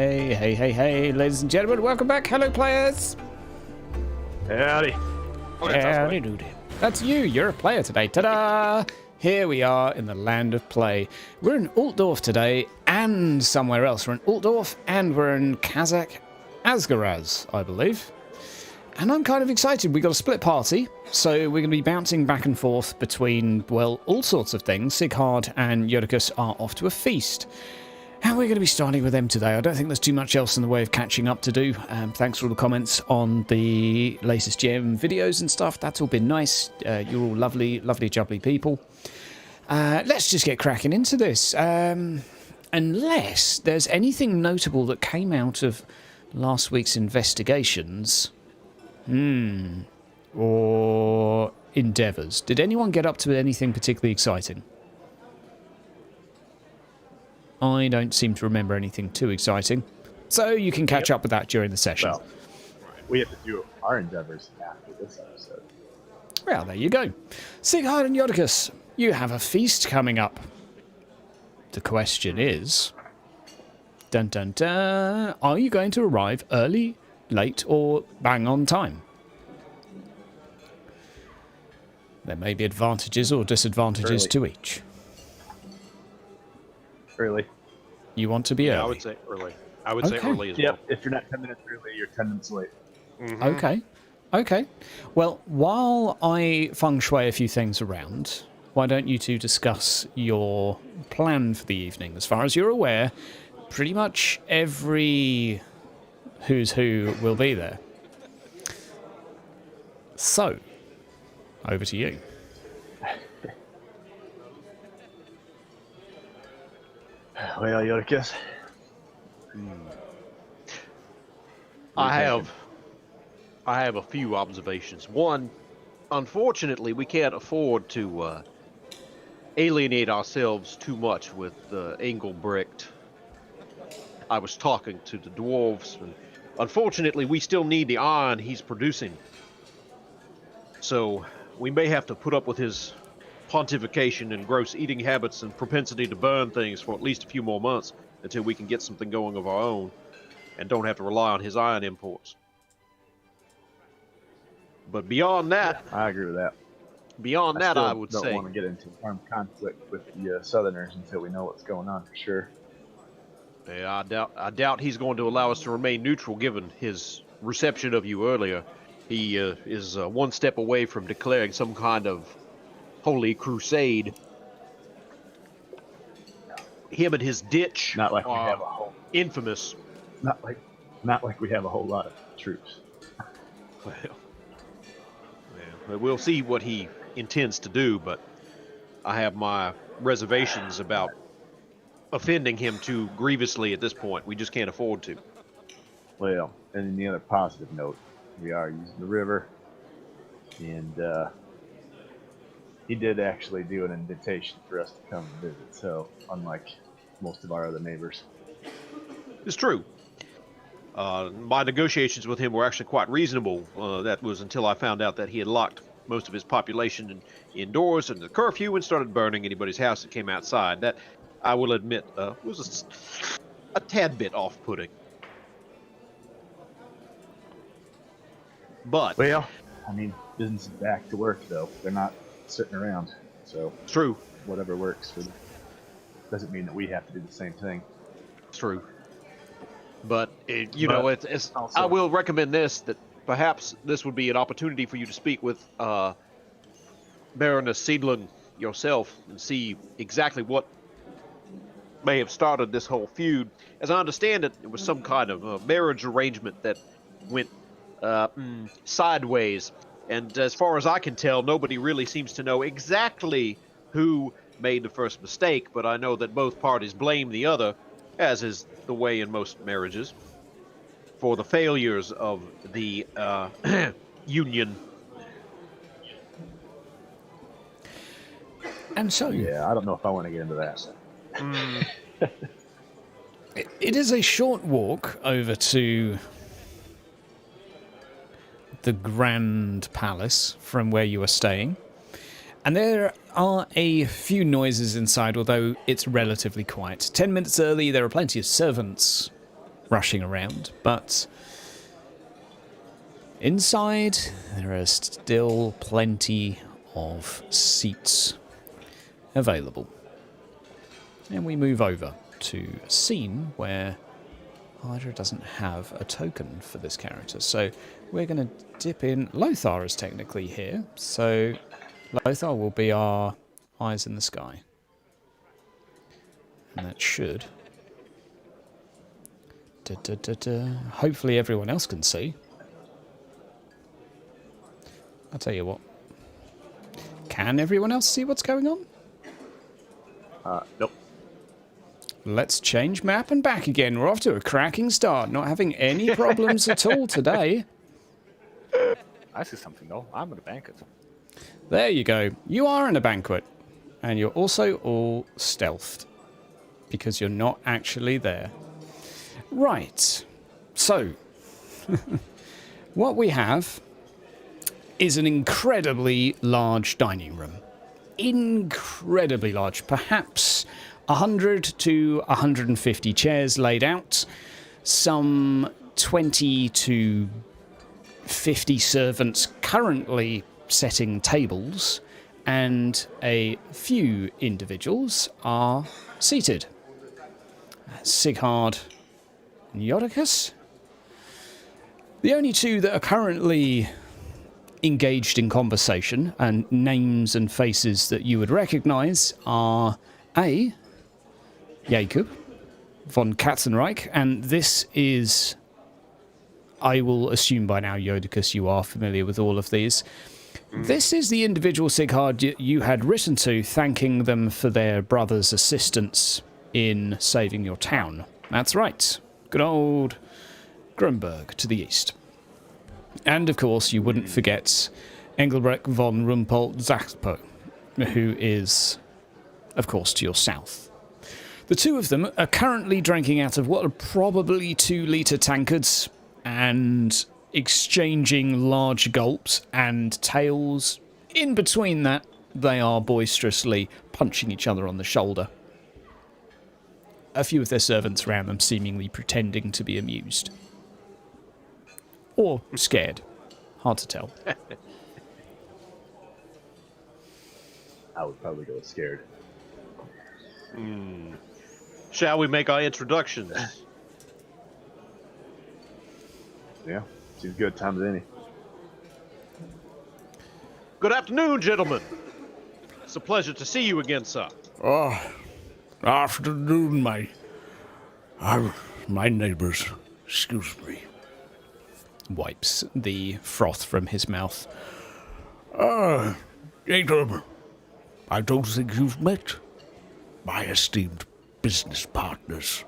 Hey, ladies and gentlemen, welcome back. Hello, players. Howdy. Howdy doody. That's you. You're a player today. Ta-da! Here we are in the land of play. We're in Altdorf today and somewhere else. We're in Altdorf and we're in Karak Asgaraz, I believe. And I'm kind of excited. We've got a split party, so we're going to be bouncing back and forth between, well, all sorts of things. Sighard and Jodocus are off to a feast. And we're going to be starting with them today. I don't think there's too much else in the way of catching up to do. Thanks for all the comments on the latest GM videos and stuff. That's all been nice. You're all lovely, jubbly people. Let's just get cracking into this. Unless there's anything notable that came out of last week's investigations. Or endeavours. Did anyone get up to anything particularly exciting? I don't seem to remember anything too exciting. So you can catch up with that during the session. Well, we have to do our endeavours after this episode. Well, there you go. Sighard and Jodocus, you have a feast coming up. The question is... Dun dun dun. Are you going to arrive early, late, or bang on time? There may be advantages or disadvantages to each. Early. You want to be early? I would say early. I would say early as well. Yep, if you're not 10 minutes early, you're 10 minutes late. Mm-hmm. Okay. Well, while I feng shui a few things around, why don't you two discuss your plan for the evening? As far as you're aware, pretty much every who's who will be there. So, over to you. Well, Jodocus. I have a few observations. One, unfortunately, we can't afford to alienate ourselves too much with Engelbrecht. I was talking to the dwarves, and unfortunately, we still need the iron he's producing. So we may have to put up with his pontification and gross eating habits and propensity to burn things for at least a few more months until we can get something going of our own and don't have to rely on his iron imports. But beyond that... I agree with that. Beyond that, I would say... I don't want to get into armed conflict with the Southerners until we know what's going on for sure. Yeah, I doubt he's going to allow us to remain neutral given his reception of you earlier. He is one step away from declaring some kind of holy crusade. Him and his ditch not like we have a whole infamous. Not like we have a whole lot of troops. Well, we'll see what he intends to do, but I have my reservations about offending him too grievously at this point. We just can't afford to. Well, and in the other positive note, we are using the river, and he did actually do an invitation for us to come and visit, so unlike most of our other neighbors. It's true. My negotiations with him were actually quite reasonable. That was until I found out that he had locked most of his population indoors and the curfew and started burning anybody's house that came outside. That, I will admit, was a tad bit off-putting. But... Well, I mean, business is back to work, though. They're not sitting around, so... It's true. Whatever works for them. Doesn't mean that we have to do the same thing. It's true. But, it's also, I will recommend this, that perhaps this would be an opportunity for you to speak with Baroness Seidlin yourself and see exactly what may have started this whole feud. As I understand it, it was some kind of marriage arrangement that went sideways. And as far as I can tell, nobody really seems to know exactly who made the first mistake, but I know that both parties blame the other, as is the way in most marriages, for the failures of the union. And so... Yeah, I don't know if I want to get into that. It is a short walk over to the Grand Palace from where you are staying. And there are a few noises inside, although it's relatively quiet. 10 minutes early, there are plenty of servants rushing around, but inside there are still plenty of seats available. And we move over to a scene where Hydra doesn't have a token for this character, so we're going to dip in. Lothar is technically here, so Lothar will be our eyes in the sky. And that should... hopefully everyone else can see. I'll tell you what. Can everyone else see what's going on? Nope. Let's change map and back again. We're off to a cracking start. Not having any problems at all today. I see something though. I'm at a banquet. There you go. You are in a banquet. And you're also all stealthed. Because you're not actually there. Right. So. What we have is an incredibly large dining room. Incredibly large. Perhaps 100 to 150 chairs laid out. Some 20 to 50 servants currently setting tables. And a few individuals are seated. Sigurd and Yodicus. The only two that are currently engaged in conversation, and names and faces that you would recognise, are A. Jacob von Katzenreich, and this is, I will assume by now, Yodicus, you are familiar with all of these. This is the individual, Sigurd, you had written to, thanking them for their brother's assistance in saving your town. That's right. Good old Grunberg to the east. And, of course, you wouldn't forget Engelbrecht von Rumpelt-Zaxpo, who is, of course, to your south. The two of them are currently drinking out of what are probably 2-litre tankards and exchanging large gulps and tails. In between that, they are boisterously punching each other on the shoulder. A few of their servants around them seemingly pretending to be amused. Or scared. Hard to tell. I would probably go scared. Shall we make our introductions? Yeah, seems good time as any. Good afternoon, gentlemen. It's a pleasure to see you again, sir. Oh, afternoon, my neighbors. Excuse me. Wipes the froth from his mouth. Jacob, I don't think you've met my esteemed business partners.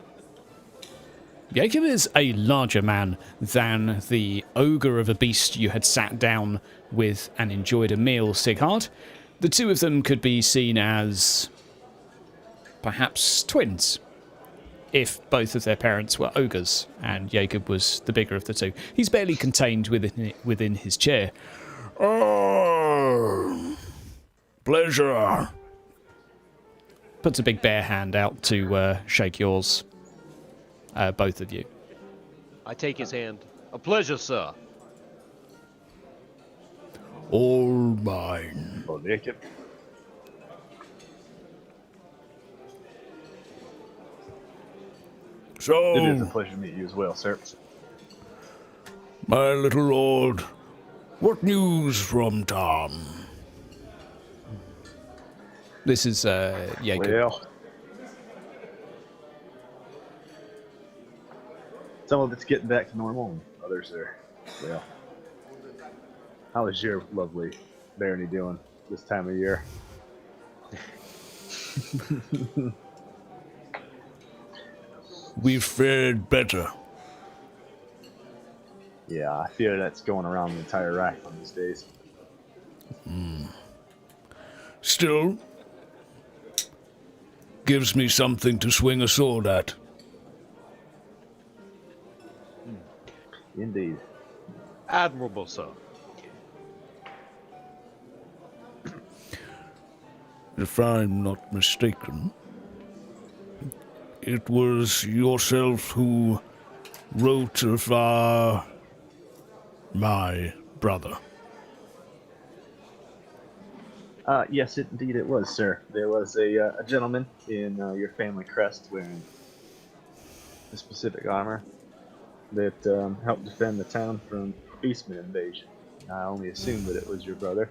Jacob is a larger man than the ogre of a beast you had sat down with and enjoyed a meal, Sigurd. The two of them could be seen as perhaps twins, if both of their parents were ogres, and Jacob was the bigger of the two. He's barely contained within his chair. Oh, pleasure. Puts a big bare hand out to shake yours, both of you. I take his hand. A pleasure, sir. All mine. Oh, Jacob. So, It is a pleasure to meet you as well, sir. my little lord, what news from Tom? This is Jacob. Well, some of it's getting back to normal, and others are, well. How is your lovely barony doing this time of year? We've fared better. Yeah, I fear that's going around the entire rack on these days. Still, gives me something to swing a sword at. Indeed. Admirable, sir. If I'm not mistaken, it was yourself who root of my brother. Yes, indeed it was, sir. There was a gentleman in your family crest wearing a specific armor that helped defend the town from beastman invasion. I only assumed that it was your brother.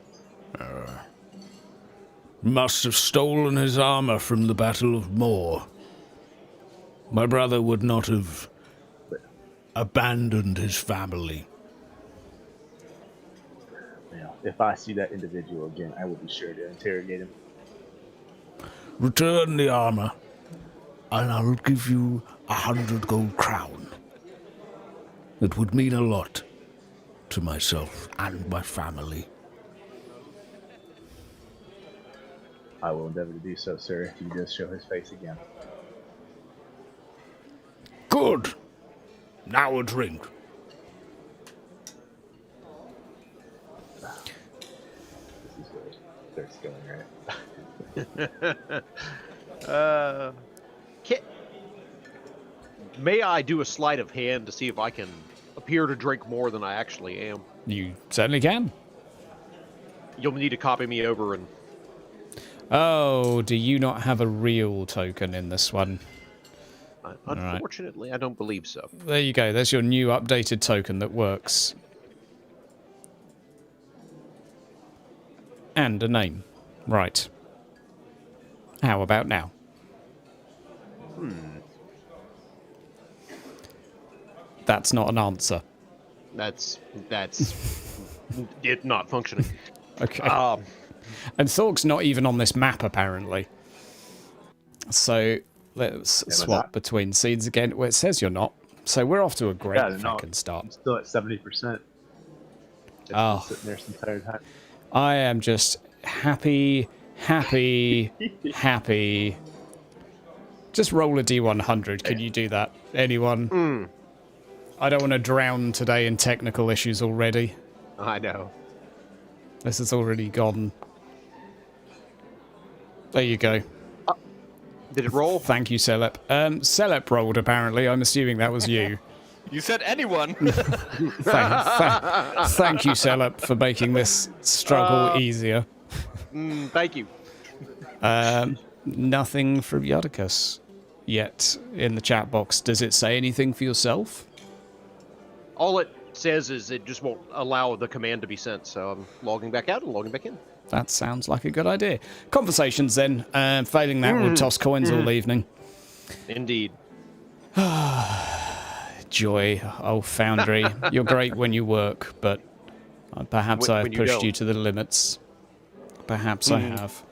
Must have stolen his armor from the Battle of Moor. My brother would not have abandoned his family. Well, if I see that individual again, I will be sure to interrogate him. Return the armor, and I'll give you 100 gold crown. It would mean a lot to myself and my family. I will endeavor to do so, sir, if he does show his face again. Good. Now a drink. This is where it's going, right? May I do a sleight of hand to see if I can appear to drink more than I actually am? You certainly can. You'll need to copy me over and... Oh, do you not have a real token in this one? Unfortunately, I don't believe so. There you go. There's your new updated token that works. And a name. Right. How about now? That's not an answer. That's it not functioning. Okay. And Thorg's not even on this map, apparently. So let's swap between scenes again. Well, it says you're not. So we're off to a great fucking start. I'm still at 70%. Oh. Sitting there some entire time. I am just happy. Just roll a D100. Can you do that? Anyone? I don't want to drown today in technical issues already. I know. This has already gone. There you go. Did it roll? Thank you, Celep. Celep rolled, apparently. I'm assuming that was you. You said anyone. Thank you, Celep, for making this struggle easier. Thank you. Nothing from Yodicus yet in the chat box. Does it say anything for yourself? All it says is it just won't allow the command to be sent, so I'm logging back out and logging back in. That sounds like a good idea. Conversations, then. Failing that, we'll toss coins all evening. Indeed. Joy, oh Foundry. You're great when you work, but perhaps I have pushed you to the limits. Perhaps I have.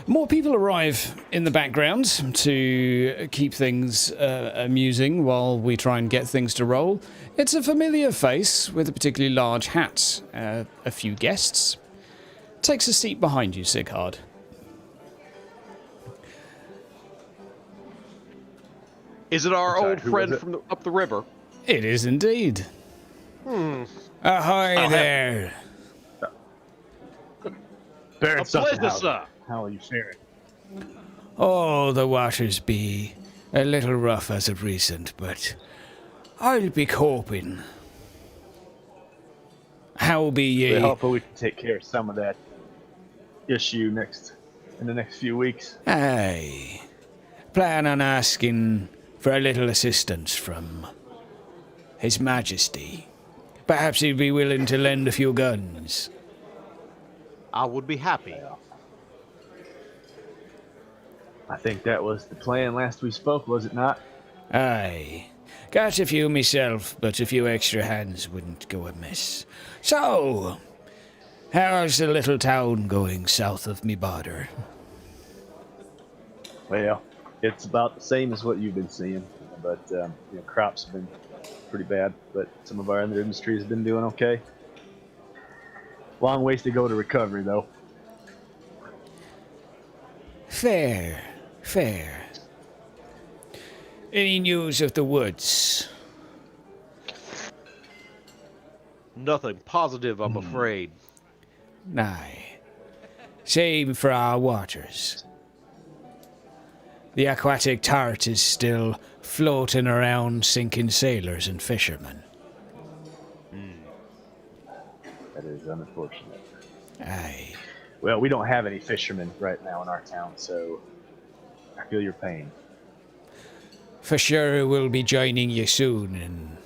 More people arrive in the background to keep things amusing while we try and get things to roll. It's a familiar face with a particularly large hat. A few guests. Takes a seat behind you, Sighard. Is it our old friend from up the river? It is indeed. Ahoy there. A pleasure, sir. How are you faring? Oh, the waters be a little rough as of recent, but I'll be coping. How be ye? Hopefully we can take care of some of that issue in the next few weeks. Aye. Plan on asking for a little assistance from His Majesty. Perhaps he'd be willing to lend a few guns. I would be happy. I think that was the plan last we spoke, was it not? Aye. Got a few myself, but a few extra hands wouldn't go amiss. So, how's the little town going south of me border? Well, it's about the same as what you've been seeing, but crops have been pretty bad, but some of our other industries have been doing okay. Long ways to go to recovery, though. Fair. Any news of the woods? Nothing positive, I'm afraid. Aye. Same for our waters. The aquatic tart is still floating around sinking sailors and fishermen. That is unfortunate. Aye. Well, we don't have any fishermen right now in our town, so I feel your pain. For sure we'll be joining you soon and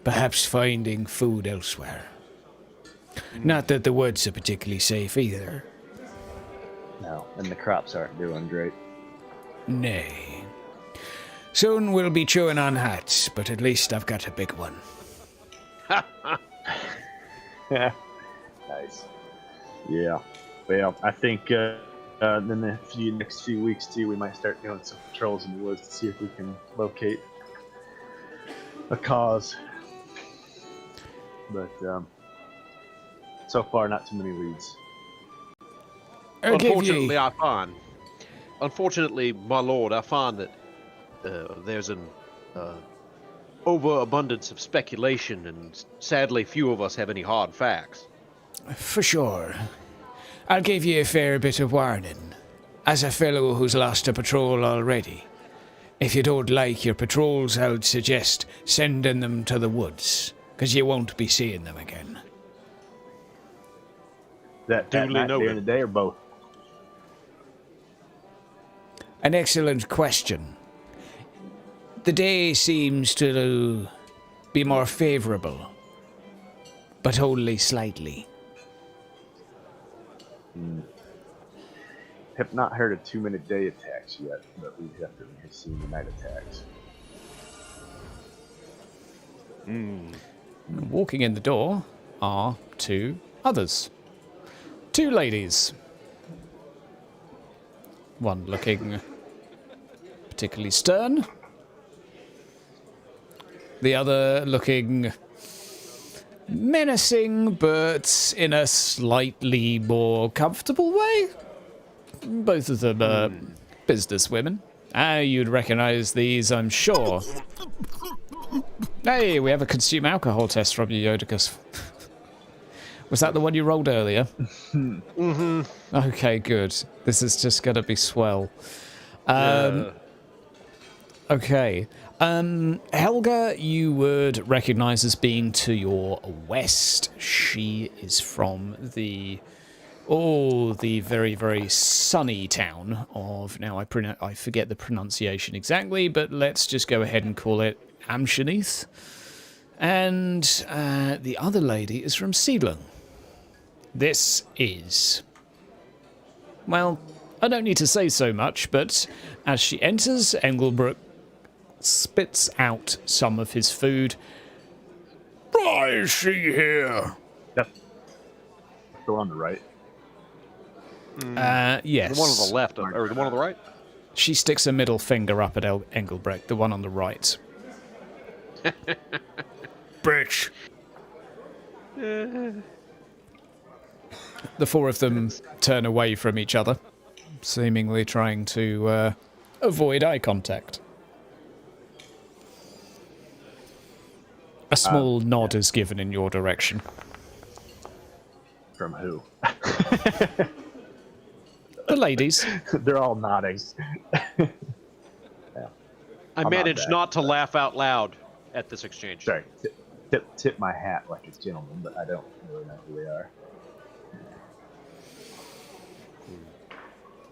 perhaps finding food elsewhere. Not that the woods are particularly safe either. No, and the crops aren't doing great. Nay. Soon we'll be chewing on hats, but at least I've got a big one. Nice. Yeah. Well, I think in the next few weeks too, we might start doing some patrols in the woods to see if we can locate a cause. But so far, not too many leads. Unfortunately, my lord, I find that there's an overabundance of speculation, and sadly, few of us have any hard facts. For sure. I'll give you a fair bit of warning, as a fellow who's lost a patrol already. If you don't like your patrols, I'd suggest sending them to the woods, because you won't be seeing them again. That night, during the day, or both? An excellent question. The day seems to be more favorable, but only slightly. Have not heard of 2-minute day attacks yet, but we definitely have seen the night attacks. Walking in the door are two others. Two ladies. One looking particularly stern. The other looking menacing, but in a slightly more comfortable way. Both of them are business women. You'd recognize these, I'm sure. Hey, we have a consume alcohol test from you, Yodicus. Was that the one you rolled earlier? Mm-hmm. Okay, good. This is just going to be swell. Okay. Helga, you would recognize as being to your west. She is from the very, very sunny town of, now I forget the pronunciation exactly, but let's just go ahead and call it Amshinith. And the other lady is from Seedling. This is, well, I don't need to say so much, but as she enters, Engelbrook spits out some of his food. Why is she here? Yep. The one on the right. Yes. The one on the left, or the one on the right? She sticks a middle finger up at Engelbrecht, the one on the right. Bitch. The four of them turn away from each other, seemingly trying to avoid eye contact. A small nod is given in your direction. From who? The ladies. They're all nodding. Yeah. I managed not to laugh out loud at this exchange. Sorry, tip my hat like a gentleman, but I don't really know who they are.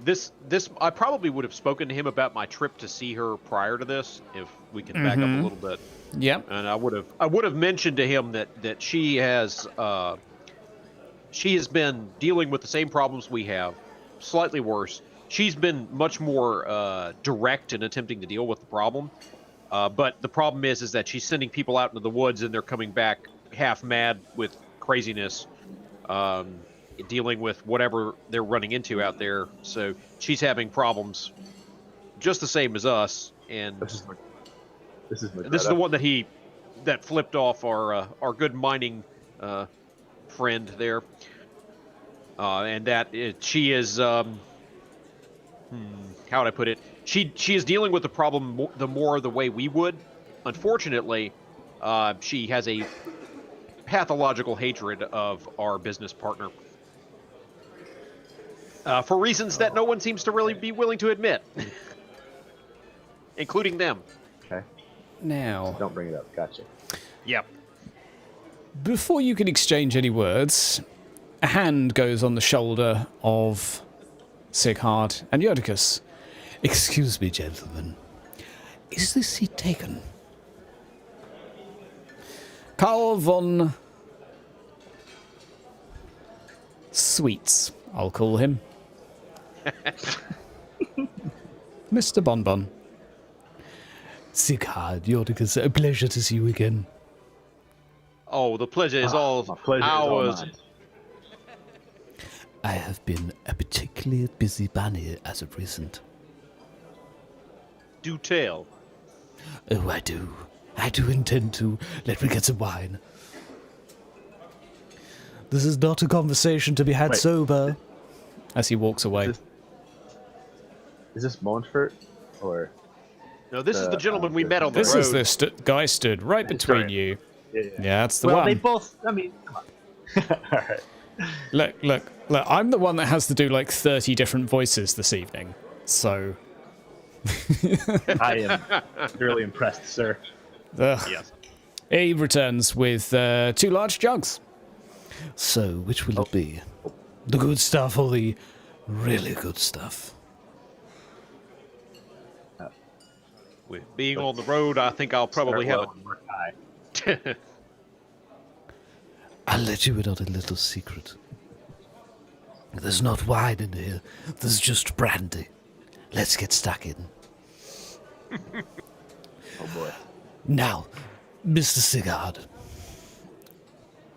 This I probably would have spoken to him about my trip to see her prior to this, if we can back up a little bit. Yep. And I would have mentioned to him that she has been dealing with the same problems we have, slightly worse. She's been much more direct in attempting to deal with the problem. But the problem is that she's sending people out into the woods and they're coming back half mad with craziness, dealing with whatever they're running into out there. So she's having problems just the same as us. And this is the one that flipped off our good mining friend there. And that she is how would I put it? She is dealing with the problem the way we would. Unfortunately, she has a pathological hatred of our business partner. For reasons that no one seems to really be willing to admit. Including them. Now, Don't bring it up. Gotcha. Yep. before you can exchange any words, a hand goes on the shoulder of Sighard and Jodicus. Excuse me, gentlemen. Is this seat taken? Carl von Sweets, I'll call him. Mr. Bonbon. Sighard, Jodicus, a pleasure to see you again. Oh, the pleasure is all My pleasure is all ours. mine. I have been a particularly busy bunny as of recent. Do tell. Oh, I do. I do intend to. Let me get some wine. This is not a conversation to be had Wait. sober. As he walks away. Is this Montfort or? No, this is the gentleman we met on the This road. is the guy stood right between right. you. Yeah. Yeah, that's the Well, one. they both. I mean, come on. All right. Look, I'm the one that has to do like 30 different voices this evening. So, I am really impressed, sir. Yes. he returns with 2 large jugs. So, which will it be? The good stuff or the really good stuff? With being on the road, I think I'll probably Start have well and work high. a... I'll let you in on a little secret. There's not wine in here. There's just brandy. Let's get stuck in. Oh boy. Now, Mr. Sighard.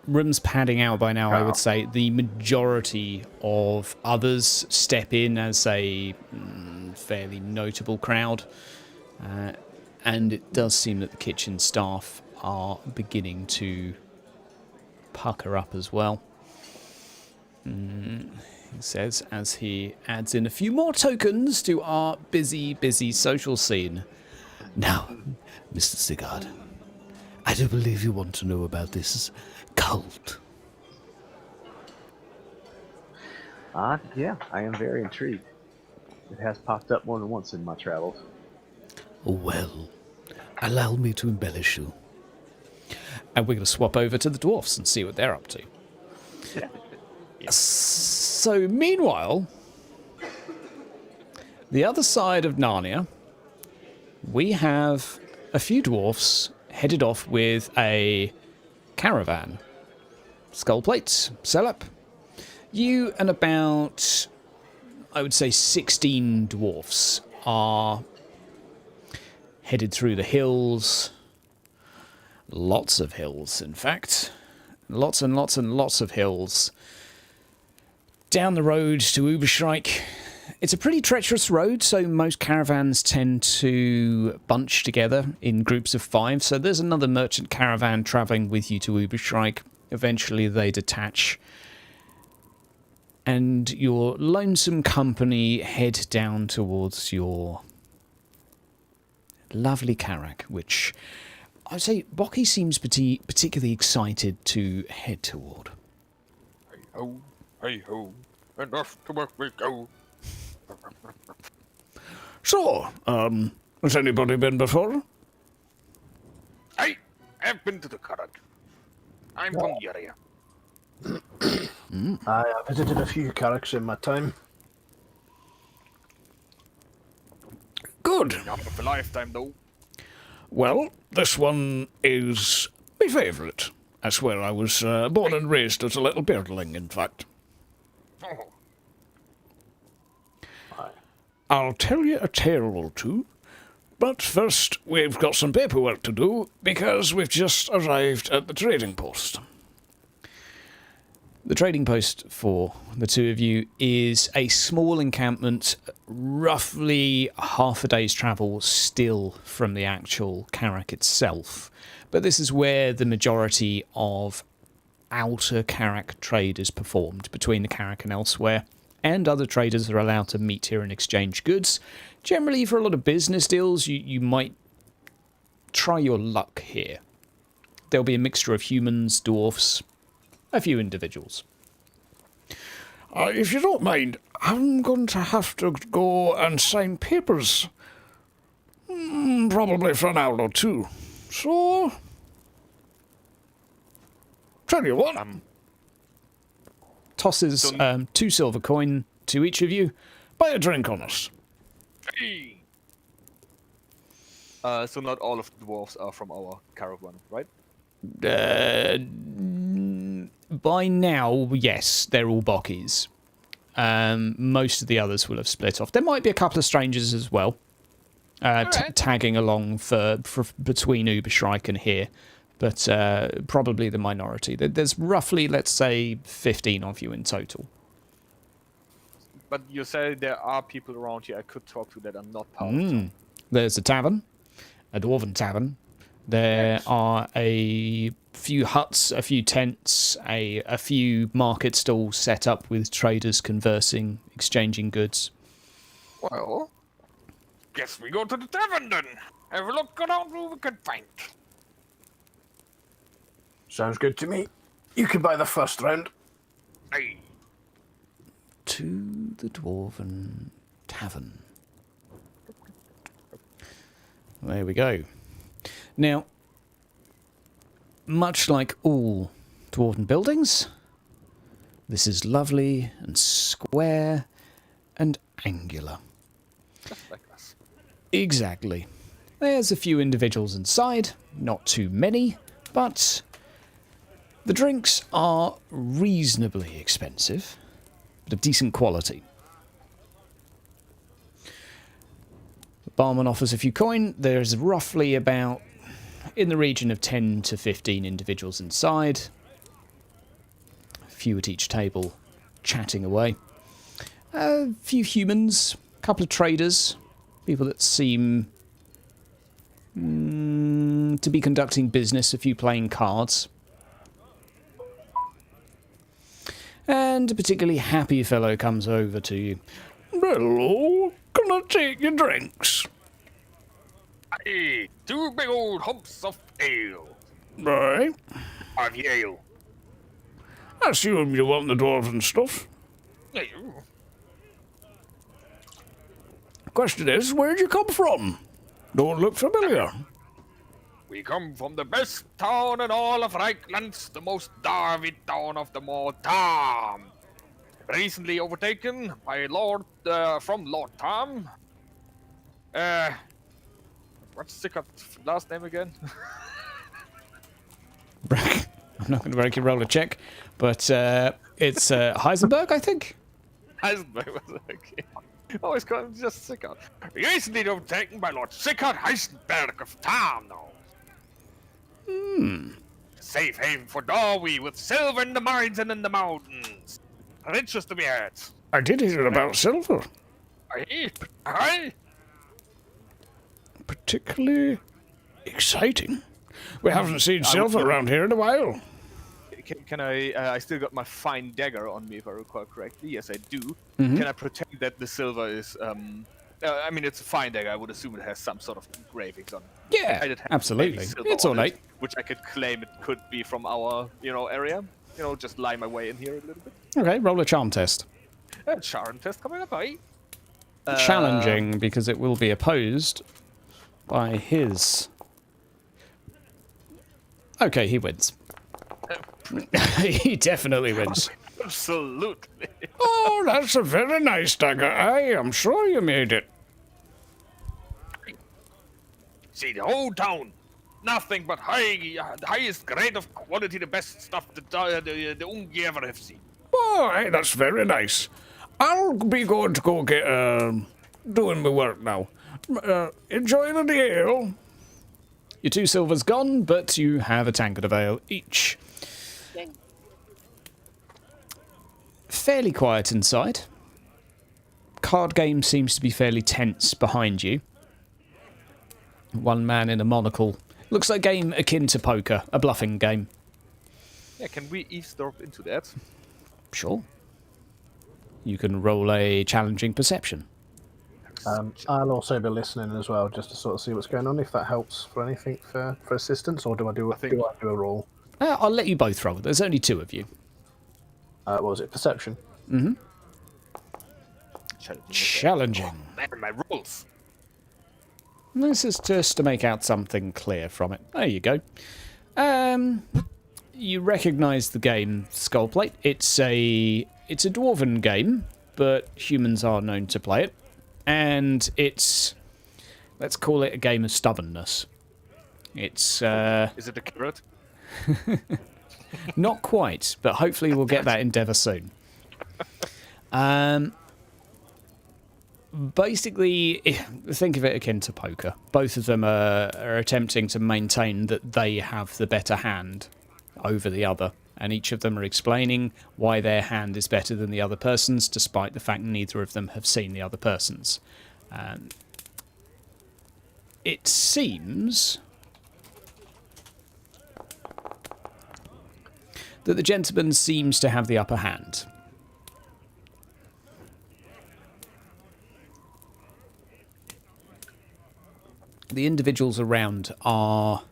Room's padding out by now, I would say. The majority of others step in as a fairly notable crowd. And it does seem that the kitchen staff are beginning to pucker up as well. He says as he adds in a few more tokens to our busy social scene. Now, Mr. Sighard, I do believe you want to know about this cult. Yeah, I am very intrigued. It has popped up more than once in my travels. Well, allow me to embellish you. And we're going to swap over to the dwarfs and see what they're up to. So, meanwhile, the other side of Narnia, we have a few dwarfs headed off with a caravan. Skull plates, sell up. You and about, I would say, 16 dwarfs are headed through the hills. Lots of hills, in fact. Lots and lots and lots of hills. Down the road to Uberschreik. It's a pretty treacherous road, so most caravans tend to bunch together in groups of 5. So there's another merchant caravan travelling with you to Uberschreik. Eventually they detach. And your lonesome company head down towards your lovely Karak, which I'd say Bocky seems particularly excited to head toward. Hey ho, enough to work we go. So, has anybody been before? I've been to the Karak. I'm from the area. I visited a few Karaks in my time. Good. Not of a lifetime though. Well, this one is my favourite. That's where I was born and raised as a little birdling, in fact. Oh, I'll tell you a tale or two, but first we've got some paperwork to do because we've just arrived at the trading post. The trading post for the two of you is a small encampment, roughly half a day's travel still from the actual Karak itself. But this is where the majority of outer Karak trade is performed between the Karak and elsewhere, and other traders are allowed to meet here and exchange goods. Generally, for a lot of business deals, you might try your luck here. There'll be a mixture of humans, dwarfs, a few individuals. If you don't mind, I'm going to have to go and sign papers Probably for an hour or two. So, tell you what. Tosses 2 silver coin to each of you. Buy a drink on us. Hey. So not all of the dwarves are from our caravan, right? By now, yes, they're all bockies. Most of the others will have split off. There might be a couple of strangers as well, tagging along for between Uberschreik and here, but probably the minority. There's roughly, let's say, 15 of you in total. But you say there are people around here I could talk to that are not part of it. There's a tavern, a dwarven tavern. There are a few huts, a few tents, a few market stalls set up with traders conversing, exchanging goods. Well, guess we go to the tavern then. Have a look around who we can find. Sounds good to me. You can buy the first round. Hey. To the dwarven tavern. There we go. Now, much like all dwarven buildings, this is lovely and square and angular. Just like us. Exactly. There's a few individuals inside, not too many, but the drinks are reasonably expensive, but of decent quality. The barman offers a few coin. There's roughly about in the region of 10 to 15 individuals inside. A few at each table chatting away. A few humans, a couple of traders, people that seem to be conducting business, a few playing cards. And a particularly happy fellow comes over to you. Hello, can I take your drinks? Hey, 2 big old humps of ale. Right. Of ale. I assume you want the dwarven stuff. Ale. Question is, where'd you come from? Don't look familiar. We come from the best town in all of Reichlands, the most dwarven town of them all time. Recently overtaken by from Lord Tom. What's Sickard's last name again? I'm not going to make you roll a check, but it's Heisenberg, I think. Heisenberg was okay. Always call him just Sickard. Recently overtaken by Lord Sickard Heisenberg of Tom now. Safe haven for Norway with silver in the mines and in the mountains. Riches to be had. I did hear about silver. Aye. Particularly exciting. We haven't seen silver around here in a while. Can I still got my fine dagger on me if I recall correctly. Yes, I do. Can I pretend that the silver is, I mean, it's a fine dagger. I would assume it has some sort of engravings on it. Yeah, absolutely. It's ornate. Which I could claim it could be from our, area. Just lie my way in here a little bit. Okay, roll a charm test. Charm test coming up, aye? Challenging, because it will be opposed by his... Okay, he wins. He definitely wins. Absolutely. Oh, that's a very nice dagger. I am sure you made it. See, the whole town. Nothing but highest grade of quality, the best stuff that the Ungi ever have seen. Boy, that's very nice. I'll be going to go get, doing my work now. Enjoy the ale. Your 2 silver's gone, but you have a tankard of ale each. Fairly quiet inside. Card game seems to be fairly tense behind you. One man in a monocle. Looks like a game akin to poker, a bluffing game. Yeah, can we eavesdrop into that? Sure. You can roll a challenging perception. I'll also be listening as well, just to sort of see what's going on, if that helps for anything for assistance, or do I do a roll? I'll let you both roll. There's only 2 of you. What was it? Perception? Challenging. Man, my rolls. This is just to make out something clear from it. There you go. You recognise the game Skullplate. It's a dwarven game, but humans are known to play it. And it's, let's call it a game of stubbornness. It's Is it a carrot? not quite, but hopefully we'll get that endeavour soon. Basically, think of it akin to poker. Both of them are attempting to maintain that they have the better hand over the other, and each of them are explaining why their hand is better than the other person's, despite the fact neither of them have seen the other person's. It seems that the gentleman seems to have the upper hand. The individuals around are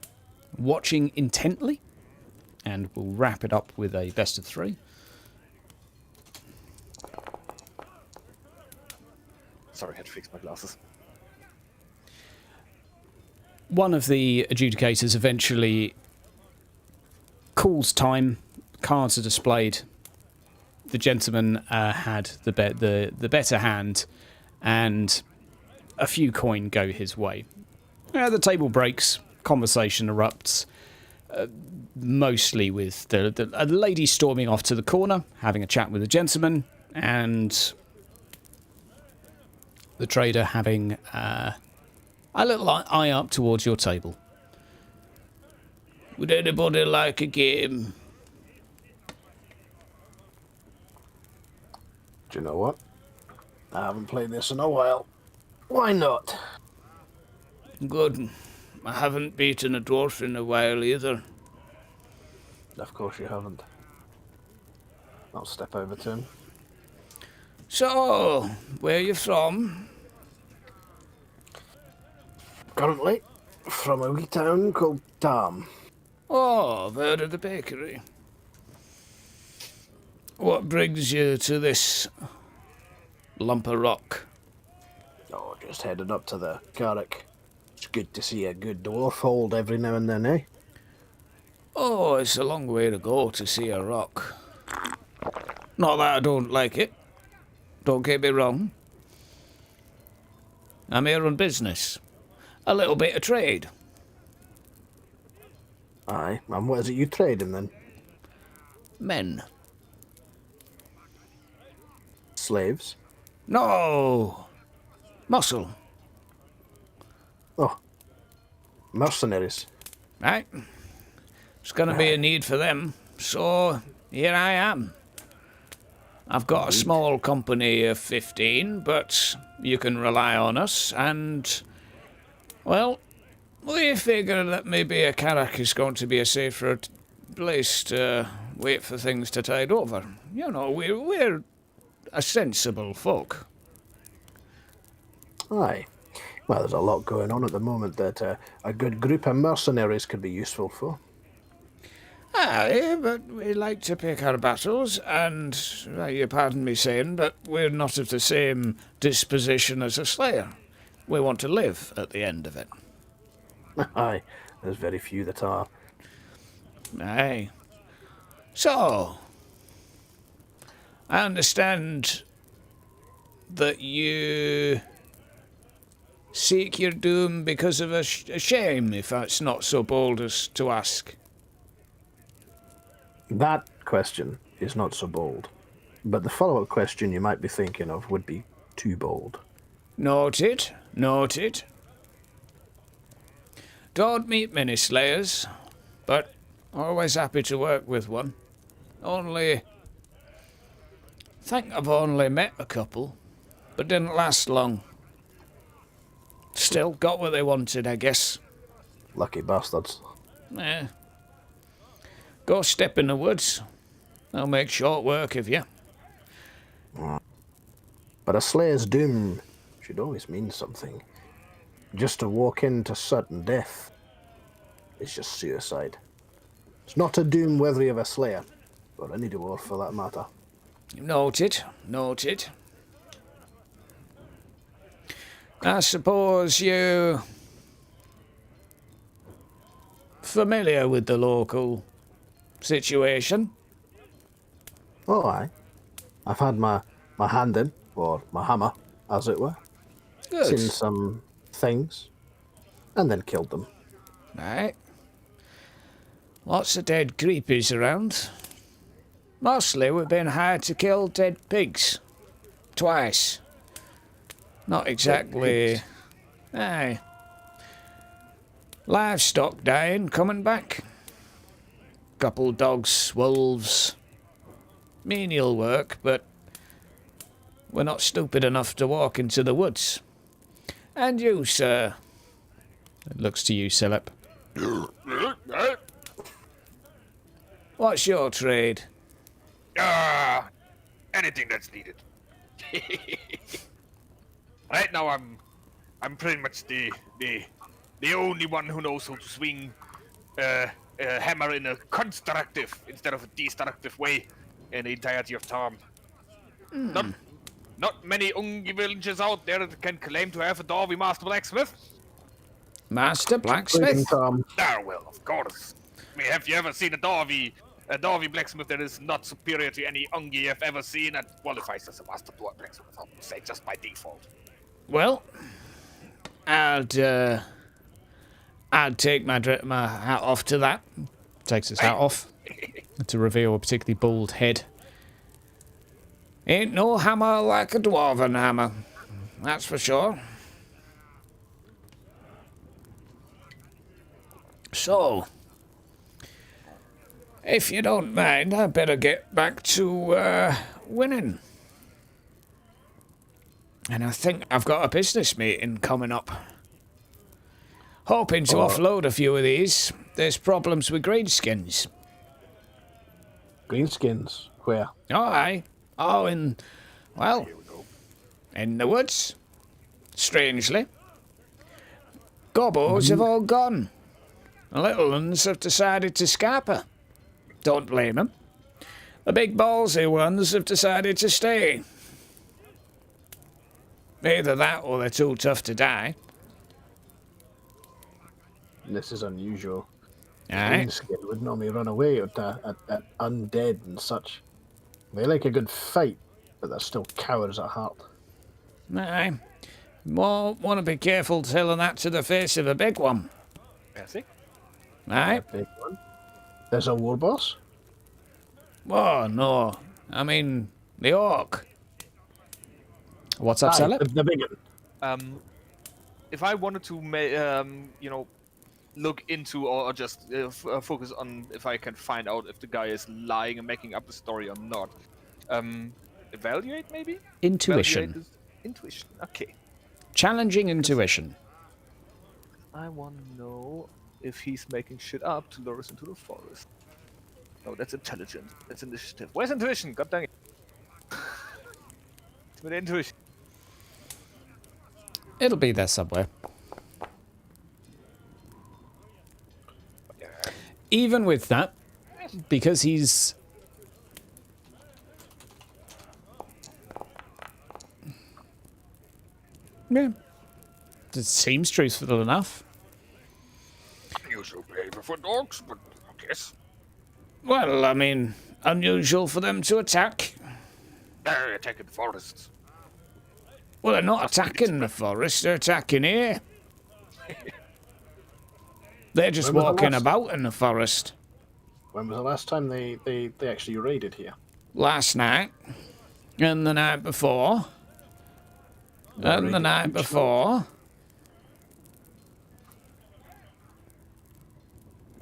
watching intently, and we'll wrap it up with a best of 3. Sorry, I had to fix my glasses. One of the adjudicators eventually calls time. Cards are displayed. The gentleman had the better hand, and a few coin go his way. The table breaks, conversation erupts, mostly with a lady storming off to the corner, having a chat with the gentleman, and the trader having a little eye up towards your table. Would anybody like a game? Do you know what? I haven't played this in a while. Why not? Good. I haven't beaten a dwarf in a while either. Of course you haven't. I'll step over to him. So, where are you from? Currently, from a wee town called Tam. Oh, I've heard of the bakery. What brings you to this lump of rock? Oh, just headed up to the Karak. It's good to see a good dwarf hold every now and then, eh? Oh, it's a long way to go to see a rock. Not that I don't like it. Don't get me wrong. I'm here on business. A little bit of trade. Aye, and what is it you trade in then? Men. Slaves? No! Muscle. Oh, mercenaries. Right? There's going to be a need for them, so here I am. I've got a small company of 15, but you can rely on us, and, well, we figure that maybe a Karak is going to be a safer place to wait for things to tide over. You know, we're a sensible folk. Aye. Well, there's a lot going on at the moment that a good group of mercenaries could be useful for. Aye, but we like to pick our battles, and, you pardon me saying, but we're not of the same disposition as a slayer. We want to live at the end of it. Aye, there's very few that are. Aye. So, I understand that you seek your doom because of a shame, if that's not so bold as to ask. That question is not so bold, but the follow-up question you might be thinking of would be too bold. Noted, noted. Don't meet many slayers, but always happy to work with one. Only, think I've only met a couple, but didn't last long. Still got what they wanted, I guess. Lucky bastards. Eh. Go step in the woods. I'll make short work of you. But a slayer's doom should always mean something. Just to walk into certain death is just suicide. It's not a doom worthy of a slayer, or any dwarf for that matter. Noted, noted. I suppose you familiar with the local situation? Oh, aye. I've had my hand in, or my hammer, as it were. Good. Seen some things, and then killed them. Right. Lots of dead creepers around. Mostly we've been hired to kill dead pigs. Twice. Not exactly... Aye. Livestock dying, coming back. Couple dogs, wolves. Menial work, but we're not stupid enough to walk into the woods. And you, sir? It looks to you, Silip. What's your trade? Anything that's needed. Right now, I'm pretty much the only one who knows how to swing a hammer in a constructive instead of a destructive way in the entirety of Tom. Not many Ungi villages out there that can claim to have a dwarven master blacksmith. Master blacksmith? Well, of course. I mean, have you ever seen a dwarven blacksmith that is not superior to any Ungi you've ever seen and qualifies as a master blacksmith, I would say, just by default? Well, I'd take my hat off to that. Takes his hat off to reveal a particularly bald head. Ain't no hammer like a dwarven hammer, that's for sure. So, if you don't mind, I better get back to winning. And I think I've got a business meeting coming up. Hoping to offload a few of these. There's problems with greenskins. Greenskins? Where? Oh, aye. Oh, in the woods. Strangely. Gobos have all gone. The little ones have decided to scamper. Don't blame them. The big ballsy ones have decided to stay. Either that or they're too tough to die. This is unusual. Aye. Greenskin would normally run away at undead and such. They like a good fight, but they're still cowards at heart. Aye. More want to be careful telling that to the face of a big one. Merci. Aye. Big one. There's a war boss? Oh, no. I mean, the orc. What's up, Aye, Salip? the big one. If I wanted to, look into or just focus on if I can find out if the guy is lying and making up a story or not. Evaluate, maybe? Intuition. Evaluate intuition, okay. Challenging intuition. I want to know if he's making shit up to lure us into the forest. No, that's intelligence. That's initiative. Where's intuition? God dang it. It's with intuition. It'll be there somewhere. Even with that, because he's... Yeah. It seems truthful enough. Usual behavior for dogs, but I guess. Well, I mean, unusual for them to attack. They're attacking the forests. Well, they're not attacking the forest, they're attacking here. They're just walking about in the forest. When was the last time they actually raided here? Last night. And the night before. And the night before.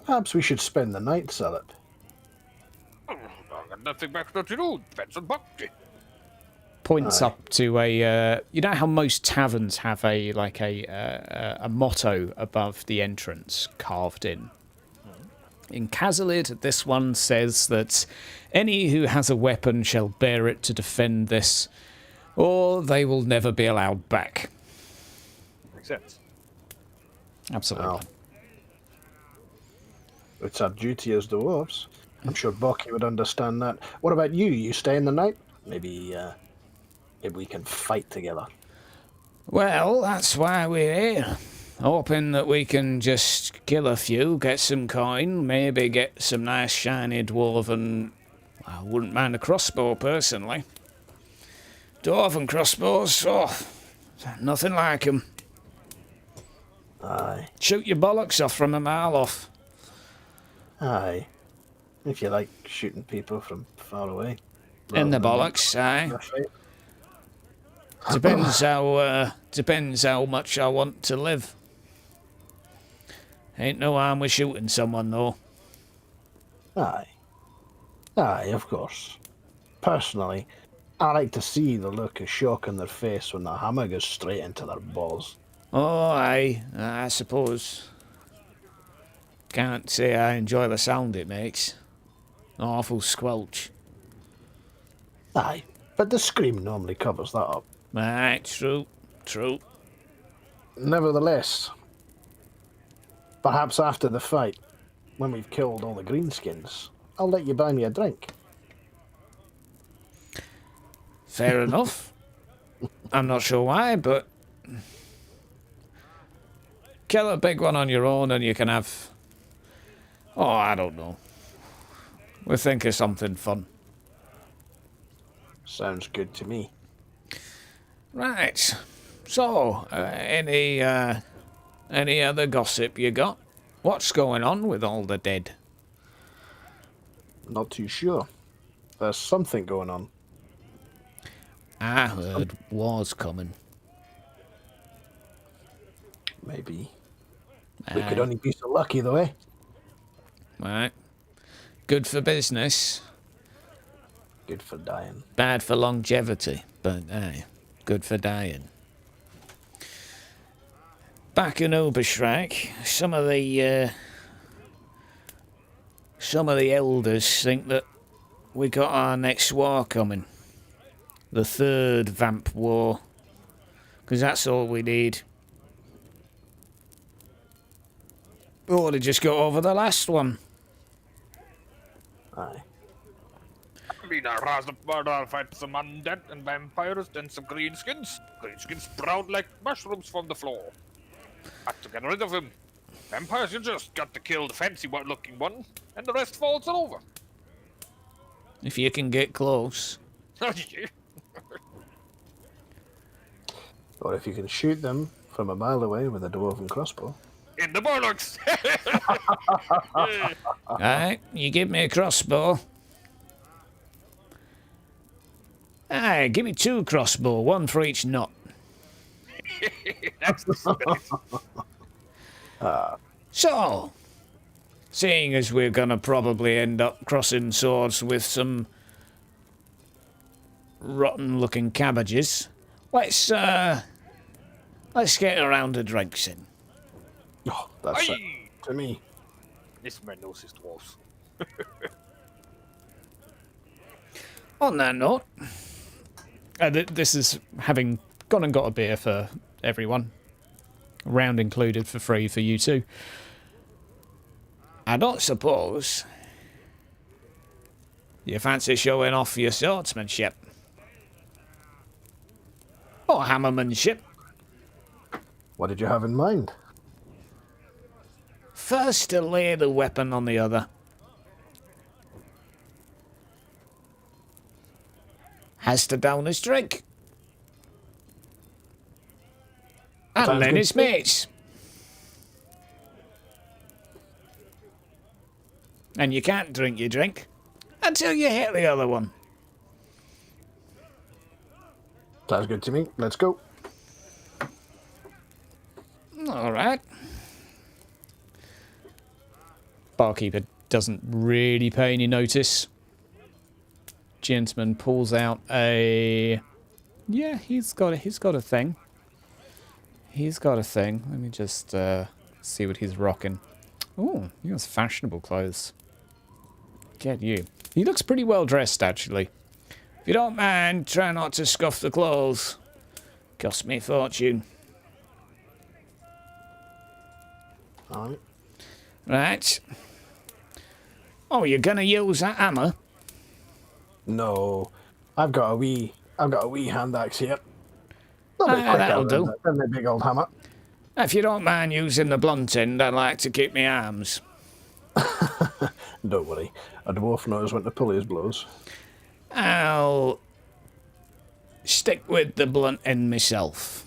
Perhaps we should spend the night, Salip. I got nothing better to do. Depends on Bucky. Points Aye. up to a... you know how most taverns have a motto above the entrance carved in? In Kazalid, this one says that any who has a weapon shall bear it to defend this, or they will never be allowed back. Makes sense. Absolutely. Well, it's our duty as dwarves. I'm sure Bucky would understand that. What about you? You stay in the night? Maybe we can fight together. Well, that's why we're here. hoping that we can just kill a few, get some coin, maybe get some nice shiny dwarven. I wouldn't mind a crossbow personally. Dwarven crossbows, oh, nothing like 'em. Aye. Shoot your bollocks off from a mile off. Aye. If you like shooting people from far away. In the rather than bollocks, aye. in a fight. Depends how much I want to live. Ain't no harm with shooting someone though. Aye. Aye, of course. Personally, I like to see the look of shock on their face when the hammer goes straight into their balls. Oh, aye, I suppose. Can't say I enjoy the sound it makes. Awful squelch. Aye, but the scream normally covers that up. Aye, true. Nevertheless, perhaps after the fight, when we've killed all the greenskins, I'll let you buy me a drink. Fair enough. I'm not sure why, but kill a big one on your own and you can have... Oh, I don't know. We'll think of something fun. Sounds good to me. Right. So, any other gossip you got? What's going on with all the dead? Not too sure. There's something going on. I heard war's coming. Maybe. We could only be so lucky, though, eh? Right. Good for business. Good for dying. Bad for longevity, but aye, good for dying. Back in Oberschreck, some of the elders think that we got our next war coming. The third vamp war. Because that's all we need. Or to just go over the last one. Aye. I mean, I'd rather fight some undead and vampires than some greenskins. Greenskins sprout like mushrooms from the floor. Have to get rid of him. Vampires, you just got to kill the fancy-looking one, and the rest falls over. If you can get close. Or if you can shoot them from a mile away with a dwarven crossbow. In the bollocks! Alright, you give me a crossbow. Aye, give me 2 crossbow, 1 for each knot. That's the spirit. So, seeing as we're gonna probably end up crossing swords with some rotten-looking cabbages, let's get a round of drinks in. Oh, that's it. Aye. To me. This man knows his dwarves. On that note, this is having gone and got a beer for everyone. A round included for free for you two. I don't suppose you fancy showing off your swordsmanship? Or hammermanship? What did you have in mind? First to lay the weapon on the other. Has to down his drink. And Sounds then good his to me. mates. And you can't drink your drink until you hit the other one. Sounds good to me. Let's go. All right. Barkeeper doesn't really pay any notice. Gentleman pulls out a... Yeah, he's got a thing. He's got a thing. Let me just see what he's rocking. Oh, he has fashionable clothes. Get you. He looks pretty well dressed, actually. If you don't mind, try not to scuff the clothes. Cost me a fortune. Alright. Right. Oh, you're gonna use that hammer? No. I've got a wee hand axe here. Not That'll do. than the big old hammer. If you don't mind using the blunt end, I'd like to keep my arms. Don't worry. A dwarf knows when to pull his blows. I'll stick with the blunt end myself.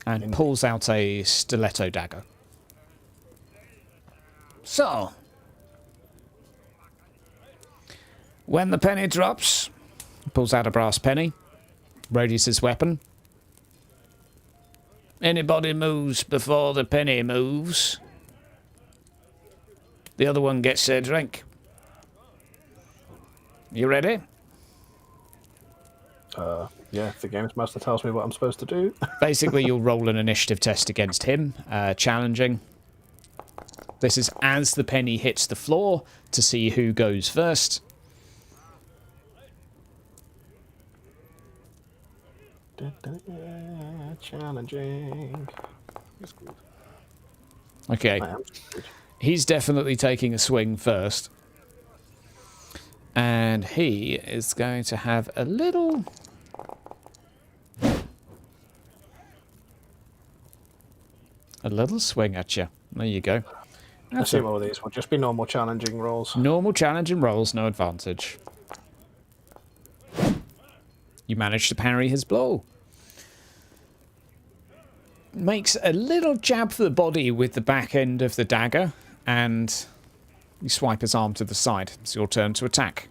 And pulls out a stiletto dagger. So, when the penny drops, pulls out a brass penny, readies his weapon. Anybody moves before the penny moves, the other one gets their drink. You ready? Yeah, if the games master tells me what I'm supposed to do. Basically, you'll roll an initiative test against him, challenging. This is as the penny hits the floor to see who goes first. Challenging. Okay. He's definitely taking a swing first. And he is going to have a little... swing at you. There you go. I see all these will just be normal challenging rolls. Normal challenging rolls, no advantage. You manage to parry his blow. Makes a little jab for the body with the back end of the dagger, and you swipe his arm to the side. It's your turn to attack.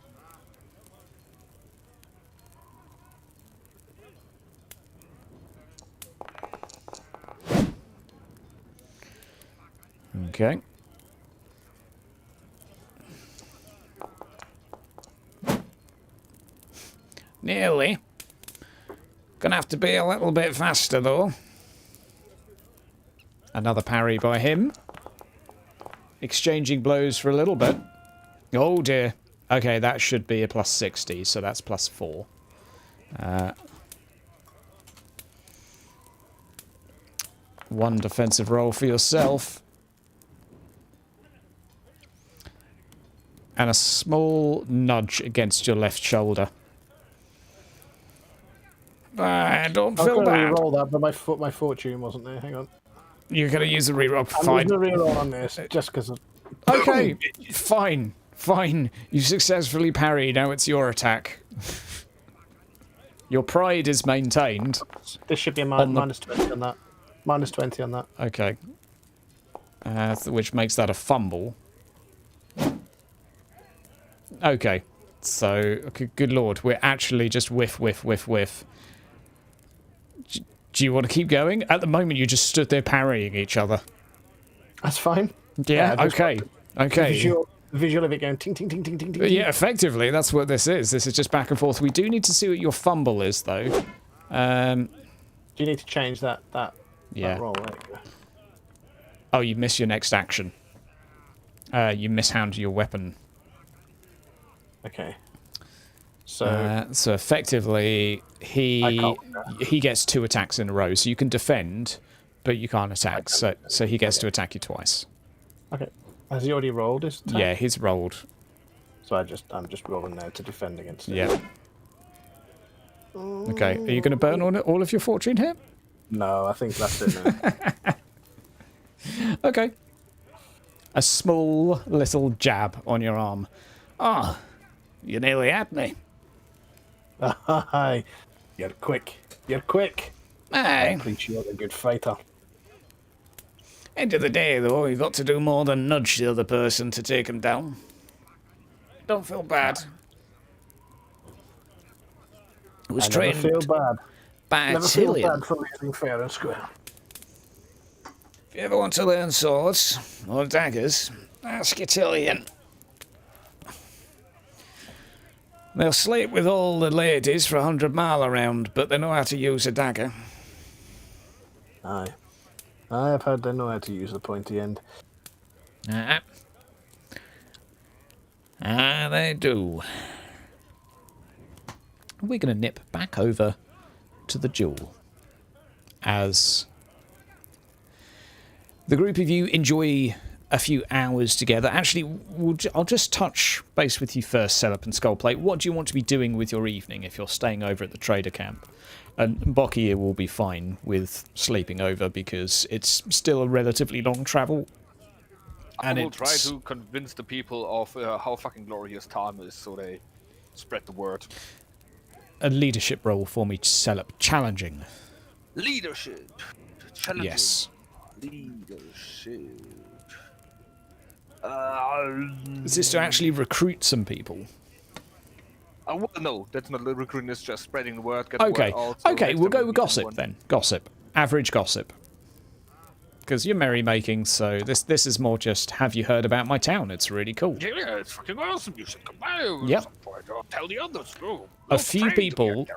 Okay. Nearly. Gonna have to be a little bit faster, though. Another parry by him. Exchanging blows for a little bit. Oh, dear. Okay, that should be a plus 60, so that's plus 4. One defensive roll for yourself. And a small nudge against your left shoulder. I don't feel bad. I roll that, but my fortune wasn't there. Hang on. You're going to use the reroll. I'm using the reroll on this just because of... Okay, fine. Fine. You successfully parry. Now it's your attack. Your pride is maintained. This should be a minus 20 on that. Minus 20 on that. Okay. Which makes that a fumble. Okay. So, okay, good lord. We're actually just whiff. Do you want to keep going? At the moment, you just stood there parrying each other. That's fine. Yeah, okay. Okay. The visual of it going ting, ting, ting, ting, ting, ting. Yeah, effectively, that's what this is. This is just back and forth. We do need to see what your fumble is, though. Do you need to change that roll? Right? Oh, you miss your next action. You mishandle your weapon. Okay. So Effectively, he gets 2 attacks in a row. So you can defend, but you can't attack. So he gets to attack you twice. Okay. Has he already rolled his attack? Yeah, he's rolled. So I'm just rolling now to defend against it. Yeah. Okay. Are you going to burn all of your fortune here? No, I think that's it now. Okay. A small little jab on your arm. Ah, you nearly had me. Hi. You're quick. Aye. At least you're a good fighter. End of the day, though, you've got to do more than nudge the other person to take him down. Don't feel bad. I was trained Never feel bad. by Never feel Cuillin. bad for losing fair and square. If you ever want to learn swords or daggers, ask your Cuillin. They'll sleep with all the ladies for 100 mile around, but they know how to use a dagger. Aye. I have heard they know how to use the pointy end. They do. We're going to nip back over to the duel. As the group of you enjoy a few hours together. Actually, I'll just touch base with you first, Setup and Skullplate. What do you want to be doing with your evening if you're staying over at the trader camp? And Bocky here will be fine with sleeping over because it's still a relatively long travel. And I will try to convince the people of how fucking glorious Tarn is so they spread the word. A leadership role for me to sell up. Challenging. Leadership. Challenging. Yes. Leadership. Is this to actually recruit some people? Well, no, that's not recruiting, it's just spreading the word. Okay, okay, we'll go with gossip then. Gossip. Average gossip. Because you're merrymaking, so this is more just, have you heard about my town? It's really cool. Yeah, it's fucking awesome. You should come by. Yep. Tell the others. A few people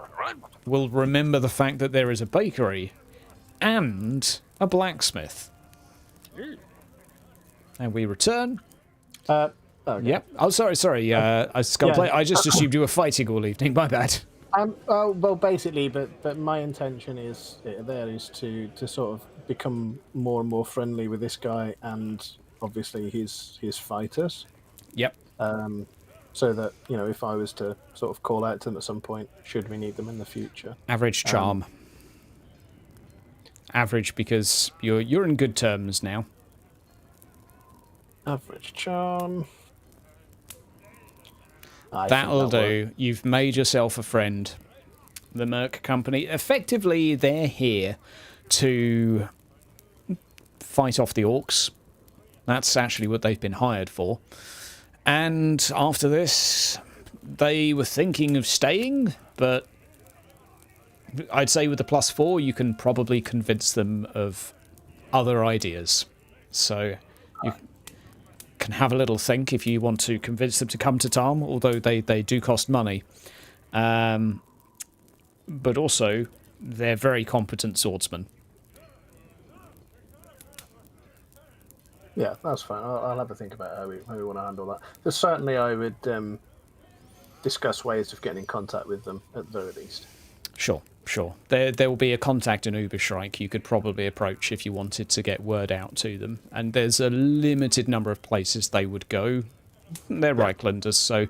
will remember the fact that there is a bakery and a blacksmith. And we return. Okay. Yep. Oh, sorry. I just assumed you were fighting all evening. My bad. Well, basically, but my intention is to sort of become more and more friendly with this guy and obviously his fighters. Yep. So that, you know, if I was to sort of call out to them at some point, should we need them in the future. Average charm. Average because you're in good terms now. Average charm. That'll do. You've made yourself a friend. The Merc Company, effectively, they're here to fight off the orcs. That's actually what they've been hired for. And after this, they were thinking of staying, but I'd say with the +4, you can probably convince them of other ideas. So you can have a little think if you want to convince them to come to Tarm, although they do cost money. But also, they're very competent swordsmen. Yeah, that's fine. I'll have a think about how we want to handle that. But certainly I would discuss ways of getting in contact with them, at the very least. Sure. There will be a contact in Uberschreik you could probably approach if you wanted to get word out to them. And there's a limited number of places they would go. They're Reichlanders, so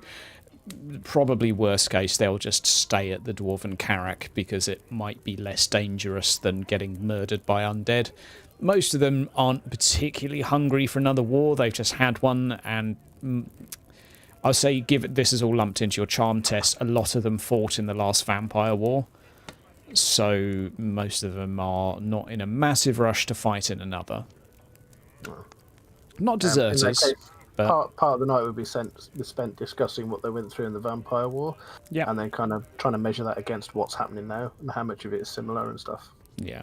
probably worst case they'll just stay at the dwarven Karak because it might be less dangerous than getting murdered by undead. Most of them aren't particularly hungry for another war. They've just had one, and I'll say, this is all lumped into your charm test. A lot of them fought in the last vampire war. So most of them are not in a massive rush to fight in another. Not deserters. In that case, but part of the night would be spent discussing what they went through in the vampire war. Yeah. And then kind of trying to measure that against what's happening now and how much of it is similar and stuff. Yeah.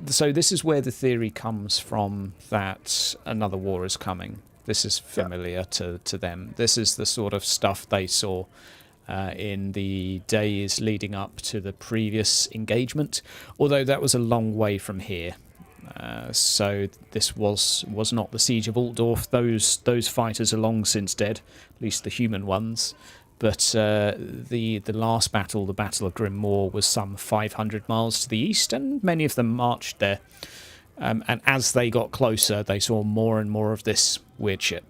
So this is where the theory comes from that another war is coming. This is familiar to them. This is the sort of stuff they saw in the days leading up to the previous engagement, although that was a long way from here. So this was not the siege of Altdorf. Those fighters are long since dead, at least the human ones. But the last battle, the Battle of Grim Moor, was some 500 miles to the east, and many of them marched there. And as they got closer, they saw more and more of this weird shit.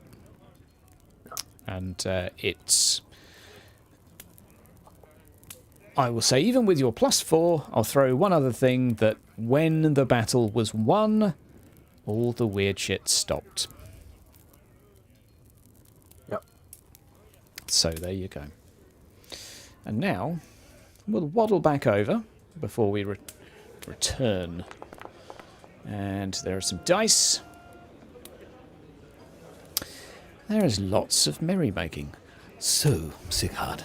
And it's... I will say, even with your +4, I'll throw one other thing, that when the battle was won, all the weird shit stopped. Yep. So there you go. And now, we'll waddle back over before we return. And there are some dice. There is lots of merrymaking. So, Sigurd,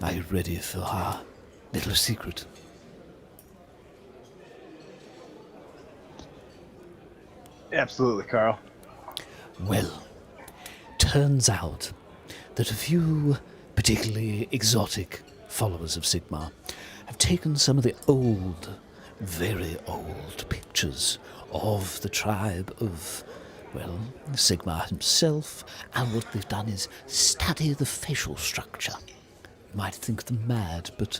are you ready for our little secret? Absolutely, Carl. Well, turns out that a few particularly exotic followers of Sigmar have taken some of the old, very old pictures of the tribe of, well, Sigmar himself, and what they've done is study the facial structure. You might think them mad, but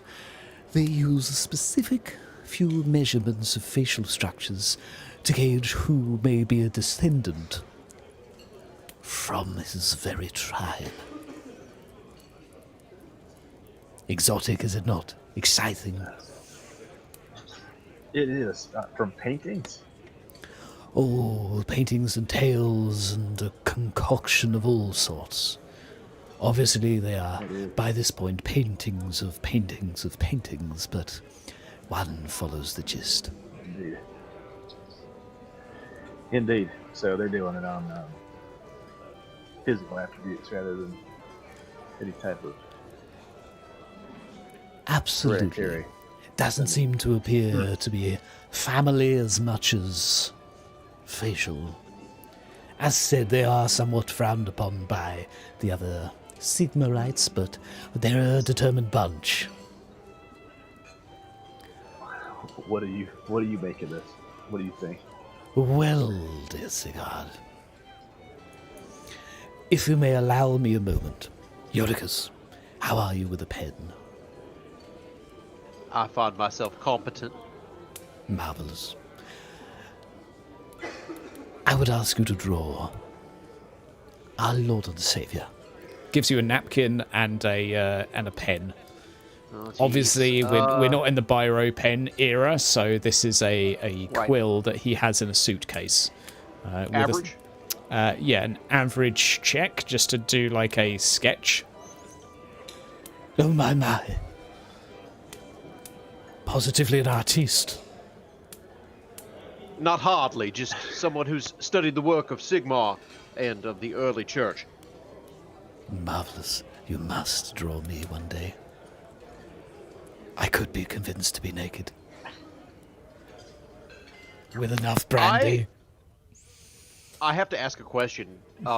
they use a specific few measurements of facial structures to gauge who may be a descendant from his very tribe. Exotic, is it not? Exciting. It is from paintings. Oh, paintings and tales and a concoction of all sorts. Obviously, they are, by this point, paintings of paintings of paintings, but one follows the gist. Indeed. Indeed. So they're doing it on physical attributes rather than any type of Absolutely. hereditary. Doesn't seem to appear to be family as much as facial. As said, they are somewhat frowned upon by the other Sigmarites, but they're a determined bunch. What do you make of this? What do you think? Well, dear Sigurd, if you may allow me a moment. Euricus, how are you with a pen? I find myself competent. Marvelous. I would ask you to draw our Lord and Saviour. Gives you a napkin and a pen. Oh, geez. Obviously, we're not in the biro pen era, so this is a quill that he has in a suitcase. Average? Yeah, an average check, just to do like a sketch. Oh my. Positively an artiste. Not hardly, just someone who's studied the work of Sigmar and of the early church. Marvelous. You must draw me one day. I could be convinced to be naked. With enough brandy. I have to ask a question.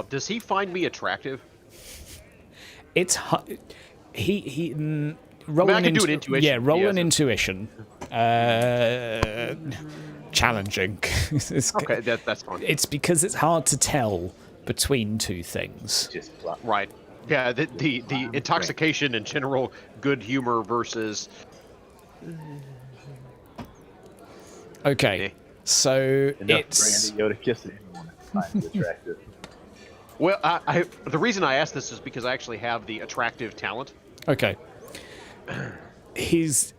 Does he find me attractive? It's he roll an intuition. Yeah, roll an intuition. Challenging. Okay, that's fine. It's because it's hard to tell between two things. Just Right. Yeah, the intoxication and general good humor versus... Okay, so enough it's... brandy Yoda kissing anyone finds it attractive. Well, the reason I asked this is because I actually have the attractive talent. Okay. It's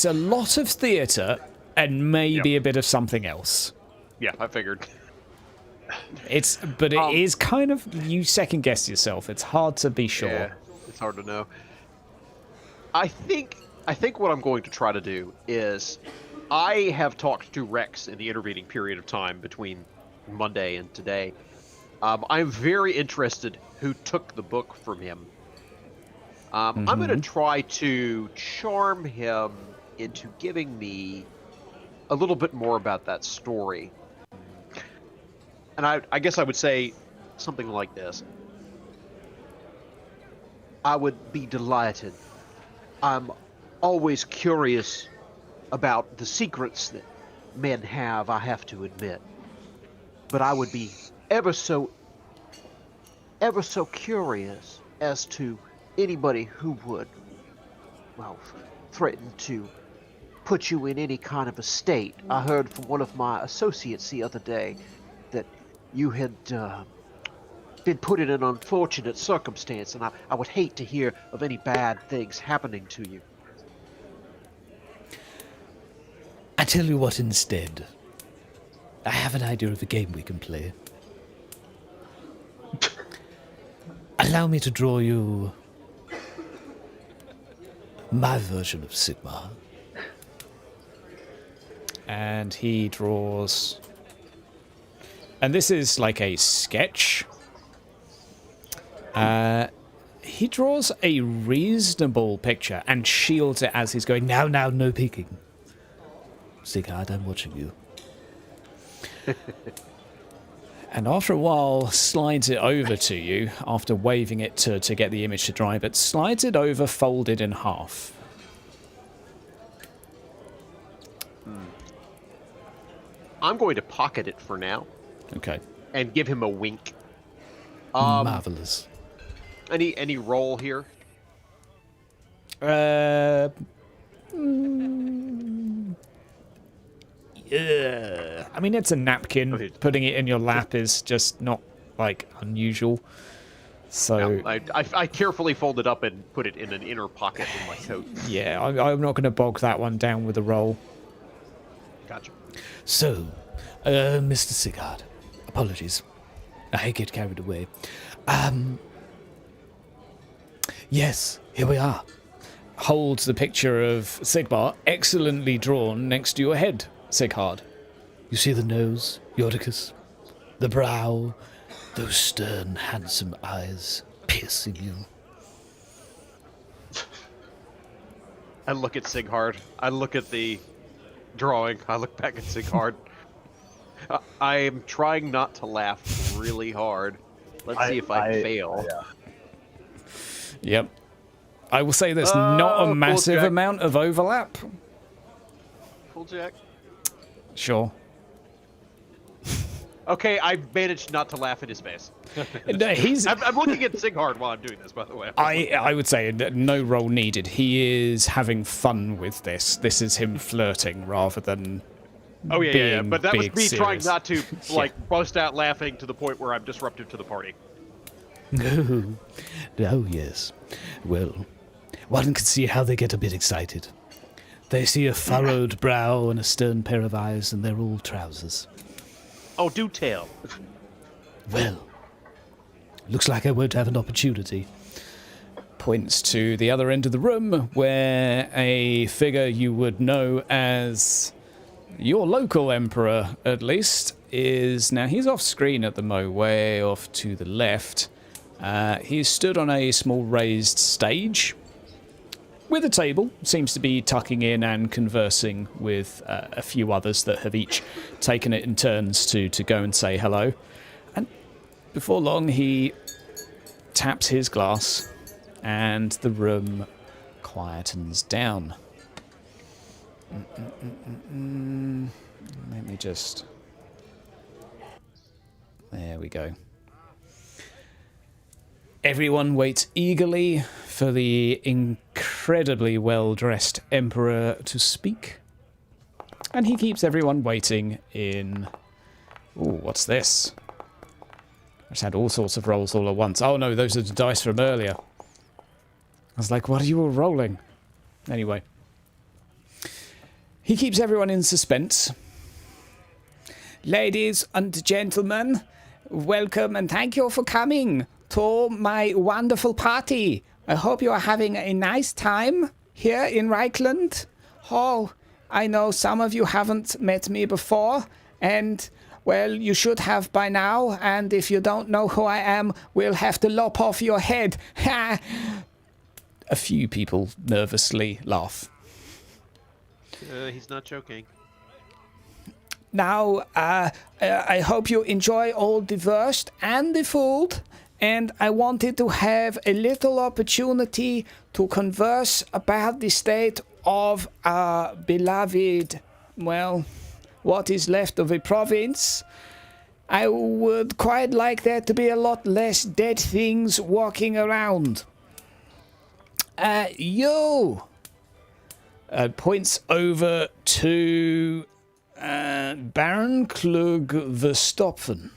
a lot of theatre and maybe a bit of something else. Yeah, I figured. But it is kind of, you second guess yourself. It's hard to be sure. Yeah, it's hard to know. I think what I'm going to try to do is, I have talked to Rex in the intervening period of time between Monday and today. I'm very interested who took the book from him. I'm going to try to charm him into giving me a little bit more about that story. And I guess I would say something like this. I would be delighted. I'm always curious about the secrets that men have, I have to admit. But I would be ever so curious as to anybody who would, well, threaten to put you in any kind of a state. I heard from one of my associates the other day that you had been put in an unfortunate circumstance, and I would hate to hear of any bad things happening to you. I tell you what instead. I have an idea of a game we can play. Allow me to draw you my version of Sigmar. And he draws... And this is like a sketch. He draws a reasonable picture and shields it as he's going, Now, no peeking. Sigurd, I'm watching you. And after a while, slides it over to you, after waving it to get the image to dry, but slides it over folded in half. I'm going to pocket it for now. Okay. And give him a wink. Marvelous. Any roll here? I mean, it's a napkin. Putting it in your lap is just not like unusual. So Yeah, I carefully fold it up and put it in an inner pocket in my coat. yeah, I'm not going to bog that one down with a roll. Gotcha. So, Mr. Sigurd, apologies. I get carried away. Yes, here we are. Holds the picture of Sigmar, excellently drawn, next to your head, Sigurd. You see the nose, Yordicus? The brow, those stern, handsome eyes piercing you. I look at Sigurd. I look at the drawing. I look back at Sigurd. I am trying not to laugh really hard. Let's see if I fail. Yeah. Yep. I will say there's not a massive Jack. amount of overlap. Full jack. Sure. Okay, I managed not to laugh in his face. No, he's. I'm looking at Sigurd while I'm doing this, by the way. I would say no roll needed. He is having fun with this. This is him flirting rather than. Oh yeah. But that was big me trying serious. not to like bust out laughing to the point where I'm disruptive to the party. Oh, yes. Well, one can see how they get a bit excited. They see a furrowed brow and a stern pair of eyes, and they're all trousers. Oh, do tell. Well, looks like I won't have an opportunity. Points to the other end of the room where a figure you would know as your local emperor, at least, is now. He's off screen at the way off to the left. He's stood on a small raised stage with a table, seems to be tucking in and conversing with a few others that have each taken it in turns to go and say hello. And before long, he taps his glass and the room quietens down. Let me just... There we go. Everyone waits eagerly for the incredibly well-dressed emperor to speak. And he keeps everyone waiting in... Ooh, what's this? I just had all sorts of rolls all at once. Oh no, those are the dice from earlier. I was like, what are you all rolling? Anyway. He keeps everyone in suspense. Ladies and gentlemen, welcome and thank you for coming to my wonderful party. I hope you are having a nice time here in Reichland. Oh, I know some of you haven't met me before, and, well, you should have by now, and if you don't know who I am, we'll have to lop off your head. Ha! A few people nervously laugh. He's not joking. Now, I hope you enjoy all the wurst and the food, and I wanted to have a little opportunity to converse about the state of our beloved, well, what is left of a province. I would quite like there to be a lot less dead things walking around. You! Points over to Baron Klug Verstopfen.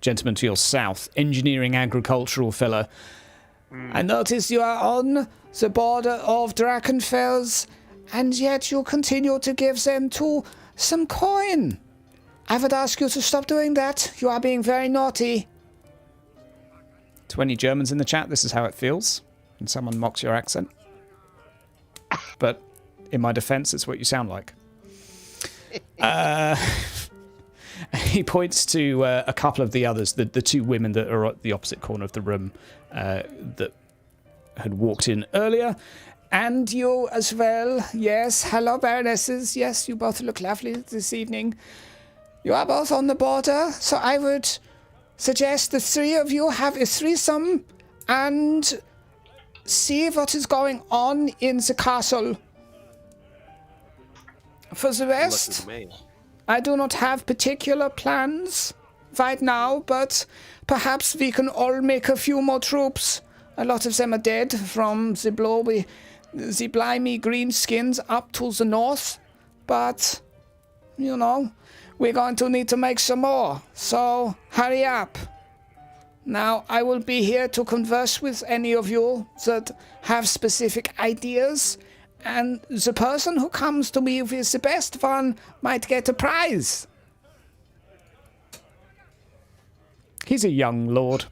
Gentleman to your south, engineering agricultural fella. I notice you are on the border of Drachenfels, and yet you continue to give them to some coin. I would ask you to stop doing that. You are being very naughty. 20 Germans in the chat, this is how it feels when someone mocks your accent. But in my defense, it's what you sound like. He points to a couple of the others, the two women that are at the opposite corner of the room that had walked in earlier. And you as well. Yes, hello, baronesses. Yes, you both look lovely this evening. You are both on the border, so I would suggest the three of you have a threesome and see what is going on in the castle. For the rest, I do not have particular plans right now, but perhaps we can all make a few more troops. A lot of them are dead from the blimy greenskins up to the north, but you know, we're going to need to make some more. So, hurry up. Now, I will be here to converse with any of you that have specific ideas, and the person who comes to me with the best one might get a prize. He's a young lord.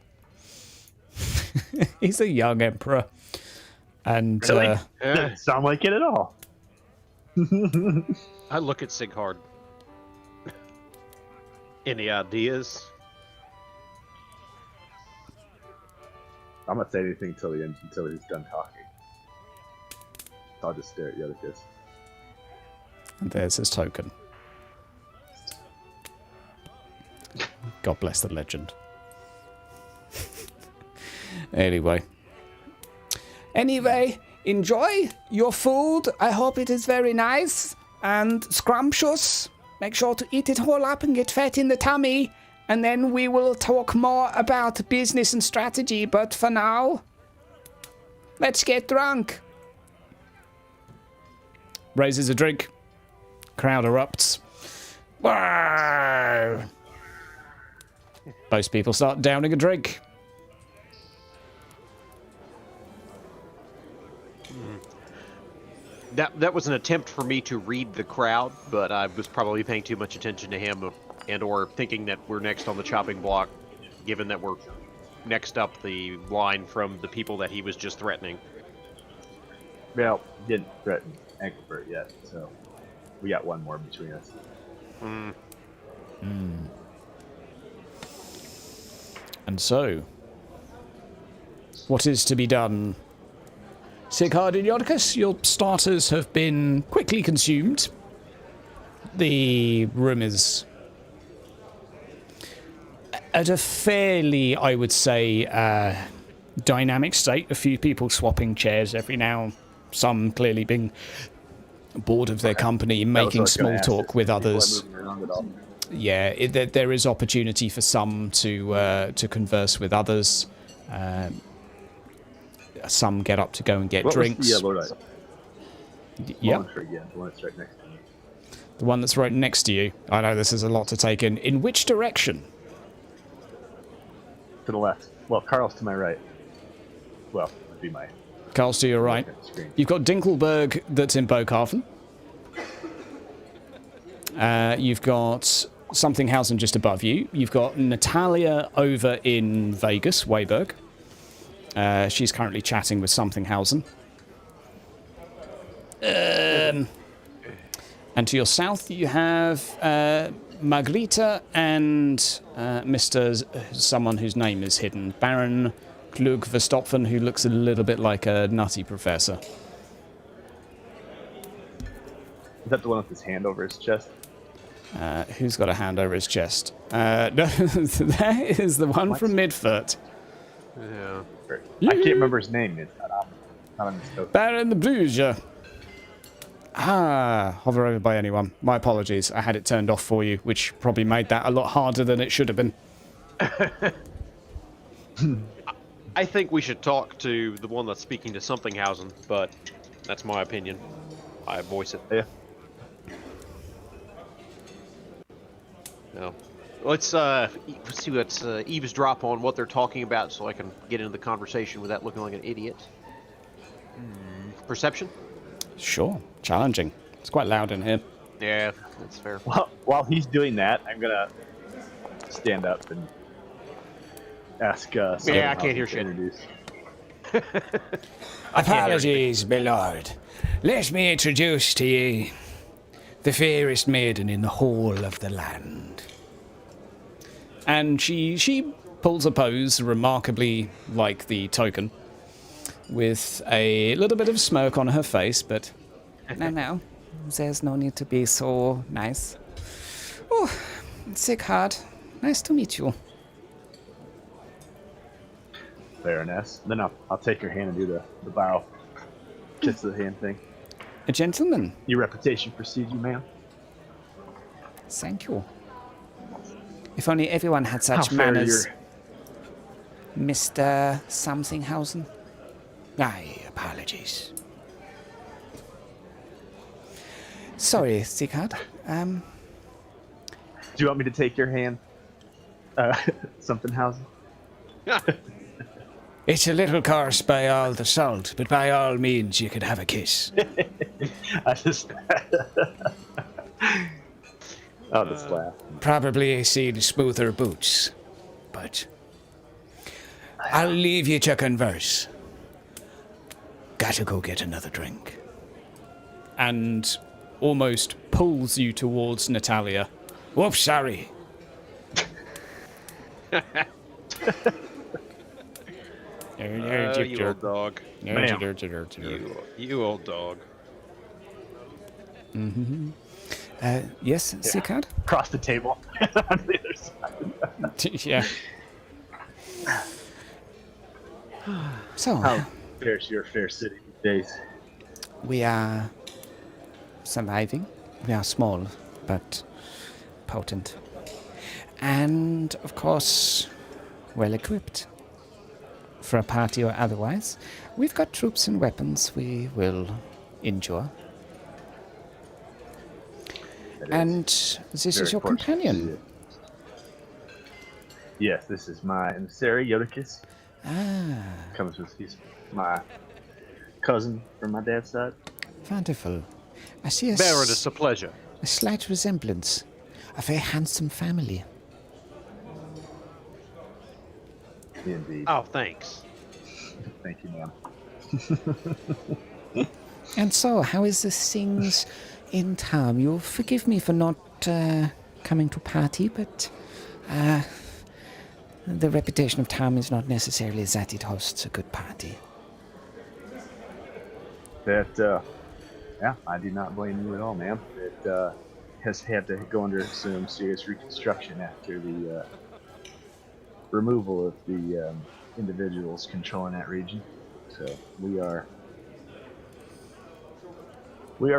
He's a young emperor. And Really? Doesn't sound like it at all. I look at Sighard. Any ideas? I'm not saying anything until the end, until he's done talking. I'll just stare at the other kids. and there's his token. God bless the legend. Anyway, enjoy your food. I hope it is very nice and scrumptious. Make sure to eat it all up and get fat in the tummy. And then we will talk more about business and strategy. But for now, let's get drunk. Raises a drink. Crowd erupts. Wow. Most people start downing a drink. That was an attempt for me to read the crowd, but I was probably paying too much attention to him and or thinking that we're next on the chopping block, given that we're next up the line from the people that he was just threatening. Well, didn't threaten Engelbert yet, so we got one more between us. And so, what is to be done? Sighard and Yodicus, your starters have been quickly consumed. The room is at a fairly, I would say, dynamic state. A few people swapping chairs every now, some clearly being bored of their company, making small talk with others. Yeah, there is opportunity for some to converse with others. Some get up to go and get drinks. Yeah, Lord, Yeah. the one that's right next to me. The one that's right next to you. I know this is a lot to take in. In which direction? To the left. Well, Carl's to my right. Well, would be my. Carl's to your right. You've got Dinkelberg that's in Bokarfen. You've got Somethinghausen just above you. You've got Natalia over in Vegas, Weiberg. She's currently chatting with Somethinghausen. And to your south, you have Margarita and Mr. Someone whose name is hidden, Baron Klug Verstopfen, who looks a little bit like a nutty professor. Is that the one with his hand over his chest? Who's got a hand over his chest? No, that is the one from Midfoot. Yeah. I can't remember his name. It's not on this token. Baron the Bluger. Hover over by anyone. My apologies. I had it turned off for you, which probably made that a lot harder than it should have been. I think we should talk to the one that's speaking to Somethinghausen, but that's my opinion. I voice it. Yeah. No. Let's see what's eavesdrop on what they're talking about so I can get into the conversation without looking like an idiot. Perception? Sure. Challenging. It's quite loud in here. Yeah, that's fair. Well, while he's doing that, I'm gonna stand up and ask. Yeah, I can't hear shit. Introduce. Apologies, my lord. Let me introduce to ye the fairest maiden in the whole of the land. And she pulls a pose remarkably like the token, with a little bit of smirk on her face, but No, there's no need to be so nice. Oh, Sighard, nice to meet you. Baroness. Then I'll take your hand and do the bow, kiss the hand thing. a gentleman. Your reputation precedes you, ma'am. Thank you. If only everyone had such How fair manners. you're- Mr. Somethinghausen? Aye, apologies. Sorry, Sighard. Do you want me to take your hand? Something housing? It's a little coarse by all the salt, but by all means you could have a kiss. I just. I'll just laugh. Probably a seen smoother boots, but I'll leave you to converse. Gotta go get another drink. And almost pulls you towards Natalia. Whoops, sorry. You old dog. Ma'am. You old dog. Yes, Sikad? Across the table. On the other side. Yeah. So, How fares your fair city these days? we are surviving. We are small, but potent. And, of course, well equipped. For a party or otherwise. We've got troops and weapons we will endure. And this is your companion. Yes, this is my emissary, Yodicus. Ah, Comes with he's my cousin from my dad's side. wonderful. I see Baron, it's a pleasure. a slight resemblance. A very handsome family. Indeed. Oh, thanks. Thank you, ma'am. And so, how is this things in town? You'll forgive me for not coming to party, but the reputation of town is not necessarily that it hosts a good party. That, yeah, I do not blame you at all, ma'am. It has had to go under some serious reconstruction after the removal of the individuals controlling that region. So we are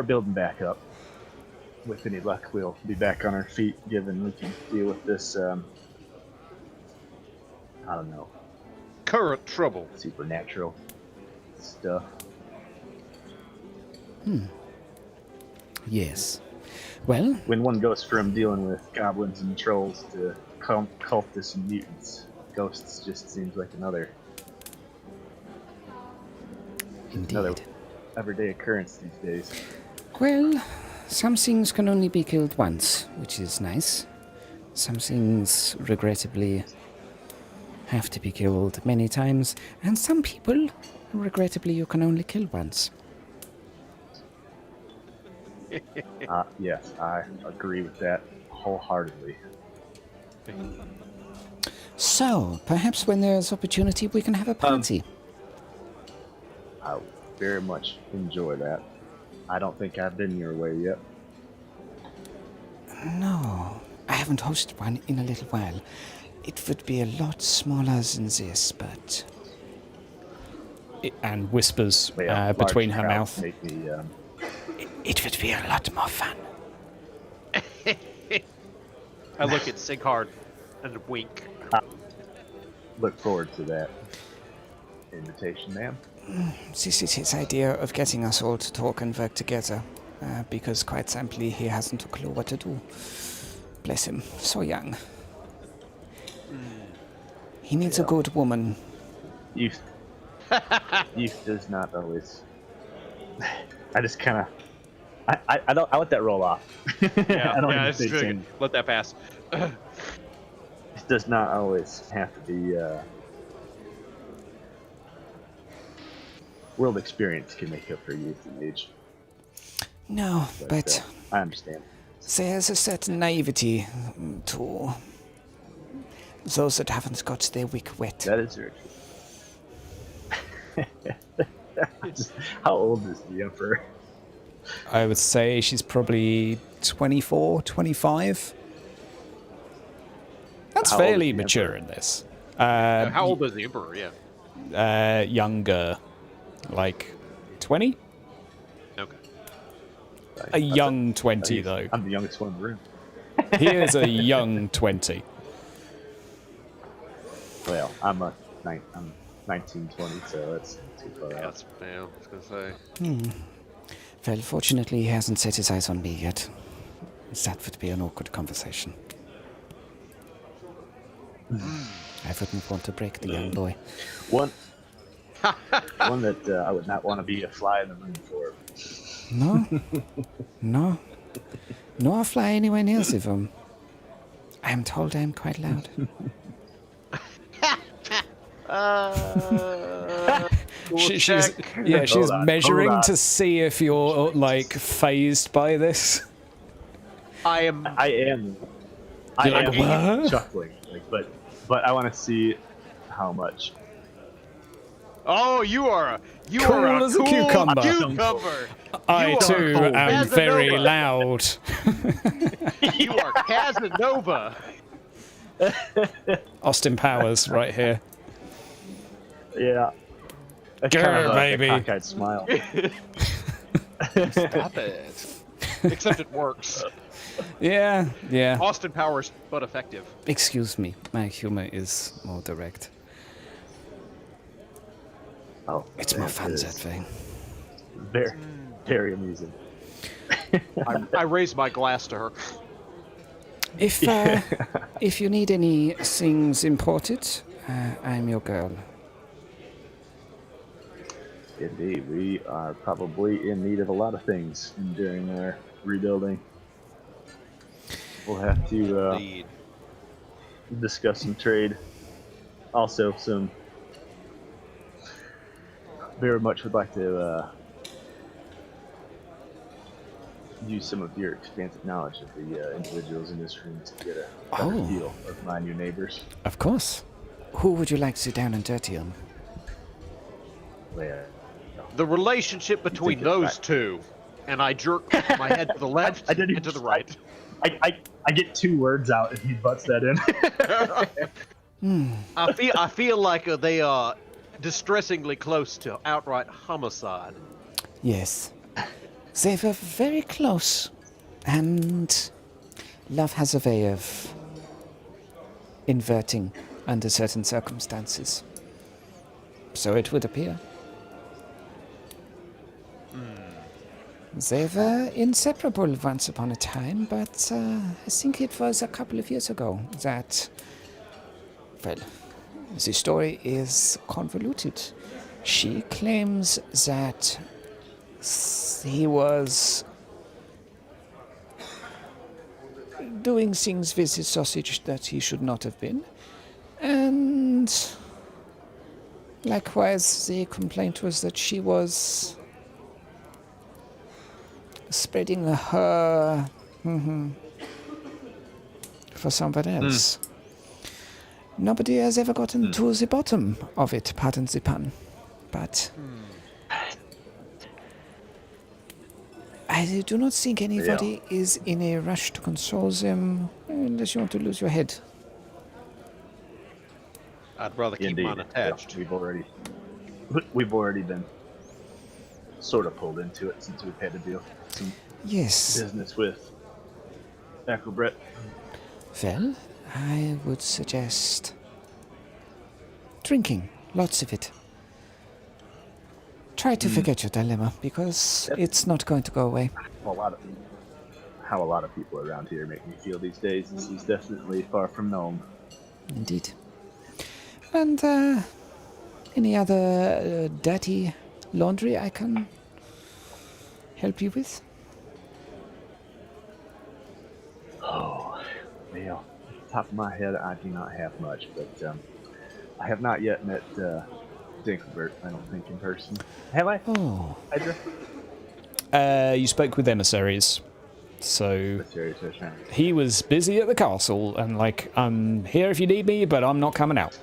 building back up. With any luck, we'll be back on our feet, given we can deal with this. I don't know, Current trouble. supernatural stuff. Yes. Well, When one goes from dealing with goblins and trolls to cultists and mutants, ghosts just seems like another indeed. everyday occurrence these days. Well, some things can only be killed once, which is nice. Some things, regrettably, have to be killed many times, and some people, regrettably, you can only kill once. Yes, I agree with that wholeheartedly. So, perhaps when there's opportunity, we can have a party. I would very much enjoy that. I don't think I've been your way yet. No, I haven't hosted one in a little while. It would be a lot smaller than this, but... And whispers Well, between large her crowds mouth. Make me, It would be a lot more fun. I look at Sighard and wink. look forward to that invitation, ma'am. This is his idea of getting us all to talk and work together, because quite simply he hasn't a clue what to do. Bless him, so young. He needs a good woman. Youth does not always. I just kind of. I don't. I let that roll off. Yeah, I don't yeah, even it's say good. anything. Let that pass. It does not always have to be. World experience can make up for youth and age. No, but I understand. there's a certain naivety to those that haven't got their wick wet. That is very true. How old is the Emperor? I would say she's probably 24, 25. That's How old fairly is the mature Emperor? in this. How old is the Emperor? Yeah. Younger. Like 20? Okay. A young 20, though. I'm the youngest one in the room. He is a young 20. Well, I'm 19, 20, so that's too far Yeah, out. that's, yeah, I was gonna say. Well, fortunately, he hasn't set his eyes on me yet. That would be an awkward conversation. I wouldn't want to break the young boy. One that I would not want to be a fly in the moon for. No. No. Nor fly anywhere near Zivum. I am told I am quite loud. She's measuring to see if you're like phased by this. I am chuckling, but I want to see how much. Oh, you are a Cool as a cool cucumber. I too am very Casanova. loud. You are Casanova. Austin Powers right here. Yeah. Grr, baby. A cockeyed smile. Stop it. Except it works. Yeah. Austin Powers, but effective. Excuse me, my humor is more direct. Oh, It's more fun that way. Very, very amusing. I raise my glass to her. If you need any things imported, I'm your girl. Indeed, we are probably in need of a lot of things during our rebuilding. We'll have to Indeed. discuss some trade. Also, some very much would like to use some of your expansive knowledge of the individuals in this room to get a better feel of my new neighbors. Of course. Who would you like to sit down and dirty on? Well, The relationship between those two, and I jerk my head to the left I didn't and to the right. I get 2 words out if he butts that in. I feel like they are distressingly close to outright homicide. Yes. They were very close. And love has a way of inverting under certain circumstances. So it would appear. They were inseparable once upon a time, but I think it was a couple of years ago that, well, the story is convoluted. She claims that he was doing things with his sausage that he should not have been. And likewise, the complaint was that she was spreading her for somebody else. Nobody has ever gotten to the bottom of it, pardon the pun. But I do not think anybody is in a rush to console them unless you want to lose your head. I'd rather keep mine attached. Yeah, we've already been sort of pulled into it since we've had to deal with some business with Acrobret. Well, I would suggest drinking, lots of it. Try to forget your dilemma, because it's not going to go away. How a lot of people around here make me feel these days. This is definitely far from known. Indeed. And any other dirty laundry I can help you with? Oh, well, off the top of my head, I do not have much, but I have not yet met Dinkelbert, I don't think, in person. Have I? Oh. Hydra? You spoke with emissaries. So he was busy at the castle and like, I'm here if you need me, but I'm not coming out.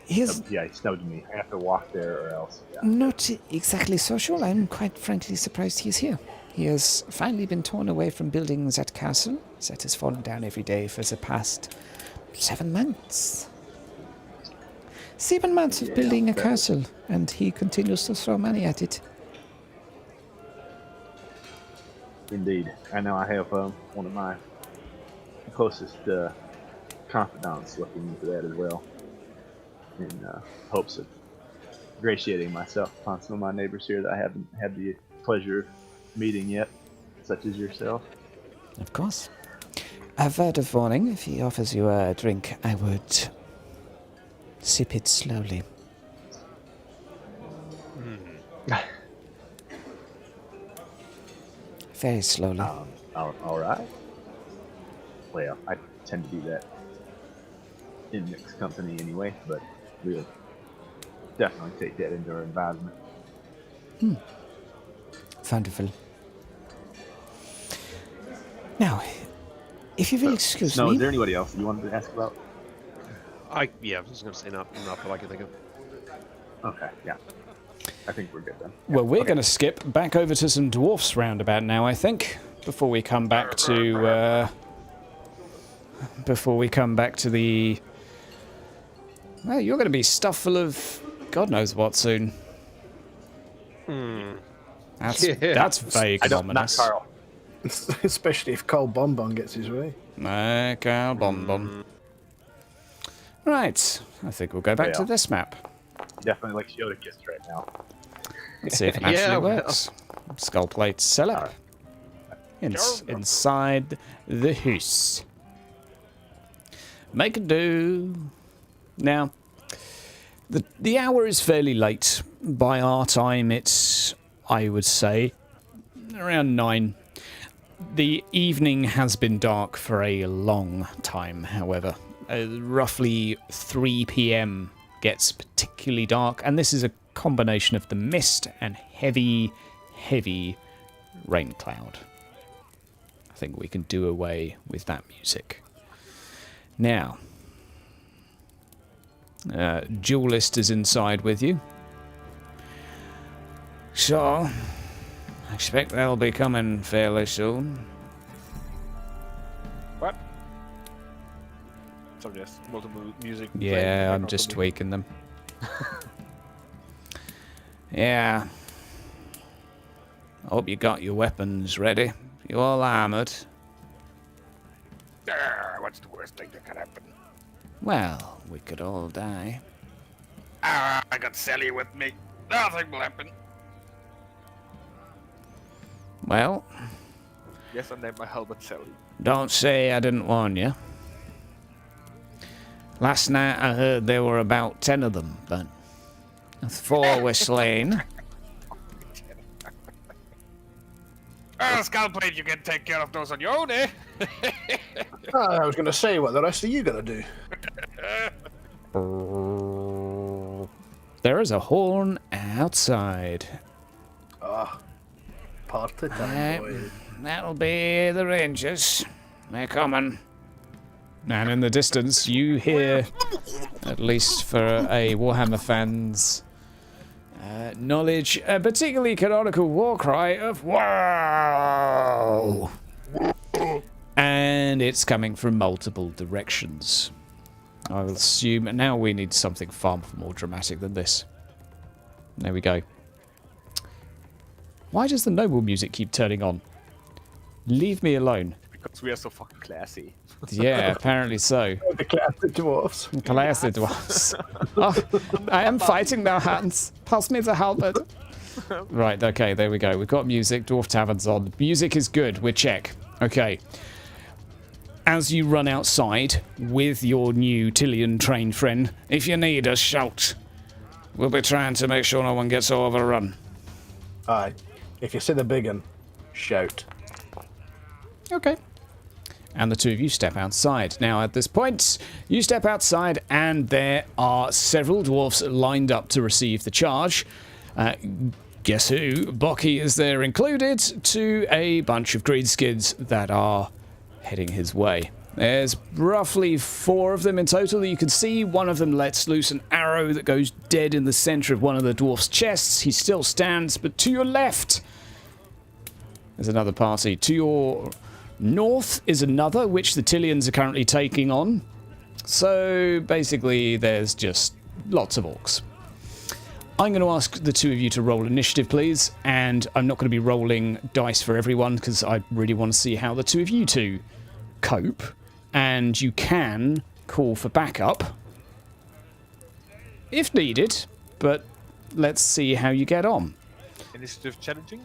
He snubbed me. I have to walk there or else. Yeah. Not exactly social. I'm quite frankly surprised he's here. He has finally been torn away from building that castle that has fallen down every day for the past 7 months. 7 months of building a castle, and he continues to throw money at it. Indeed. I know I have one of my closest confidants looking into that as well, in hopes of ingratiating myself upon some of my neighbors here that I haven't had the pleasure of meeting yet, such as yourself. Of course. A word of warning, if he offers you a drink, I would sip it slowly. Very slowly. All right. Well, I tend to do that in mixed company anyway, but we'll definitely take that into our advisement. Wonderful. Now, if you will excuse Snow, me... is there anybody else you wanted to ask about? I was going to say not that I can think of. Okay, yeah. I think we're good then. Well, we're going to skip back over to some dwarfs roundabout now, I think, before we come back to the... Well, you're going to be stuffed full of God knows what soon. That's vague and ominous. Not Carl. Especially if Carl Bonbon gets his way. Carl Bonbon. Right, I think we'll go back to this map. Definitely like Yoda Kiss right now. Let's see if it actually works. Skull plate cellar. Inside the house. Make a do. Now, the hour is fairly late. By our time, it's, I would say, around 9. The evening has been dark for a long time, however. Roughly 3 p.m. gets particularly dark, and this is a combination of the mist and heavy, heavy rain cloud. I think we can do away with that music. Now, Duelist is inside with you. So, I expect they'll be coming fairly soon. What? So just multiple music. Yeah, I'm just tweaking them. Yeah. Hope you got your weapons ready. You all armored? What's the worst thing that could happen? Well, we could all die. I got Sally with me. Nothing will happen. Well, Yes, I named my helmet Sally. don't say I didn't warn you. Last night I heard there were about 10 of them, but 4 were slain. Skullplate, you can take care of those on your own, eh? I was going to say, what the rest of you going to do? There is a horn outside. Party time, boys. That'll be the Rangers. They're coming. And in the distance, you hear, at least for a Warhammer fan's knowledge, a particularly canonical war cry of "Wow!" And it's coming from multiple directions. I'll assume now we need something far more dramatic than this. There we go. Why does the noble music keep turning on? Leave me alone. Because we are so fucking classy. Yeah, apparently so. The classic dwarfs. Classy dwarfs. Oh, I am fighting now, Hans. Pass me the halberd. Right, okay, there we go. We've got music. Dwarf Tavern's on. Music is good. We're check. Okay. As you run outside with your new Tillian trained friend, if you need us, shout. We'll be trying to make sure no one gets overrun. Aye. If you see the big one, shout. Okay. And the two of you step outside. Now, at this point, you step outside and there are several dwarfs lined up to receive the charge. Guess who? Bocky is there included, to a bunch of greenskins that are heading his way. There's roughly 4 of them in total that you can see. One of them lets loose an arrow that goes dead in the center of one of the dwarf's chests. He still stands, but to your left, there's another party. To your north is another, which the Tillians are currently taking on. So basically, there's just lots of orcs. I'm going to ask the two of you to roll initiative, please. And I'm not going to be rolling dice for everyone because I really want to see how the two of you two cope. And you can call for backup if needed, but let's see how you get on. Initiative challenging?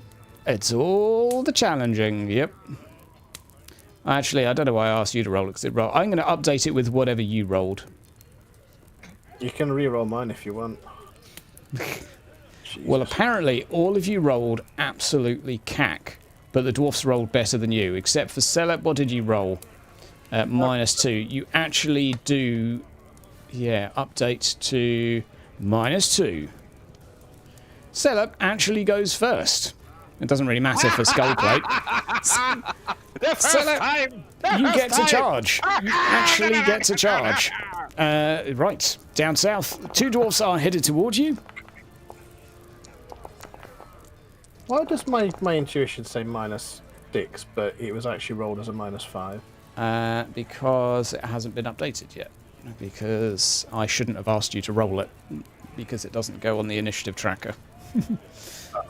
It's all the challenging, yep. Actually, I don't know why I asked you to roll it, because it rolled. I'm going to update it with whatever you rolled. You can re-roll mine if you want. Well, apparently, all of you rolled absolutely cack, but the dwarfs rolled better than you, except for Celeb. What did you roll? -2. You actually do, yeah, update to -2. Celeb actually goes first. It doesn't really matter for Skullplate. Celeb, you get to charge. You actually get to charge. Right, down south. 2 dwarfs are headed towards you. Why does my intuition say -6, but it was actually rolled as a -5? Because it hasn't been updated yet. Because I shouldn't have asked you to roll it, because it doesn't go on the initiative tracker.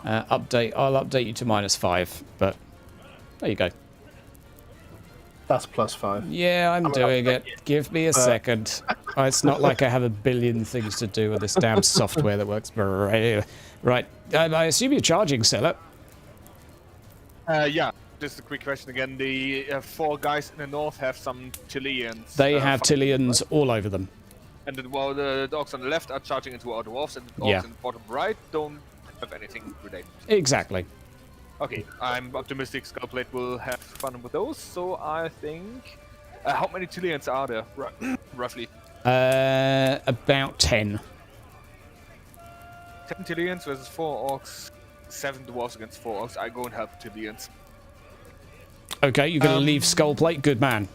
I'll update you to -5, but there you go. That's +5. Yeah, I'm doing it. Give me a second. It's not like I have a billion things to do with this damn software that works. Right. I assume you're charging, Seller. Yeah. Just a quick question again. The 4 guys in the north have some Chileans. They have Tillians all over them. And the dogs on the left are charging into our dwarfs, and the dogs in the bottom right don't have anything related. Exactly. Okay, I'm optimistic Skullplate will have fun with those, so I think... how many Chileans are there, roughly? About 10. 10 Chileans versus 4 orcs, 7 dwarfs against 4 orcs. I go and help Chileans. Okay, you're going to leave Skullplate? Good man.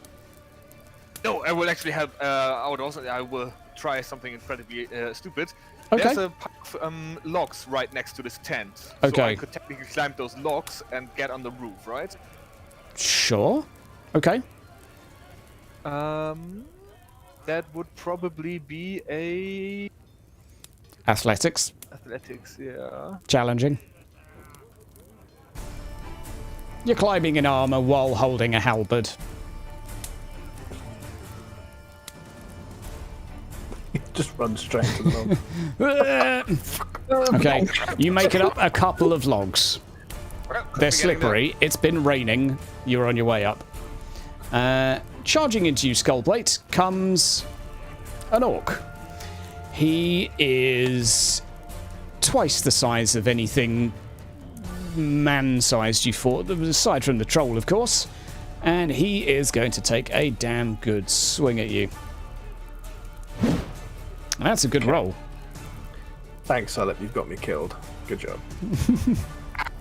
No, I will actually help our dwarfs. I will try something incredibly stupid. Okay. There's a pile of logs right next to this tent. Okay. So I could technically climb those logs and get on the roof, right? Sure. Okay. That would probably be a... Athletics. Athletics, yeah. Challenging. You're climbing in armor while holding a halberd. Just run straight to the log. Okay, you make it up a couple of logs. They're slippery. It's been raining. You're on your way up. Charging into you, Skullplate, comes an orc. He is twice the size of anything man-sized you fought, aside from the troll, of course. And he is going to take a damn good swing at you. That's a good roll. Thanks, Alep. You've got me killed. Good job.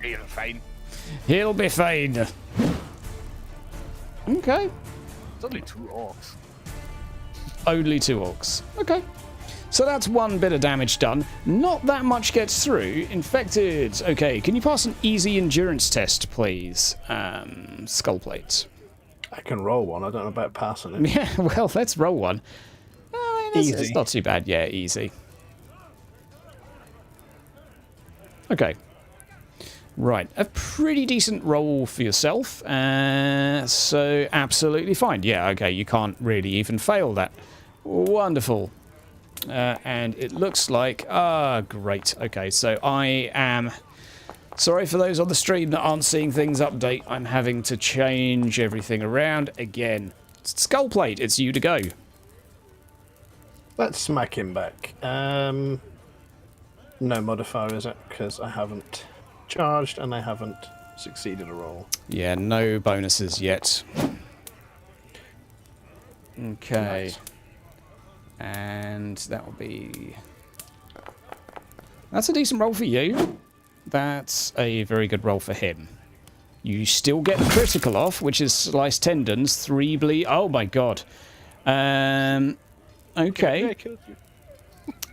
He'll be fine. He'll be fine. Okay. It's only 2 orcs. Only 2 orcs. Okay. So that's 1 bit of damage done. Not that much gets through. Infected. Okay, can you pass an easy endurance test, please? Skullplate. I can roll one. I don't know about passing it. Yeah, well, let's roll one. Easy. It's not too bad. Yeah, easy. Okay. Right, a pretty decent roll for yourself. So absolutely fine. Yeah, okay, you can't really even fail that. Wonderful. And it looks like... great. Okay, so I am... Sorry for those on the stream that aren't seeing things update. I'm having to change everything around again. Skullplate, it's you to go. Let's smack him back. No modifier, is it? Because I haven't charged and I haven't succeeded a roll. Yeah, no bonuses yet. Okay. Nice. And that will be... That's a decent roll for you. That's a very good roll for him. You still get the critical off, which is sliced tendons, 3 bleed. Oh my god. Okay.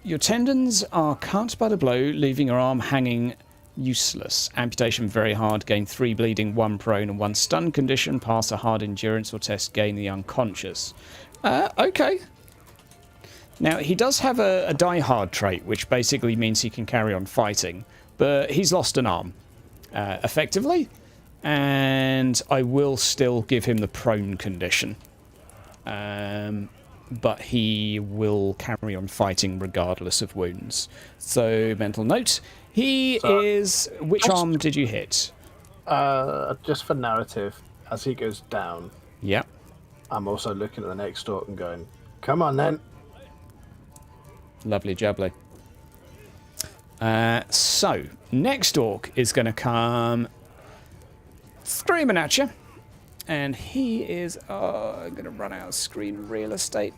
Your tendons are cut by the blow, leaving your arm hanging useless. Amputation very hard, gain 3 bleeding, 1 prone, and 1 stun condition. Pass a hard endurance or test, gain the unconscious. Okay. Now, he does have a die-hard trait, which basically means he can carry on fighting, but he's lost an arm, effectively, and I will still give him the prone condition. But he will carry on fighting regardless of wounds. So, mental note, he is... Which arm did you hit? Just for narrative, as he goes down, Yep. I'm also looking at the next orc and going, come on then. Lovely jubbly. So, next orc is going to come screaming at you. And he is going to run out of screen real estate.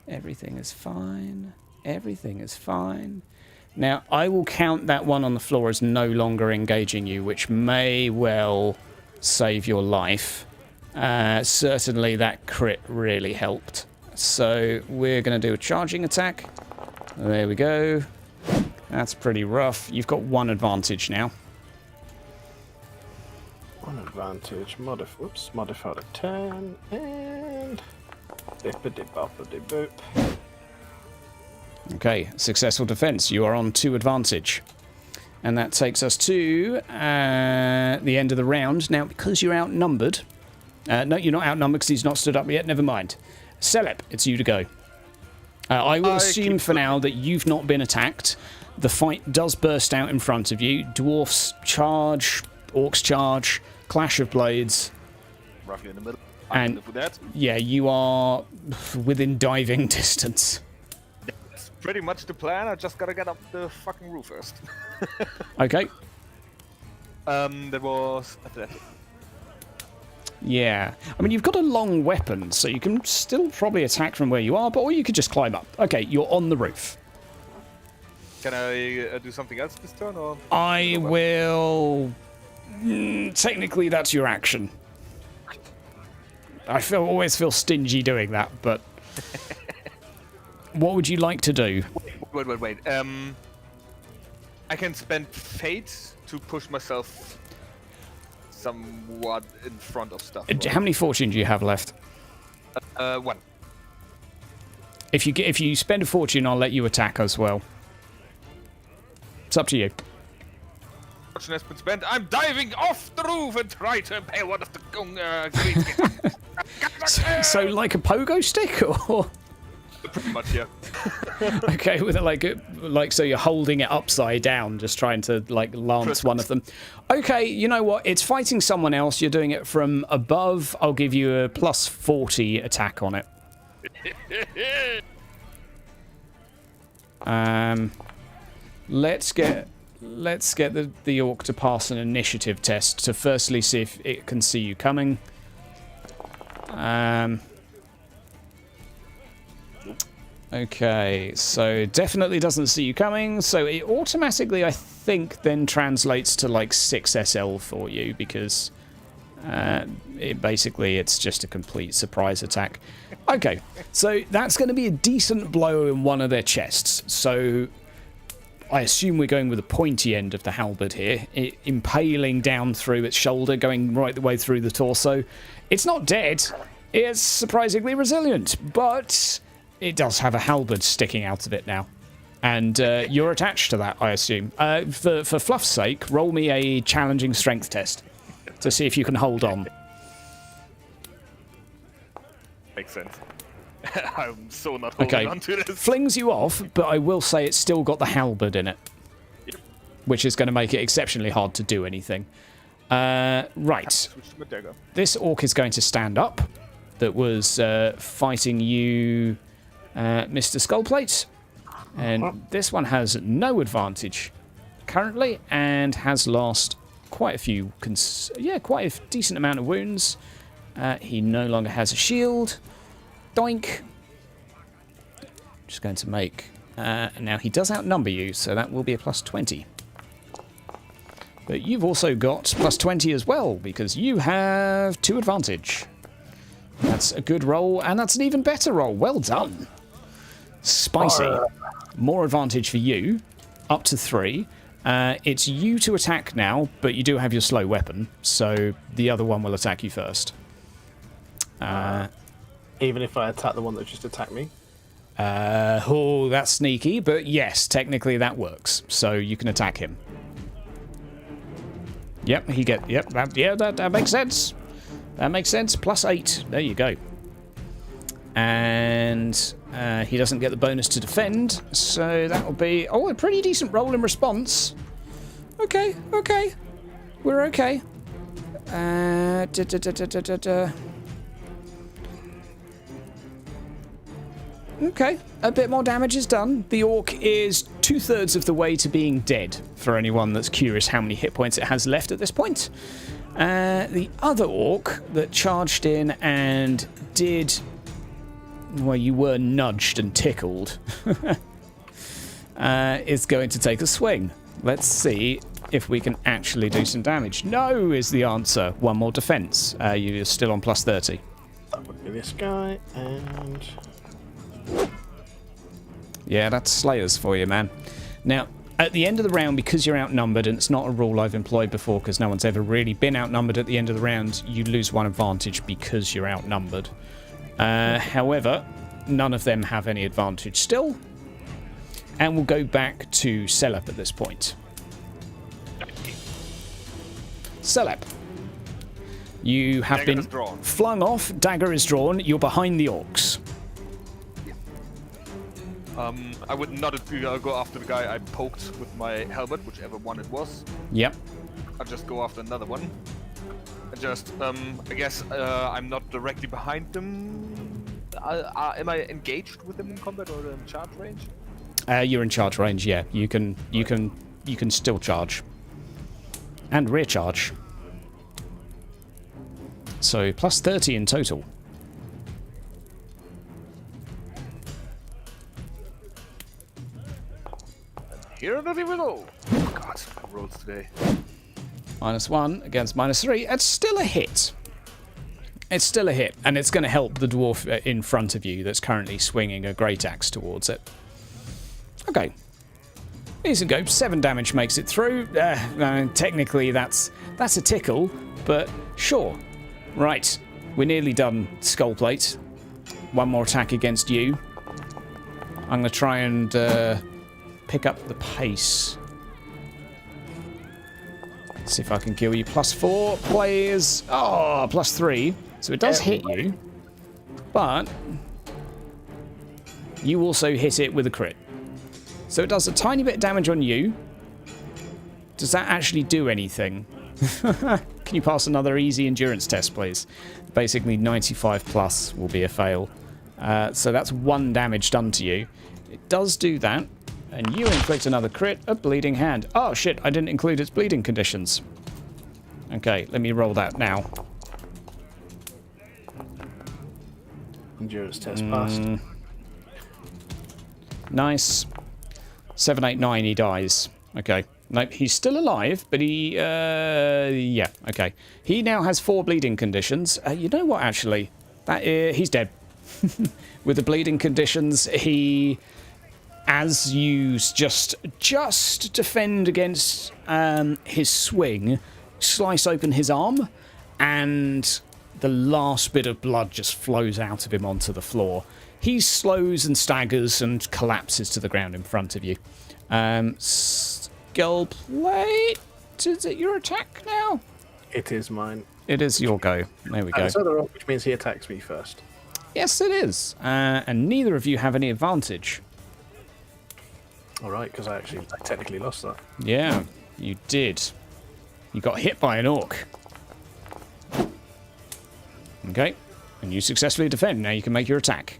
Everything is fine. Everything is fine. Now, I will count that one on the floor as no longer engaging you, which may well save your life. Certainly that crit really helped. So we're going to do a charging attack. There we go. That's pretty rough. You've got one advantage now. One advantage. Modified to 10. And... Bippity-boppity-boop. Okay, successful defense. You are on 2 advantage. And that takes us to the end of the round. Now, because you're outnumbered... no, you're not outnumbered because he's not stood up yet. Never mind. Celeb, it's you to go. I will assume for now that you've not been attacked. The fight does burst out in front of you. Dwarfs charge, orcs charge, clash of blades. Roughly in the middle. And With that. yeah, you are within diving distance. That's pretty much the plan. I just gotta get up the fucking roof first. Okay. That was athletic. Yeah. I mean, you've got a long weapon, so you can still probably attack from where you are, or you could just climb up. Okay, you're on the roof. Can I do something else this turn, or? I will... technically, that's your action. I always feel stingy doing that, but... What would you like to do? Wait. I can spend fate to push myself somewhat in front of stuff. Right? How many fortune do you have left? 1. If you spend a fortune, I'll let you attack as well. It's up to you. Fortune has been spent. I'm diving off the roof and try to impale one of the greens. So like a pogo stick, or? Pretty much, yeah. Okay, with it like so you're holding it upside down, just trying to like lance one of them. Okay, you know what? It's fighting someone else. You're doing it from above. I'll give you a plus 40 attack on it. Let's get the orc to pass an initiative test to firstly see if it can see you coming. Okay, so definitely doesn't see you coming, so it automatically, I think, then translates to like 6 SL for you, because it's just a complete surprise attack. Okay, so that's going to be a decent blow in one of their chests, so I assume we're going with the pointy end of the halberd here, impaling down through its shoulder, going right the way through the torso. It's not dead, it's surprisingly resilient, but... it does have a halberd sticking out of it now. And you're attached to that, I assume. For fluff's sake, roll me a challenging strength test to see if you can hold on. Makes sense. I'm so not holding on to this. Flings you off, but I will say it's still got the halberd in it. Yep. Which is going to make it exceptionally hard to do anything. Right. This orc is going to stand up. That was fighting you... Mr. Skullplate, and this one has no advantage currently and has lost quite a few, quite a decent amount of wounds. He no longer has a shield. Doink. Just going to make... now he does outnumber you, so that will be a plus 20. But you've also got plus 20 as well, because you have 2 advantage. That's a good roll, and that's an even better roll. Well done. Spicy. More advantage for you. Up to 3. It's you to attack now, but you do have your slow weapon, so the other one will attack you first. Even if I attack the one that just attacked me? That's sneaky, but yes, technically that works. So you can attack him. Yep, that makes sense. That makes sense. Plus 8. There you go. And he doesn't get the bonus to defend, so that will be a pretty decent roll in response. Okay. We're okay. Okay, a bit more damage is done. The orc is 2/3 of the way to being dead, for anyone that's curious how many hit points it has left at this point. The other orc that charged in and did... well, you were nudged and tickled, is going to take a swing. Let's see if we can actually do some damage. No is the answer. One more defense. You're still on plus 30. That would be this guy, and... yeah, that's Slayers for you, man. Now, at the end of the round, because you're outnumbered, and it's not a rule I've employed before because no one's ever really been outnumbered at the end of the round, you lose one advantage because you're outnumbered. However, none of them have any advantage still. And we'll go back to Celep at this point. Celep, you have Dagger been is drawn. flung off, dagger is drawn, you're behind the orcs. I would not go after the guy I poked with my helmet, whichever one it was. Yep. I'll just go after another one. I guess I'm not directly behind them. Am I engaged with them in combat or in charge range? You're in charge range, yeah. You can still charge. And rear charge. So plus 30 in total. Here not even know. Oh God, I rolled today. -1 against -3. It's still a hit. It's still a hit, and it's going to help the dwarf in front of you that's currently swinging a great axe towards it. Okay. Decent go. 7 damage makes it through. Technically, that's a tickle, but sure. Right. We're nearly done, Skullplate. One more attack against you. I'm going to try and pick up the pace. See if I can kill you. +4 plays. Oh, +3. So it does hit you, but you also hit it with a crit. So it does a tiny bit of damage on you. Does that actually do anything? Can you pass another easy endurance test, please? Basically, 95 plus will be a fail. So that's 1 damage done to you. It does do that. And you inflict another crit, a bleeding hand. Oh shit, I didn't include its bleeding conditions. Okay, let me roll that now. Endurance test passed. Nice. 7, 8, 9, he dies. Okay. Nope, he's still alive, but he... yeah, okay. He now has 4 bleeding conditions. You know what, actually? He's dead. With the bleeding conditions, he... as you just defend against his swing, slice open his arm, and the last bit of blood just flows out of him onto the floor. He slows and staggers and collapses to the ground in front of you. Skullplate, is it your attack now? It is mine. It is your go. There we go. It's other rock, which means he attacks me first. Yes, it is. And neither of you have any advantage. All right, because I technically lost that. Yeah, you did. You got hit by an orc. Okay, and you successfully defend. Now you can make your attack.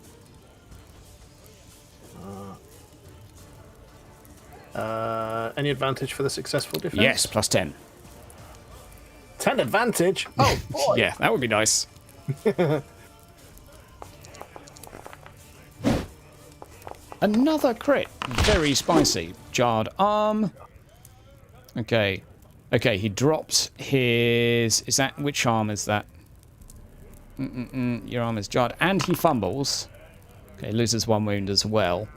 Any advantage for the successful defense? Yes, +10. 10 advantage? Oh, boy! Yeah, that would be nice. Another crit. Very spicy. Jarred arm. Okay. Okay, he drops his... is that... which arm is that? Your arm is jarred. And he fumbles. Okay, loses 1 wound as well.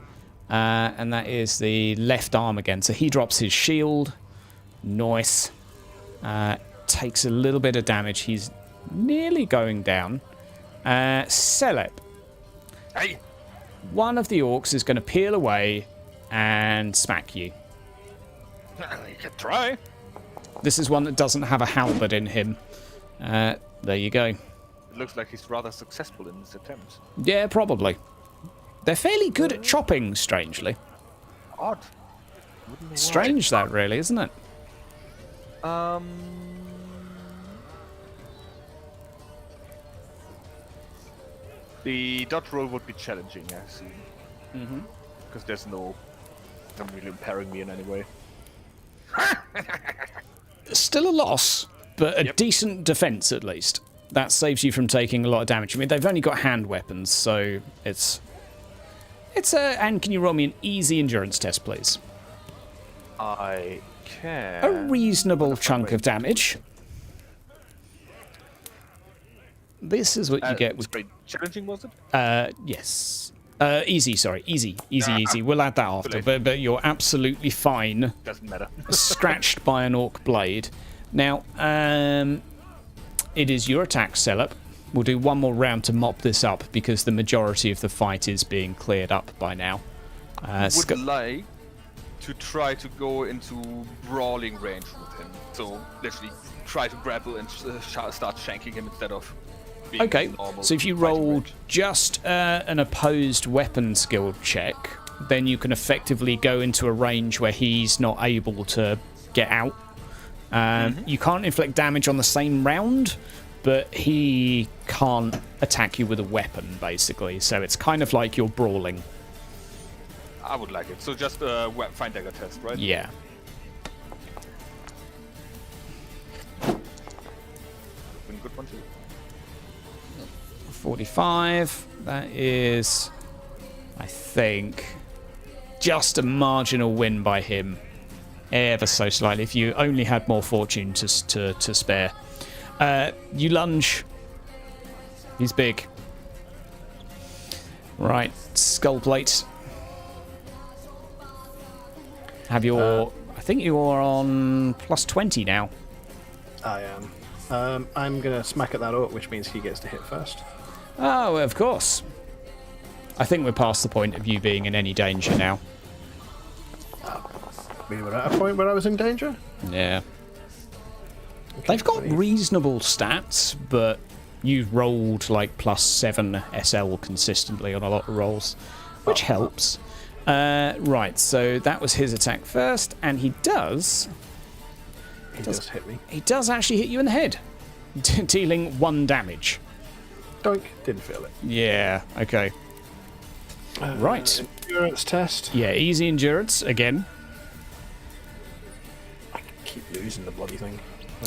And that is the left arm again. So he drops his shield. Nice. Takes a little bit of damage. He's nearly going down. Celep. Hey! One of the orcs is going to peel away and smack you. You can try. This is one that doesn't have a halberd in him. There you go. It looks like he's rather successful in his attempt. Yeah, probably. They're fairly good at chopping, strangely. Odd. Strange that, really, isn't it? The dodge roll would be challenging, I see. Mm-hmm. Because there's no... I'm really impairing me in any way. Still a loss, but a Yep. decent defense at least. That saves you from taking a lot of damage. I mean, they've only got hand weapons, so it's a... And can you roll me an easy endurance test, please? I can... A reasonable chunk of damage. This is what you get with... Very challenging, was it? Yes. Easy, sorry. Easy. We'll add that after. But you're absolutely fine. Doesn't matter. Scratched by an orc blade. Now, it is your attack, Selep. We'll do one more round to mop this up because the majority of the fight is being cleared up by now. Would like to try to go into brawling range with him. So, literally try to grapple and start shanking him instead of being Okay, normal so if you fighting roll range. just an opposed weapon skill check, then you can effectively go into a range where he's not able to get out. You can't inflict damage on the same round, but he can't attack you with a weapon, basically. So it's kind of like you're brawling. I would like it. So just a fine dagger test, right? Yeah. Been a good one too. 45. That is, I think, just a marginal win by him. Ever so slightly. If you only had more fortune to spare. You lunge. He's big. Right. Skull plate. Have your... I think you are on plus 20 now. I am. I'm going to smack at that orc, which means he gets to hit first. Oh, of course. I think we're past the point of you being in any danger now. We were at a point where I was in danger? Yeah. They've got reasonable stats, but you've rolled like plus 7 SL consistently on a lot of rolls, which helps. Right, so that was his attack first, and he does... He does hit me. He does actually hit you in the head, dealing 1 damage. Doink. Didn't feel it. Yeah, okay. Right. Endurance test. Yeah, easy endurance, again. I keep losing the bloody thing.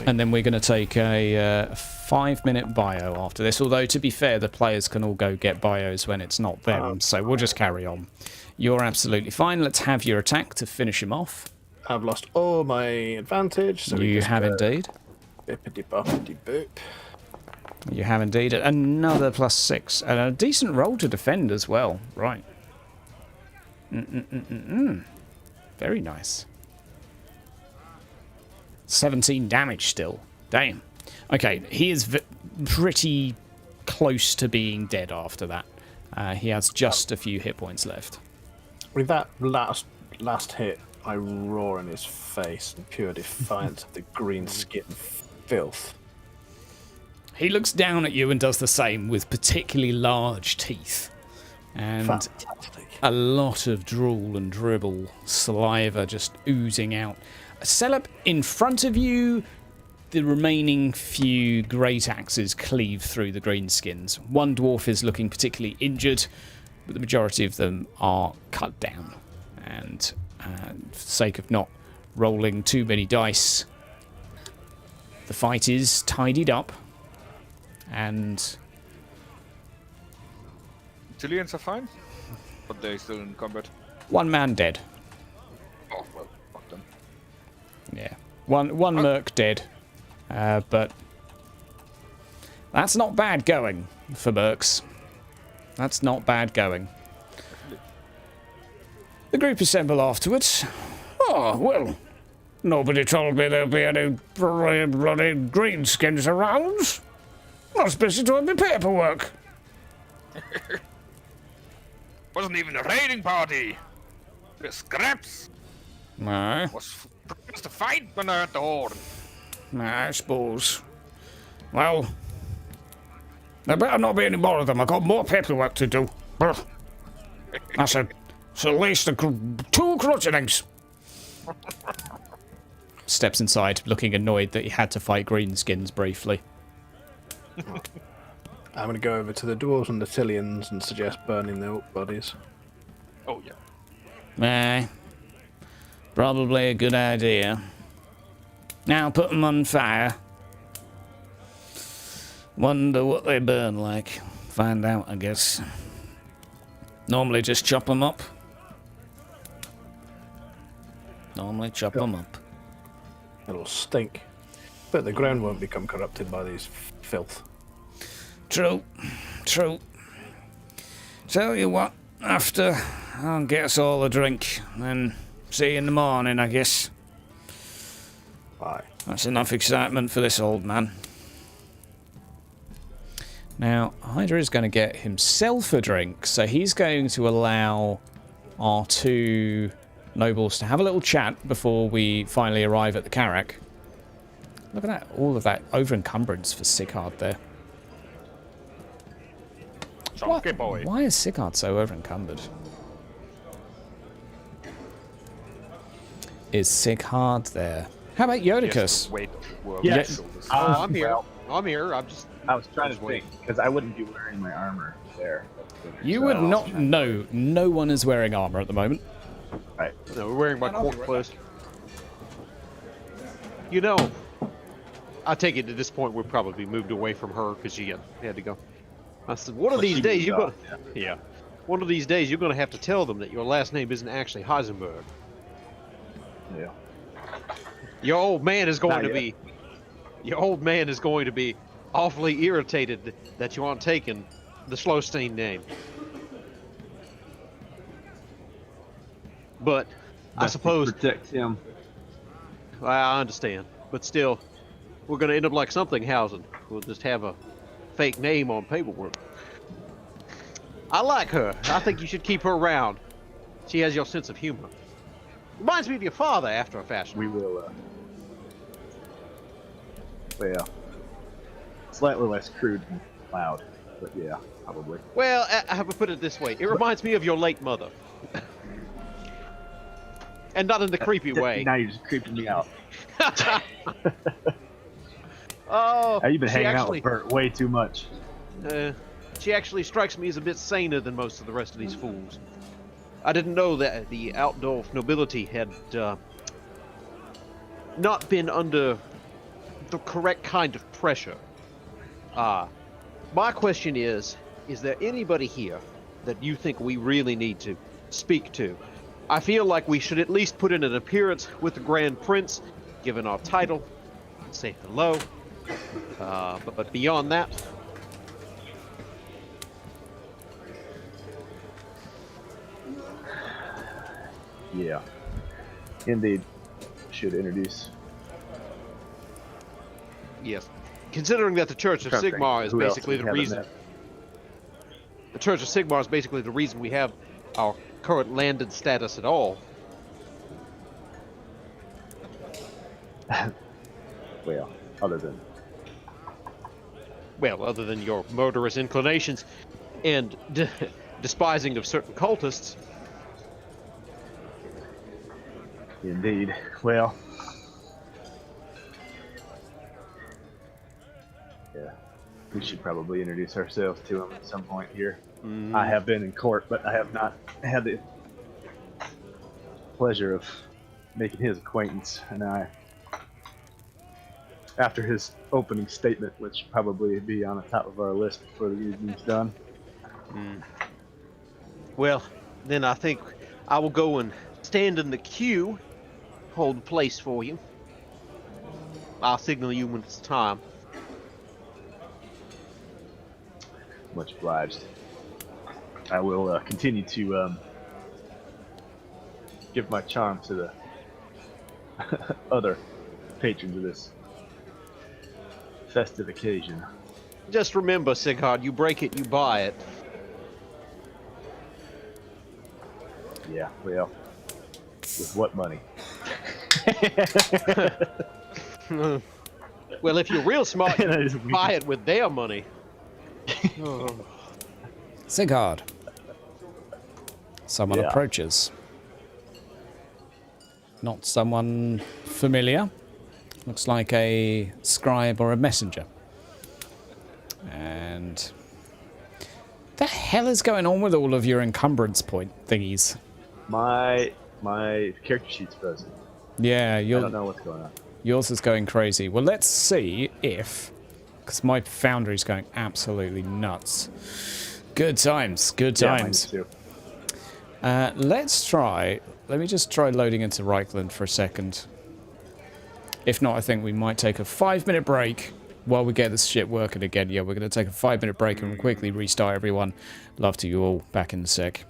And then we're going to take a 5-minute bio after this. Although, to be fair, the players can all go get bios when it's not them. So we'll just carry on. You're absolutely fine. Let's have your attack to finish him off. I've lost all my advantage. So You have indeed. Bippity boppity boop. You have indeed. Another plus 6. And a decent roll to defend as well. Right. Very nice. 17 damage still. Damn. Okay, he is pretty close to being dead after that. He has just a few hit points left. With that last hit, I roar in his face in pure defiance of the green skin filth. He looks down at you and does the same with particularly large teeth. And Fantastic. a lot of drool and dribble, saliva just oozing out. Selep, in front of you, the remaining few great axes cleave through the greenskins. One dwarf is looking particularly injured, but the majority of them are cut down. And for the sake of not rolling too many dice, the fight is tidied up. And Chileans are fine, but they're still in combat. 1 man dead. Oh, well, fuck them. Yeah. One merc dead. But that's not bad going for mercs. That's not bad going. The group assemble afterwards. Oh, well, nobody told me there'd be any bloody greenskins around. I was busy doing my paperwork. Wasn't even a raiding party. The scraps Nah, was just a fight when I heard the horn. I suppose. Well, there better not be any more of them. I've got more paperwork to do. That's at least 2 crutchenings. steps inside, looking annoyed that he had to fight greenskins briefly. I'm going to go over to the dwarves and the Tillians and suggest burning the orc bodies. Oh, yeah. Aye. Probably a good idea. Now put them on fire. Wonder what they burn like. Find out, I guess. Normally just chop them up. Normally chop them up. It'll stink. But the ground won't become corrupted by these filth. True. True. Tell you what, after I'll get us all a drink, then see you in the morning, I guess. Aye. That's enough excitement for this old man. Now, Hydra is going to get himself a drink, so he's going to allow our two nobles to have a little chat before we finally arrive at the Karak. Look at that, all of that over-encumbrance for Achaidh there. Chunky boy. Why is Achaidh so over-encumbered? Is Achaidh there? How about Yodicus? Wait. Well, Yes. I'm here. I'm here. I was trying to think, because I wouldn't be wearing my armor there. You would not know. No one is wearing armor at the moment. Right. No, we're wearing my court clothes. You know, I take it at this point we'll probably moved away from her because she had to go. I said, one of these days you're gonna, yeah, one of these days you're gonna have to tell them that your last name isn't actually Heisenberg. Yeah. Your old man is going Not to yet. be, your old man is going to be awfully irritated that you aren't taking the Slowstein name. But I suppose protect him. I understand, but still, we're going to end up like Something-hausen. We'll just have a fake name on paperwork. I like her. I think you should keep her around. She has your sense of humor. Reminds me of your father after a fashion. We will, well, slightly less crude and loud, but yeah, probably. Well, I have to put it this way. It reminds me of your late mother. And not in the creepy way. Now you're just creeping me out. Oh, You've been she hanging out actually, with Bert way too much. she actually strikes me as a bit saner than most of the rest of these fools. I didn't know that the Altdorf nobility had not been under the correct kind of pressure. My question is there anybody here that you think we really need to speak to? I feel like we should at least put in an appearance with the Grand Prince, given our title, say hello. But beyond that, Yeah. Indeed. Should introduce. yes. Considering that the Church of Trying to think, Sigmar is who else basically we the haven't reason. met? The Church of Sigmar is basically the reason we have our current landed status at all. Well, other than Well, other than your murderous inclinations and despising of certain cultists. indeed. Well, yeah, we should probably introduce ourselves to him at some point here. I have been in court, but I have not had the pleasure of making his acquaintance, and after his opening statement, which should probably be on the top of our list before the evening's done. Well, then I think I will go and stand in the queue, hold place for you. I'll signal you when it's time. Much obliged. I will continue to give my charm to the other patrons of this festive occasion. Just remember, Sighard, you break it, you buy it. Yeah, well, with what money? Well, if you're real smart, And I you just- buy it with their money. Achaidh. Someone Yeah. approaches. Not someone familiar. Looks like a scribe or a messenger. And the hell is going on with all of your encumbrance point thingies? My character sheet's frozen. Yeah, I don't know what's going on. yours is going crazy. Well, let's see if... Because my foundry's going absolutely nuts. Good times, good times. Yeah, mine too. Let's try... Let me just try loading into Reichland for a second. If not, I think we might take a 5-minute break while we get this shit working again. Yeah, we're going to take a 5-minute break and quickly restart everyone. Love to you all. Back in a sec.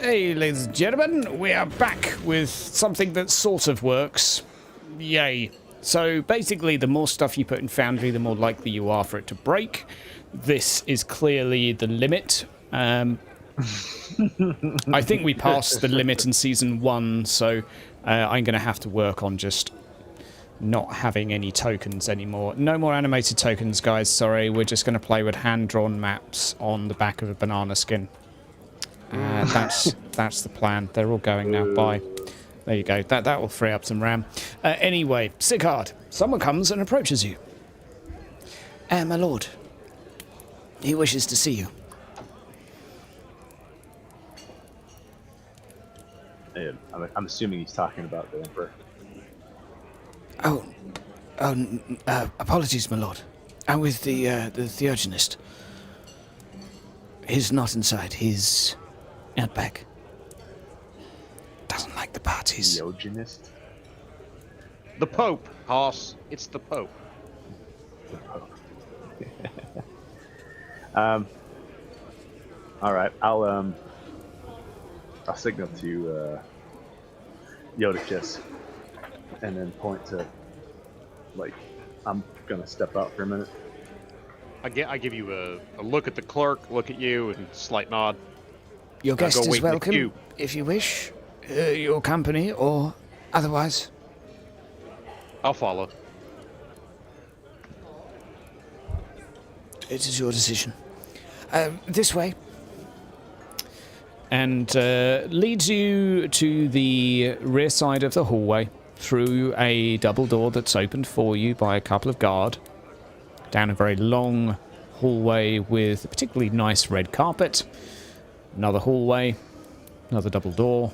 Hey, ladies and gentlemen, we are back with something that sort of works. Yay. So basically, the more stuff you put in Foundry, the more likely you are for it to break. This is clearly the limit. I think we passed the limit in season 1, so I'm going to have to work on just not having any tokens anymore. No more animated tokens, guys. Sorry, we're just going to play with hand-drawn maps on the back of a banana skin. That's the plan. They're all going now. Bye. There you go. That will free up some RAM. Anyway, Sigurd, someone comes and approaches you. My lord. He wishes to see you. I'm assuming he's talking about the Emperor. Apologies, my lord. I'm with the theurgist. He's not inside. He's out back. Doesn't like the parties. Theurgist? The Pope, Hoss. It's the Pope. The Pope. All right. I'll signal to Yodicus and then point to, like, I'm gonna step out for a minute. I give you a look at the clerk, look at you, and slight nod. Your guest go wait is in the welcome, queue. if you wish. Your company or otherwise. I'll follow. It is your decision. This way. And leads you to the rear side of the hallway through a double door that's opened for you by a couple of guard, down a very long hallway with a particularly nice red carpet, another hallway, another double door,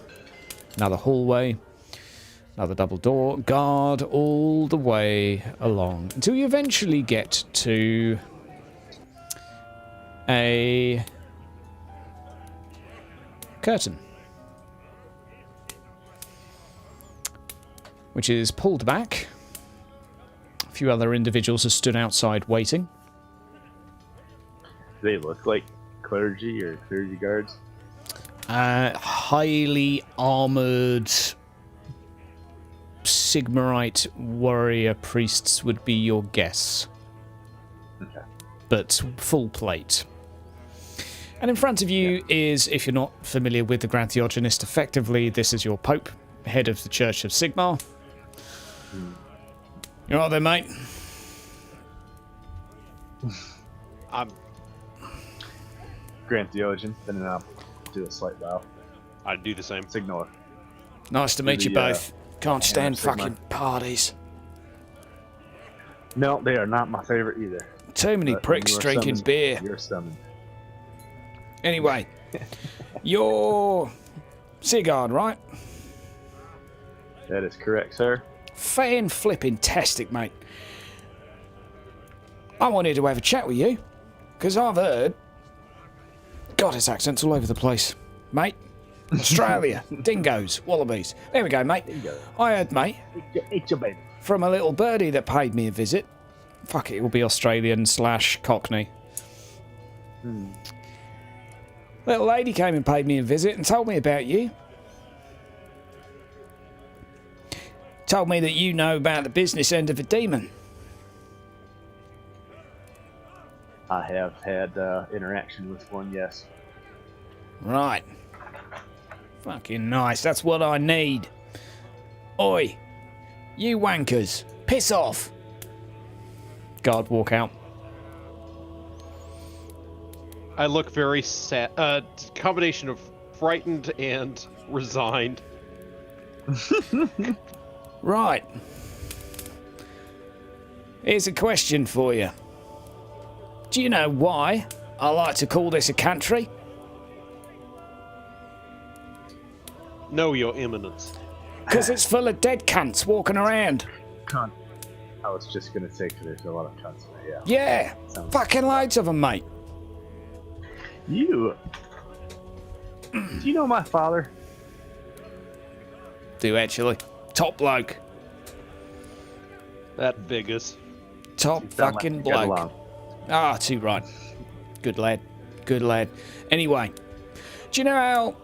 another hallway, another double door, guard all the way along until you eventually get to a curtain, which is pulled back. A few other individuals have stood outside waiting. Do they look like clergy or clergy guards? Highly armored Sigmarite warrior priests would be your guess. Okay. But full plate. And in front of you is, if you're not familiar with the Grand Theurgist, effectively this is your Pope, head of the Church of Sigmar. You all right there, mate? I'm Grand Theologian, then I'll do a slight bow. I'd do the same. Signal. Nice to meet you both. Can't stand fucking parties. No, they are not my favorite either. Too many But pricks you are drinking summoned. beer. You're summoned. Anyway, you're Sigurd, right? That is correct, sir. Fan flipping tastic, mate. I wanted to have a chat with you, because I've heard... God, it's accents all over the place. Mate, Australia, dingoes, wallabies. There we go, mate. Dingo. I heard, mate, Eat your baby. from a little birdie that paid me a visit. Fuck it, will be Australian / Cockney. Little lady came and paid me a visit and told me about you. Told me that you know about the business end of a demon. I have had interaction with one, yes. Right. Fucking nice. That's what I need. Oi, you wankers, piss off. Guard walk out. I look very sad. Combination of frightened and resigned. Right. Here's a question for you. Do you know why I like to call this a country? No, Your Eminence. Because it's full of dead cunts walking around. Cunt. I was just going to say, 'cause there's a lot of cunts in there, Yeah, Sounds- fucking loads of them, mate. You. Do you know my father? Do actually. Top bloke. That Vegas. Top You sound like fucking you get bloke. along. Ah, too right. Good lad. Good lad. Anyway, do you know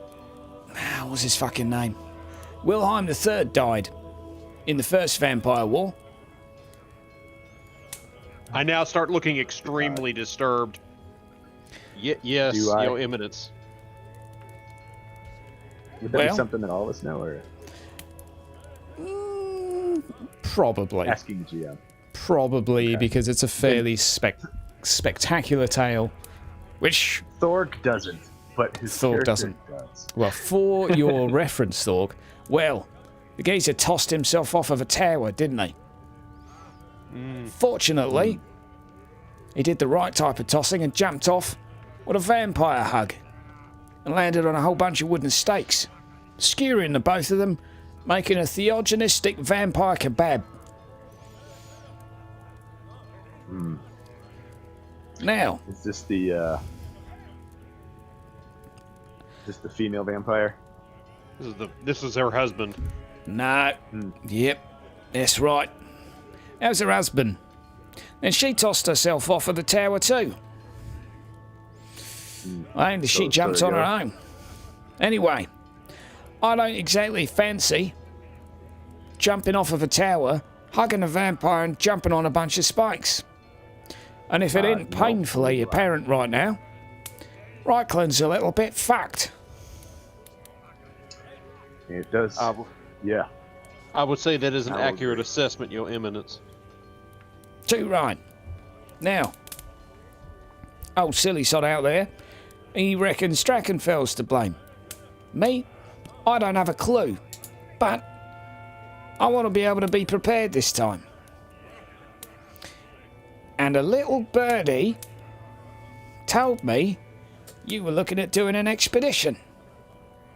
how was his fucking name? Wilhelm III died in the first Vampire War. I now start looking extremely disturbed. Yes, Do I? Your Eminence. Would that be Well- something that all of us know, or Probably. asking the GM? Probably, Okay. because it's a fairly spectacular tale. Which, Thorg doesn't, but his Thorg character doesn't. does. well, for your reference, Thorg, well, the geezer tossed himself off of a tower, didn't he? Fortunately, he did the right type of tossing and jumped off with a vampire hug and landed on a whole bunch of wooden stakes, skewering the both of them, making a theogenistic vampire kebab. Now, Is this the female vampire? This is her husband. no, yep, that's right. That was her husband. And she tossed herself off of the tower too. Only she So jumped there on you her go. own. Anyway, I don't exactly fancy jumping off of a tower, hugging a vampire and jumping on a bunch of spikes. And if it isn't no. painfully apparent right now, Reichland's a little bit fucked. It does. Yeah. I would say that is an I would accurate agree. assessment, Your Eminence. Too right. Now, old silly sod out there, he reckons Drakenfell's to blame. Me? I don't have a clue. But I want to be able to be prepared this time. And a little birdie told me you were looking at doing an expedition.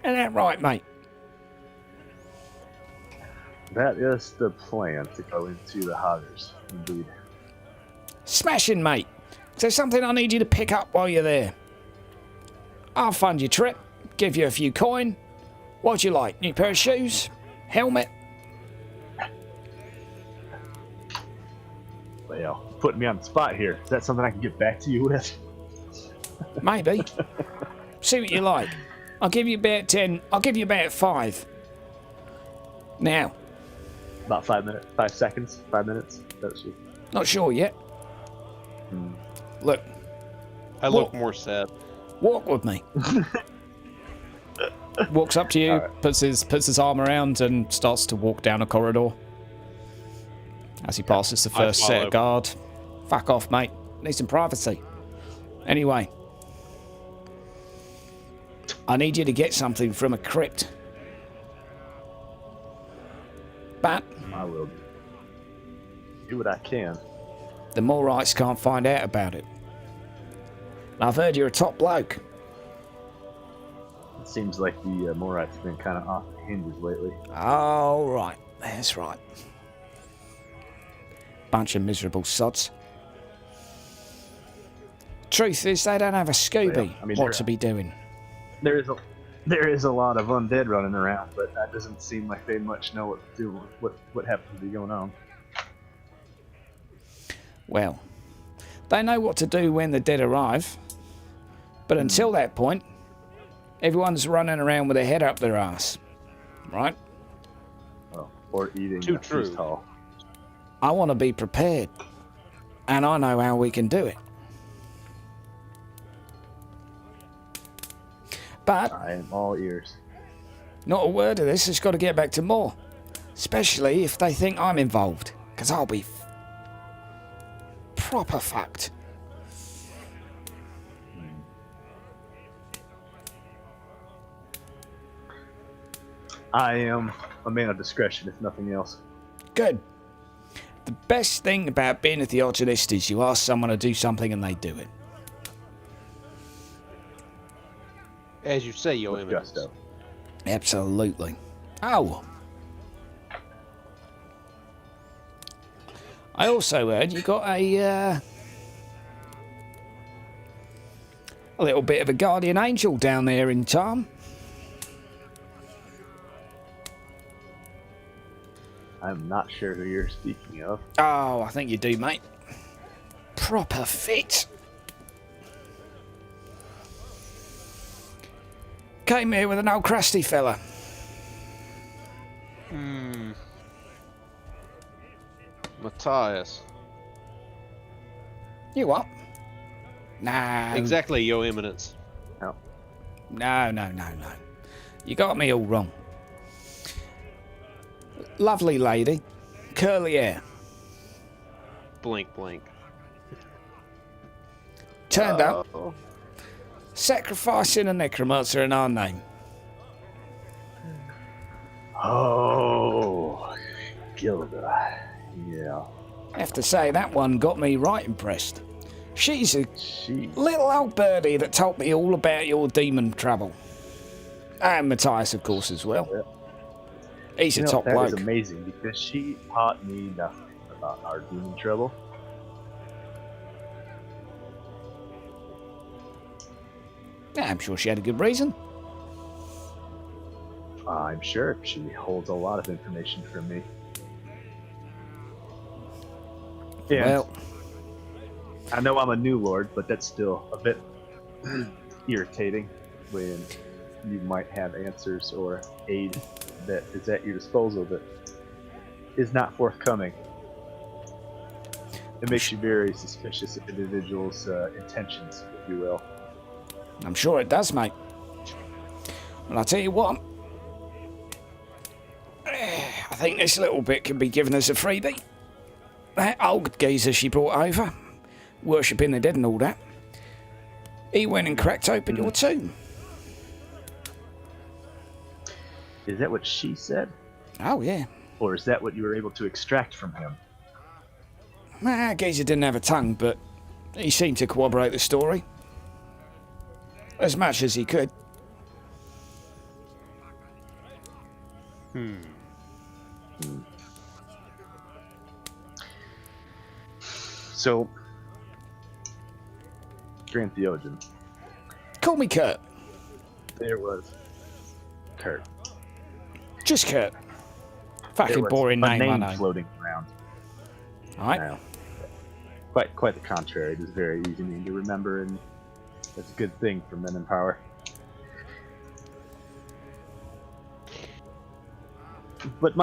Isn't that right, mate? That is the plan, to go into the Hoggers, indeed. Smashing, mate. Is there something I need you to pick up while you're there? I'll fund your trip, give you a few coin. What'd you like? New pair of shoes? Helmet? Well, putting me on the spot here. Is that something I can get back to you with? Maybe. See what you like. I'll give you about 10. I'll give you about 5. Now, About 5 minutes, 5 seconds, 5 minutes. That's you. not sure yet. Look, I look more sad. walk with me. Walks up to you, Alright. puts his arm around and starts to walk down a corridor. As he passes the first set follow. of guard. Fuck off, mate. Need some privacy. Anyway. I need you to get something from a crypt. But I will do what I can. the Moorites can't find out about it. I've heard you're a top bloke. It seems like the Moorites have been kind of off the hinges lately. Oh, right. That's right. Bunch of miserable sods. Truth is, they don't have a Scooby. Well, I mean, what they're- to be doing? There is a lot of undead running around, but that doesn't seem like they much know what to do with what happens to be going on. Well, they know what to do when the dead arrive. But until that point, everyone's running around with their head up their ass. Right? Well, or eating Too a feast true. hall. I want to be prepared. And I know how we can do it. But I am all ears. not a word of this has got to get back to Moor. Especially if they think I'm involved. Because I'll be proper fucked. I am a man of discretion, if nothing else. Good. The best thing about being a theogenist is you ask someone to do something and they do it. As you say, Your With Eminence. gusto. Absolutely. Oh. I also heard you got a little bit of a guardian angel down there in Tarm. I'm not sure who you're speaking of. Oh, I think you do, mate. Proper fit. Came here with an old crusty fella. Matthias. You what? No. Exactly, Your Eminence. No. No. You got me all wrong. Lovely lady. Curly hair. Blink, blink. Turned up. Sacrificing a necromancer in our name. Oh, Gilda. Yeah. I have to say, that one got me right impressed. She's a Jeez. little old birdie that told me all about your demon trouble. And Matthias, of course, as well. He's a top that bloke. is amazing because she taught me nothing about our demon trouble. Yeah, I'm sure she had a good reason. I'm sure she holds a lot of information from me. Yeah. Well, I know I'm a new lord, but that's still a bit irritating when you might have answers or aid that is at your disposal that is not forthcoming. It makes you very suspicious of individuals' intentions, if you will. I'm sure it does, mate. Well, I'll tell you what. I think this little bit can be given as a freebie. That old geezer she brought over, worshipping the dead and all that, he went and cracked open your tomb. Is that what she said? Oh, yeah. Or is that what you were able to extract from him? Geezer didn't have a tongue, but he seemed to corroborate the story. As much as he could. So, Grand Theologian, Call me Kurt. there was Kurt. Just Kurt. There Fucking was boring a name, I know. floating around. Alright. Now, quite the contrary. It is a very easy name to remember, and it's a good thing for men in power. But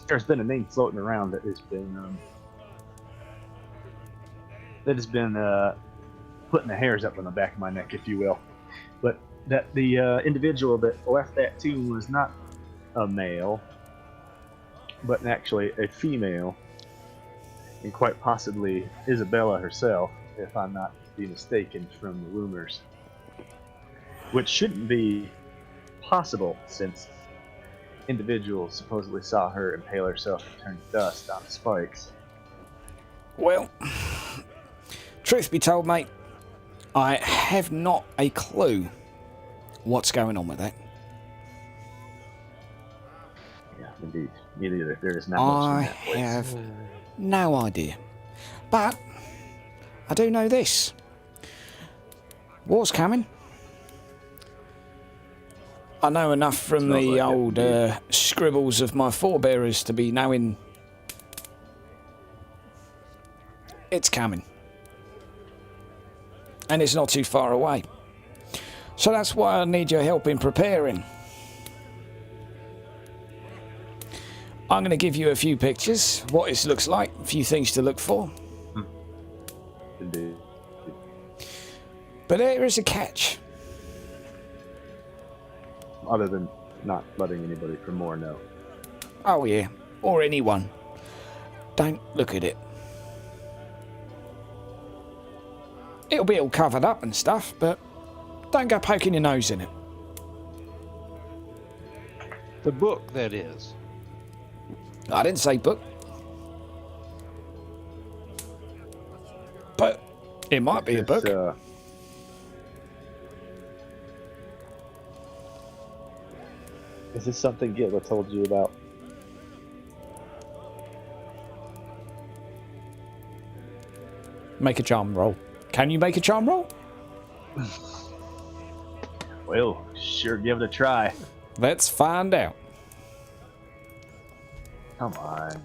there's been a name floating around that has been putting the hairs up on the back of my neck, if you will. But that the individual that left that tomb was not a male, but actually a female, and quite possibly Isabella herself, if I'm not mistaken from the rumors. Which shouldn't be possible, since individuals supposedly saw her impale herself and turn to dust on spikes. Well, truth be told, mate, I have not a clue what's going on with that. Yeah, indeed. Neither either. There is not I much in that place. have no idea. But I do know this. War's coming. I know enough from Smells the like it, old indeed. scribbles of my forebearers to be knowing it's coming. And it's not too far away. So that's why I need your help in preparing. I'm going to give you a few pictures, what it looks like, a few things to look for. Indeed. But there is a catch. Other than not letting anybody from Moor know. Oh yeah, or anyone. Don't look at it. It'll be all covered up and stuff, but don't go poking your nose in it. The book, that is. I didn't say book. But it might be a book. Is this something Gitla told you about? Make a charm roll. Can you make a charm roll? Well, sure, give it a try. Let's find out. Come on.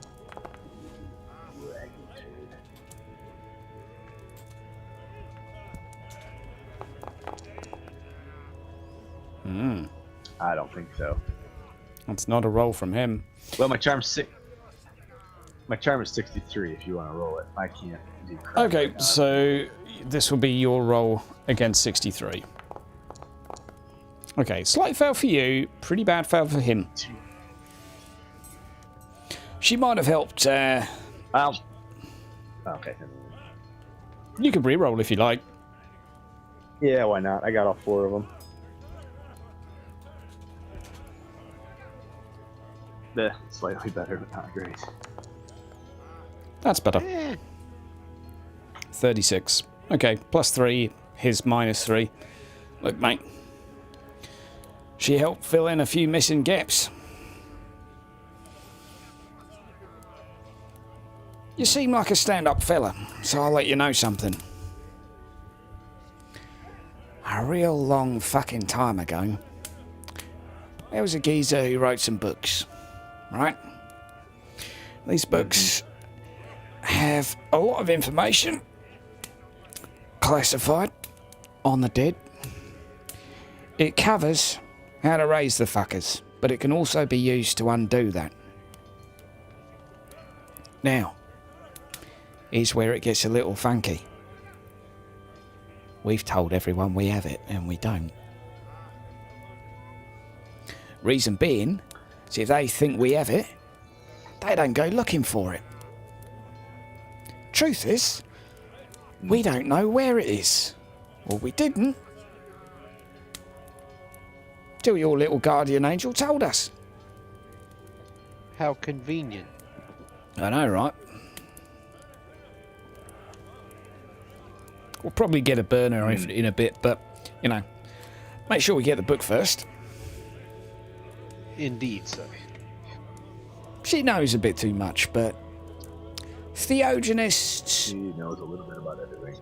I don't think so. That's not a roll from him. Well, my charm is 63. If you want to roll it, I can't do crap Okay, right now. so this will be your roll against 63. Okay, slight fail for you, pretty bad fail for him. She might have helped. Okay. You can re-roll if you like. Yeah, why not? I got all 4 of them. Slightly better, but not great. That's better. 36. Okay, +3, his -3. Look, mate. She helped fill in a few missing gaps. You seem like a stand-up fella, so I'll let you know something. A real long fucking time ago, there was a geezer who wrote some books, right? These books have a lot of information classified on the dead. It covers how to raise the fuckers, but it can also be used to undo that. Now, here's where it gets a little funky. We've told everyone we have it, and we don't. Reason being, is if they think we have it, they don't go looking for it. Truth is, we don't know where it is. Or we didn't. Till your little guardian angel told us. How convenient. I know, right? We'll probably get a burner in a bit, but, you know, make sure we get the book first. Indeed, sir. She knows a bit too much, but theogonists, She knows a little bit about everything.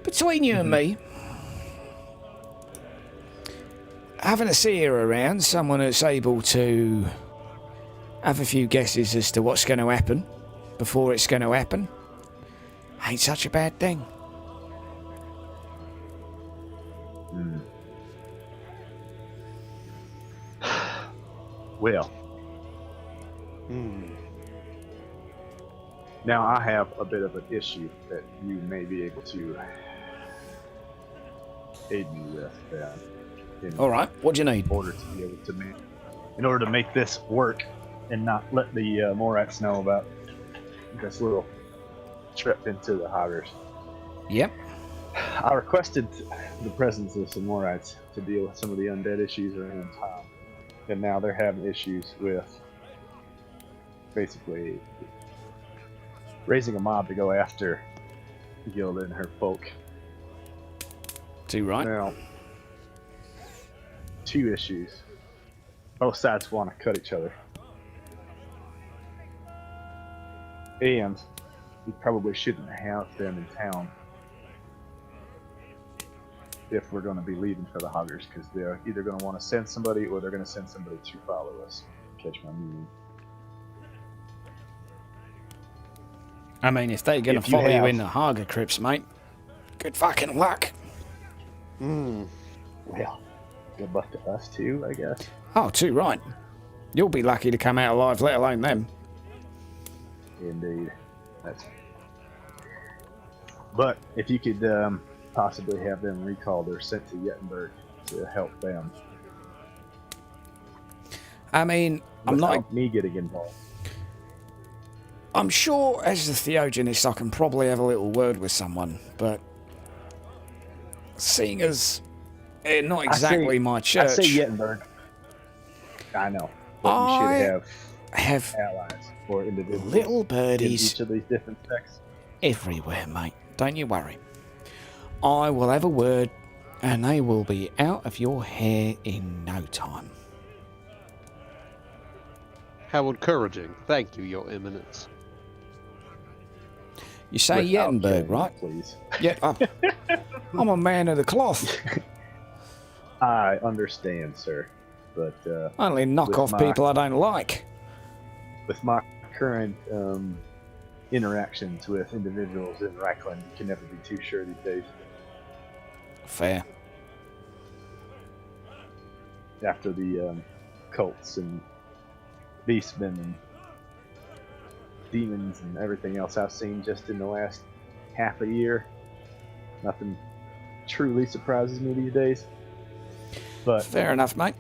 between you and me, having a seer around, someone that's able to have a few guesses as to what's going to happen before it's going to happen, ain't such a bad thing. Well, now I have a bit of an issue that you may be able to aid me with. All right, what do you need? In order to make this work, and not let the Moorites know about this little trip into the Hoggers. Yep. I requested the presence of some Moorites to deal with some of the undead issues around town. And now they're having issues with basically raising a mob to go after Gilda and her folk. Too right. Now, 2 issues. Both sides want to cut each other. And we probably shouldn't have them in town if we're going to be leaving for the Hoggers, because they're either going to want to send somebody or they're going to send somebody to follow us. Catch my meaning. I mean, if they're going to follow you in the Hogger crypts, mate, good fucking luck. Well, good luck to us too, I guess. Oh, too right. You'll be lucky to come out alive, let alone them. Indeed. But if you could possibly have them recalled or sent to Yettenberg to help them. I mean, Without me getting involved. I'm sure as the theogonist I can probably have a little word with someone, but seeing as not exactly my church. I say Yettenberg. I know. But you should have allies or individuals. Little birdies. In each of these different sects. Everywhere, mate. Don't you worry. I will have a word, and they will be out of your hair in no time. How encouraging. Thank you, Your Eminence. You say Yettenberg, right? Please. Yeah, I'm a man of the cloth. I understand, sir. But I only knock off people I don't like. With my current interactions with individuals in Reichland, you can never be too sure these days. Fair. After the cults and beastmen and demons and everything else I've seen just in the last half a year, nothing truly surprises me these days. But Fair enough, mate.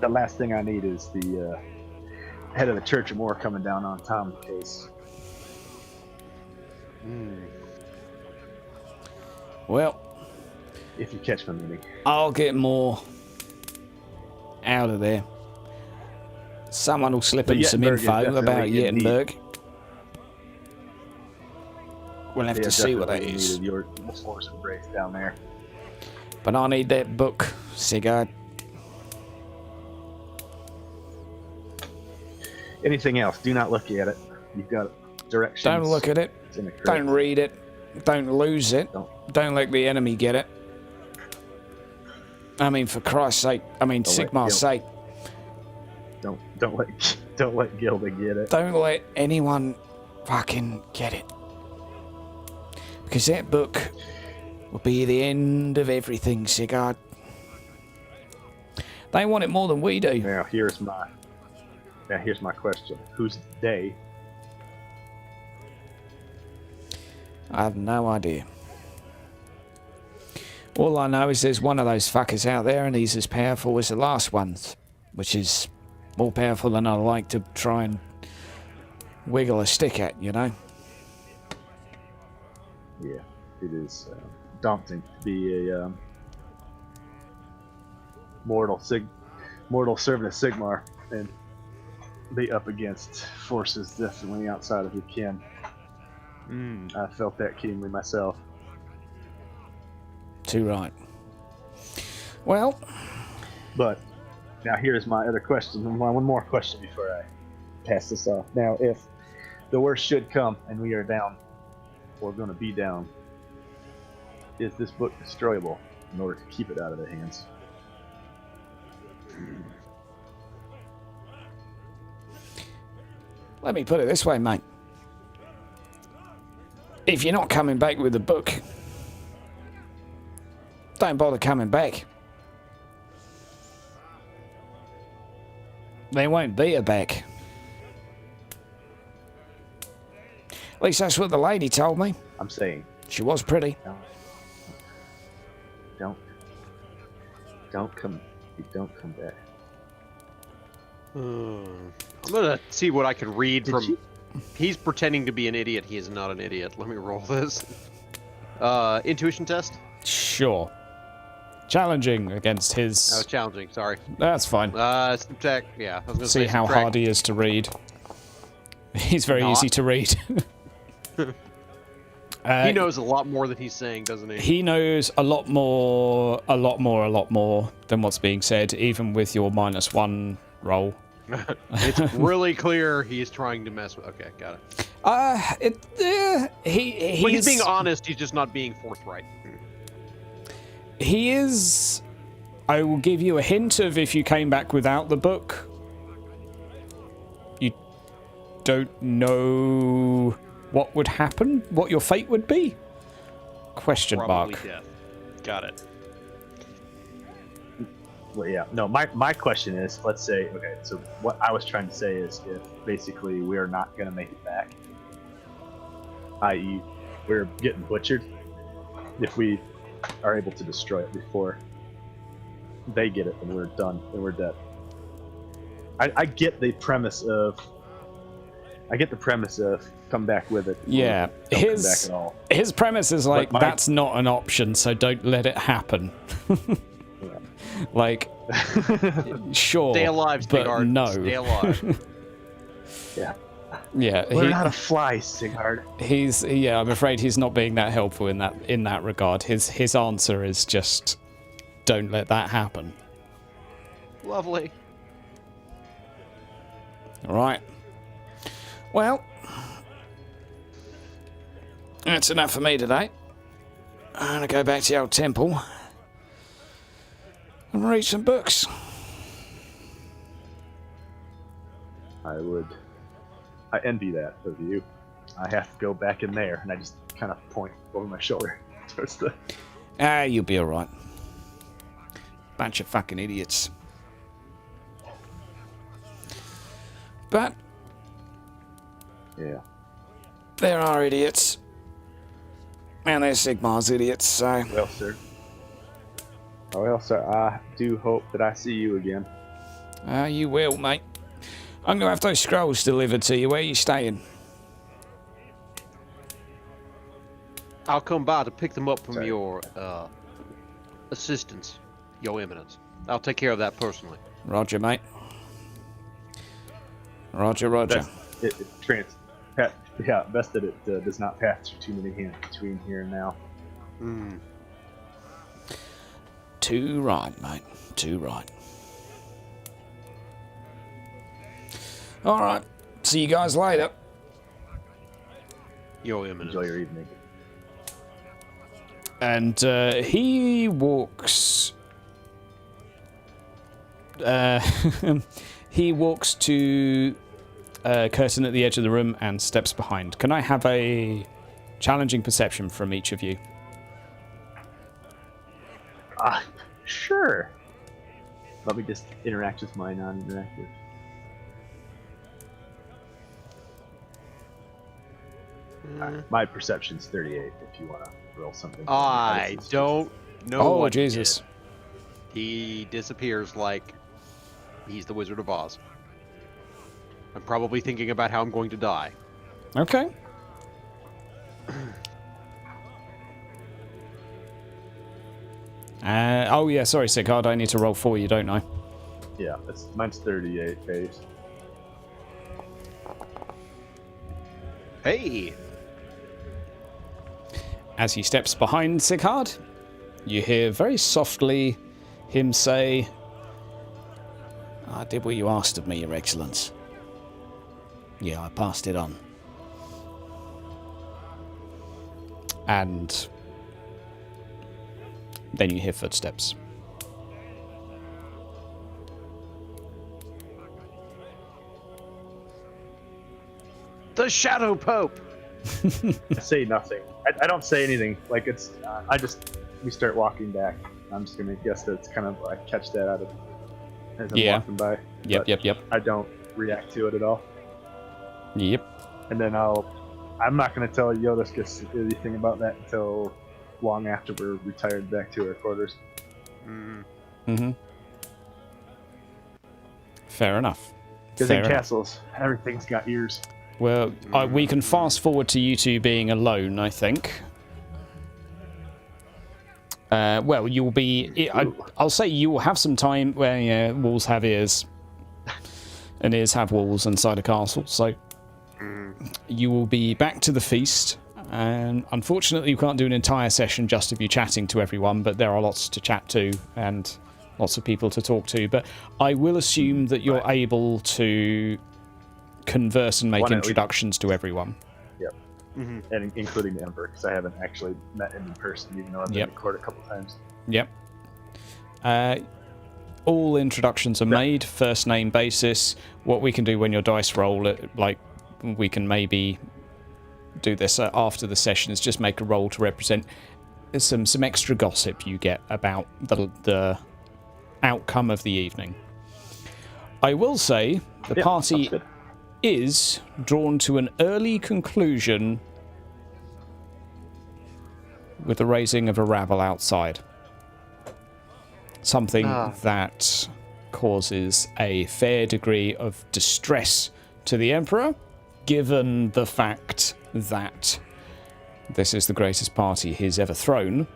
the last thing I need is the head of the Church of Moor coming down on Tom in case. Well, If you catch my meaning. I'll get more out of there. Someone will slip him some Jettenberg is info about definitely in need. Jettenberg. We'll have to see what that is. Your force embrace down there. But I need that book, Sigurd. Anything else? Do not look at it. You've got directions. Don't look at it. It's in the crate. Don't read it. Don't lose it. Don't let the enemy get it. I mean, for Christ's sake. I mean, Sigmar's sake. Don't let Gilda get it. Don't let anyone fucking get it. Because that book will be the end of everything, Sigurd. They want it more than we do. Now here's my question. Who's they? I have no idea. All I know is there's one of those fuckers out there and he's as powerful as the last ones. Which is more powerful than I like to try and wiggle a stick at, you know? Yeah, it is daunting to be a mortal servant of Sigmar and be up against forces definitely outside of your kin. I felt that keenly myself. Too right. Well, but now here's my other question. One more question before I pass this off. Now, if the worst should come and we are down, or going to be down, is this book destroyable in order to keep it out of their hands? let me put it this way, mate. If you're not coming back with the book, don't bother coming back. There won't be a back. At least that's what the lady told me. I'm saying, She was pretty. don't come back. I'm gonna see what I can read from. He's pretending to be an idiot. He is not an idiot. Let me roll this. Intuition test. Sure. Challenging against his... Oh, challenging. Sorry. That's fine. Subtract. Yeah. I was gonna See say how subtract. hard he is to read. He's very Not. easy to read. He knows a lot more than he's saying, doesn't he? He knows a lot more than what's being said, even with your -1 roll. It's really clear he's trying to mess with. Okay, got it. He's When he's being honest, he's just not being forthright. He is. I will give you a hint of if you came back without the book. You don't know what would happen, what your fate would be? Question Probably mark. death. Got it. Well, yeah. No, my question is, let's say, okay, so what I was trying to say is if basically we're not going to make it back, i.e. we're getting butchered, if we are able to destroy it before they get it, then we're done, then we're dead. I get the premise of come back with it. Yeah, don't come back at all. his premise is like, But that's not an option, so don't let it happen. Yeah. Like, sure, Stay alive, but Sigurd. no. Stay alive. Yeah. Yeah, Learn how to fly, Sigurd. I'm afraid he's not being that helpful in that regard. His answer is just, don't let that happen. Lovely. All right. Well, that's enough for me today. I'm gonna go back to the old temple and read some books. I envy that of you. I have to go back in there, and I just kind of point over my shoulder towards the... You'll be all right. Bunch of fucking idiots. But Yeah. there are idiots. Man, they're Sigmar's idiots, so... Well, sir, I do hope that I see you again. You will, mate. I'm going to have those scrolls delivered to you. Where are you staying? I'll come by to pick them up from Sorry. your assistants, your eminence. I'll take care of that personally. Roger, mate. Roger, roger. Best that it does not pass through too many hands between here and now. Too right, mate. Too right. All right. See you guys later. Your eminence. Enjoy your evening. And he walks... he walks to a curtain at the edge of the room and steps behind. Can I have a challenging perception from each of you? Sure. Let me just interact with my non-interactive. My perception's 38. If you want to roll something. I don't know. Oh, what Jesus. He disappears like he's the Wizard of Oz. I'm probably thinking about how I'm going to die. Okay. Oh, yeah, sorry, Sigurd. I need to roll for you, don't I? Yeah, mine's 38 base. Hey! As he steps behind Sigurd, you hear very softly him say, "I did what you asked of me, Your Excellence. Yeah, I passed it on." And then you hear footsteps. The Shadow Pope! I say nothing. I don't say anything. Like it's. We start walking back. I'm just gonna guess that it's kind of. I catch that out of as I'm walking by. Yep. I don't react to it at all. Yep. And then I'm not gonna tell Yodas anything about that until long after we're retired back to our quarters. Mm-hmm. Fair enough. Because in castles, everything's got ears. Well, we can fast forward to you two being alone, I think. Well, you'll be... I'll say you will have some time where walls have ears. And ears have walls inside a castle, so... You will be back to the feast. And unfortunately, you can't do an entire session just of you chatting to everyone, but there are lots to chat to and lots of people to talk to. But I will assume that you're able to converse and make introductions to everyone. Yep. And including the Emperor, because I haven't actually met him in person, even though I've been to court a couple times. Yep. All introductions are made, first name basis. What we can do when your dice roll, we can maybe do this after the session, is just make a roll to represent some extra gossip you get about the outcome of the evening. I will say the party is drawn to an early conclusion with the raising of a rabble outside. Something that causes a fair degree of distress to the Emperor, given the fact that this is the greatest party he's ever thrown.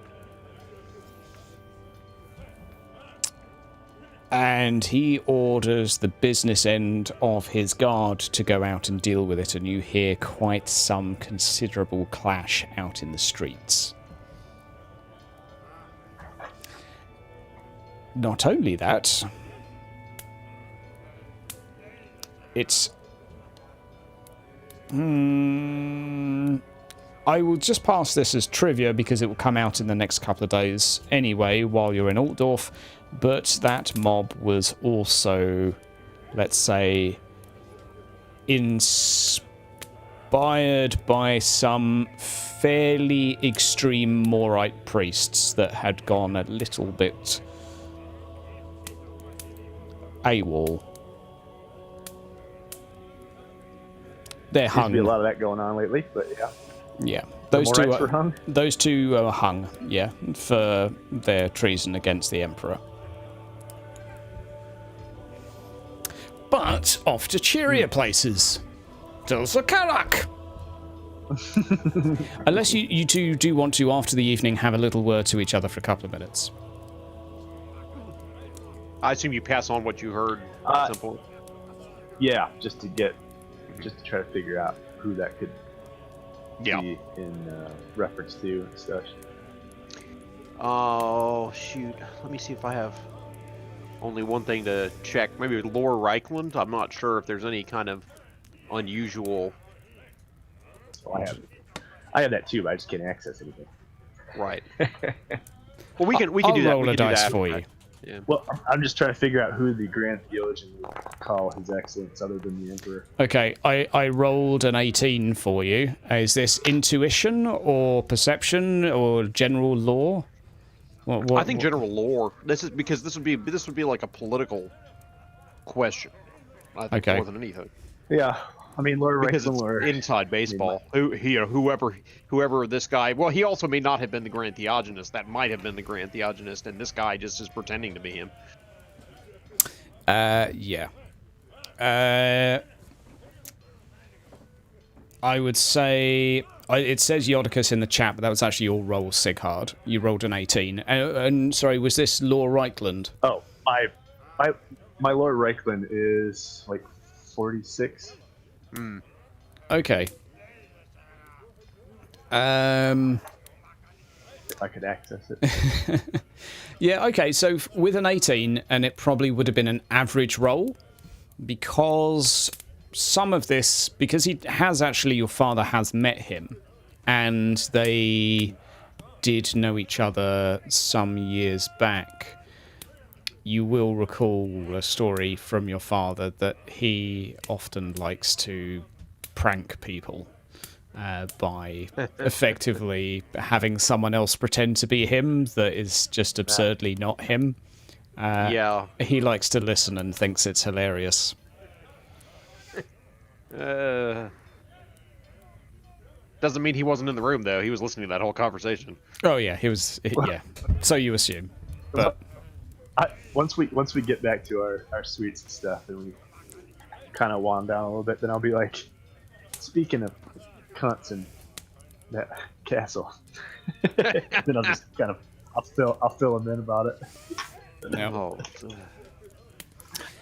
And he orders the business end of his guard to go out and deal with it, and you hear quite some considerable clash out in the streets. Not only that, it's... I will just pass this as trivia because it will come out in the next couple of days anyway while you're in Altdorf, but that mob was also, let's say, inspired by some fairly extreme Moorite priests that had gone a little bit AWOL. They're hung. Seems to be a lot of that going on lately, but yeah. Yeah. Those two Morettes were hung? Those two are hung, yeah, for their treason against the Emperor. But off to cheerier places. To the Karak! Unless you two do want to, after the evening, have a little word to each other for a couple of minutes. I assume you pass on what you heard at some point. Yeah, just to try to figure out who that could be in reference to and such. Oh, shoot. Let me see if I have only one thing to check. Maybe Lore Reichland. I'm not sure if there's any kind of unusual... Well, I have that too, but I just can't access anything. Right. Well, we can I'll do that. roll a dice for you. Yeah. Well, I'm just trying to figure out who the Grand Theologian would call his excellence other than the Emperor. Okay, I rolled an 18 for you. Is this intuition or perception or general lore? I think general lore. This is because this would be like a political question. I think more than anything. Yeah, I mean, Lord because Rex it's Lord. inside baseball. Whoever this guy. Well, he also may not have been the Grand Theogenist. That might have been the Grand Theogenist, and this guy just is pretending to be him. Yeah. I would say it says Yodicus in the chat, but that was actually your roll, Sighard. You rolled an 18. And sorry, was this Lore Reichland? Oh, my Lord Reichland is like 46. Okay. If I could access it. Yeah, okay, so with an 18, and it probably would have been an average roll, because some of this, because your father has met him, and they did know each other some years back, you will recall a story from your father that he often likes to prank people by effectively having someone else pretend to be him that is just absurdly not him. Yeah. He likes to listen and thinks it's hilarious. Doesn't mean he wasn't in the room, though. He was listening to that whole conversation. Oh, yeah, he was. Yeah, so you assume. But once we get back to our suites and stuff, and we kind of wind down a little bit, then I'll be like, speaking of cunts in that castle, then I'll just kind of I'll fill him in about it. yeah. Oh.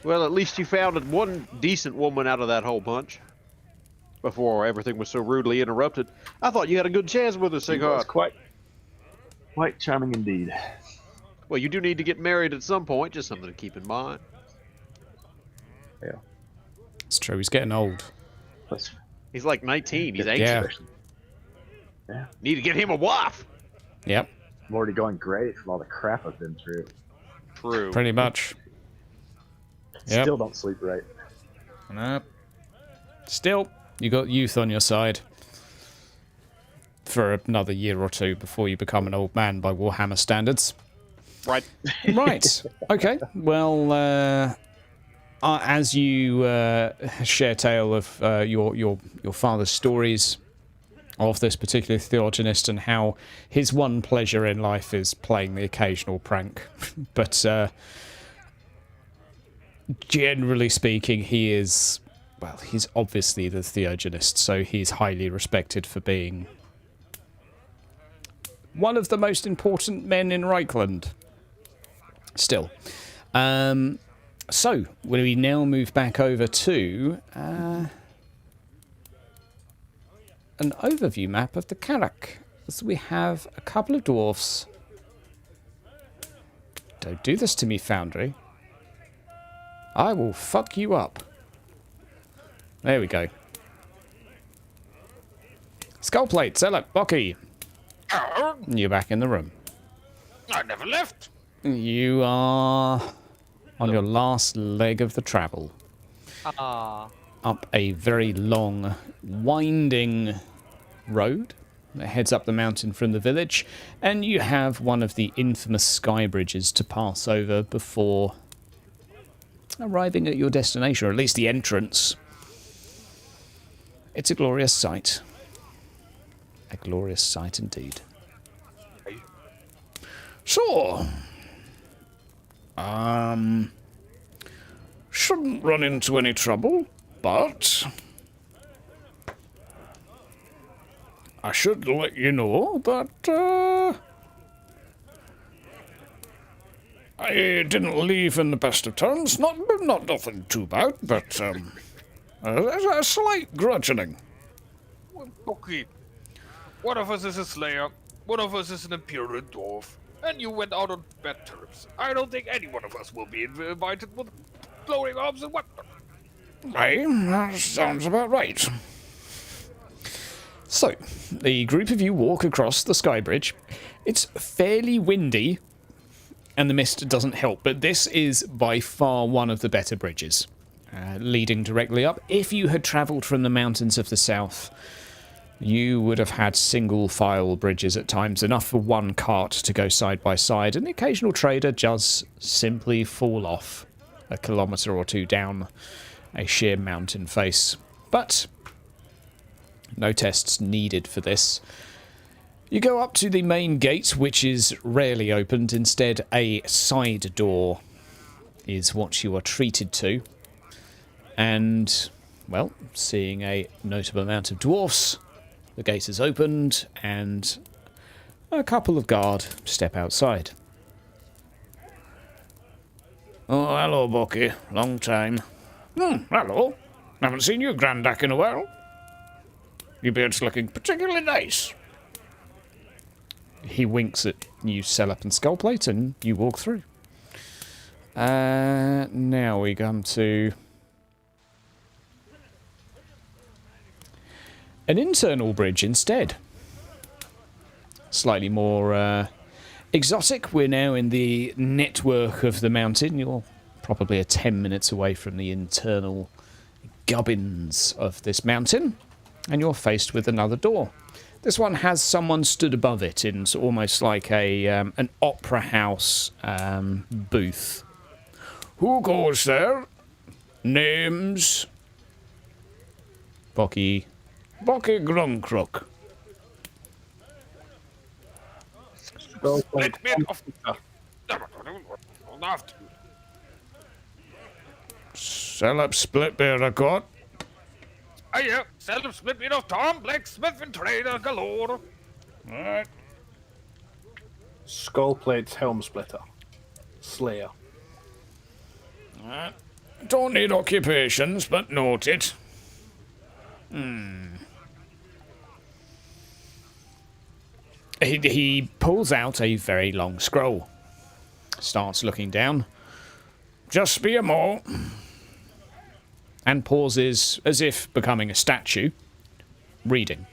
Well, at least you found one decent woman out of that whole bunch before everything was so rudely interrupted. I thought you had a good chance with her, He was Sighard. quite charming indeed. Well, you do need to get married at some point, just something to keep in mind. Yeah, It's true, he's getting old. He's like 19. He's Yeah. anxious. Yeah. Need to get him a wife. Yep, I'm already going gray from all the crap I've been through. True. pretty much. Yep. Still don't sleep right. Nope. Still, you got youth on your side for another year or two before you become an old man by Warhammer standards. Right. Right. Okay. Well, as you share tale of your father's stories of this particular theogenist and how his one pleasure in life is playing the occasional prank, but generally speaking, he's obviously the theogenist, so he's highly respected for being one of the most important men in Reichland. Still. So, will we now move back over to an overview map of the Karak? So we have a couple of dwarfs. Don't do this to me, Foundry. I will fuck you up. There we go. Skull plate, sell it, Bocky. Oh, You're back in the room. I never left. You are on your last leg of the travel. Up a very long, winding road that heads up the mountain from the village, and you have one of the infamous sky bridges to pass over before arriving at your destination, or at least the entrance. It's a glorious sight. A glorious sight indeed. So, shouldn't run into any trouble, but I should let you know that I didn't leave in the best of terms. Not nothing too bad, but a slight grudgeoning. Okay. One of us is a slayer, one of us is an imperial dwarf, and you went out on bad terms. I don't think any one of us will be invited with glowing arms and weapons. Aye, that sounds about right. So, the group of you walk across the sky bridge. It's fairly windy, and the mist doesn't help, but this is by far one of the better bridges, leading directly up. If you had travelled from the mountains of the south, you would have had single file bridges at times, enough for one cart to go side by side, and the occasional trader does simply fall off a kilometre or two down a sheer mountain face. But no tests needed for this. You go up to the main gate, which is rarely opened. Instead, a side door is what you are treated to. And, well, seeing a notable amount of dwarfs, the gate is opened, and a couple of guard step outside. Oh, hello, Bucky. Long time. Hello. Haven't seen you, Grandak, in a while. Your beard's looking particularly nice. He winks at you, Sellup and Skullplate, and you walk through. Now we come to an internal bridge instead. Slightly more exotic. We're now in the network of the mountain. You're probably 10 minutes away from the internal gubbins of this mountain, and you're faced with another door. This one has someone stood above it in almost like a an opera house booth. Who goes there? Names? Bucky Grunkrook. Split me off. Sellup Splitbeard I got. Yeah, seldom split me off Tom, blacksmith and trader galore. Alright. Skullplate's helm splitter. Slayer. Alright. Don't need occupations, but noted. He pulls out a very long scroll. Starts looking down. Just be a more. And pauses as if becoming a statue. Reading.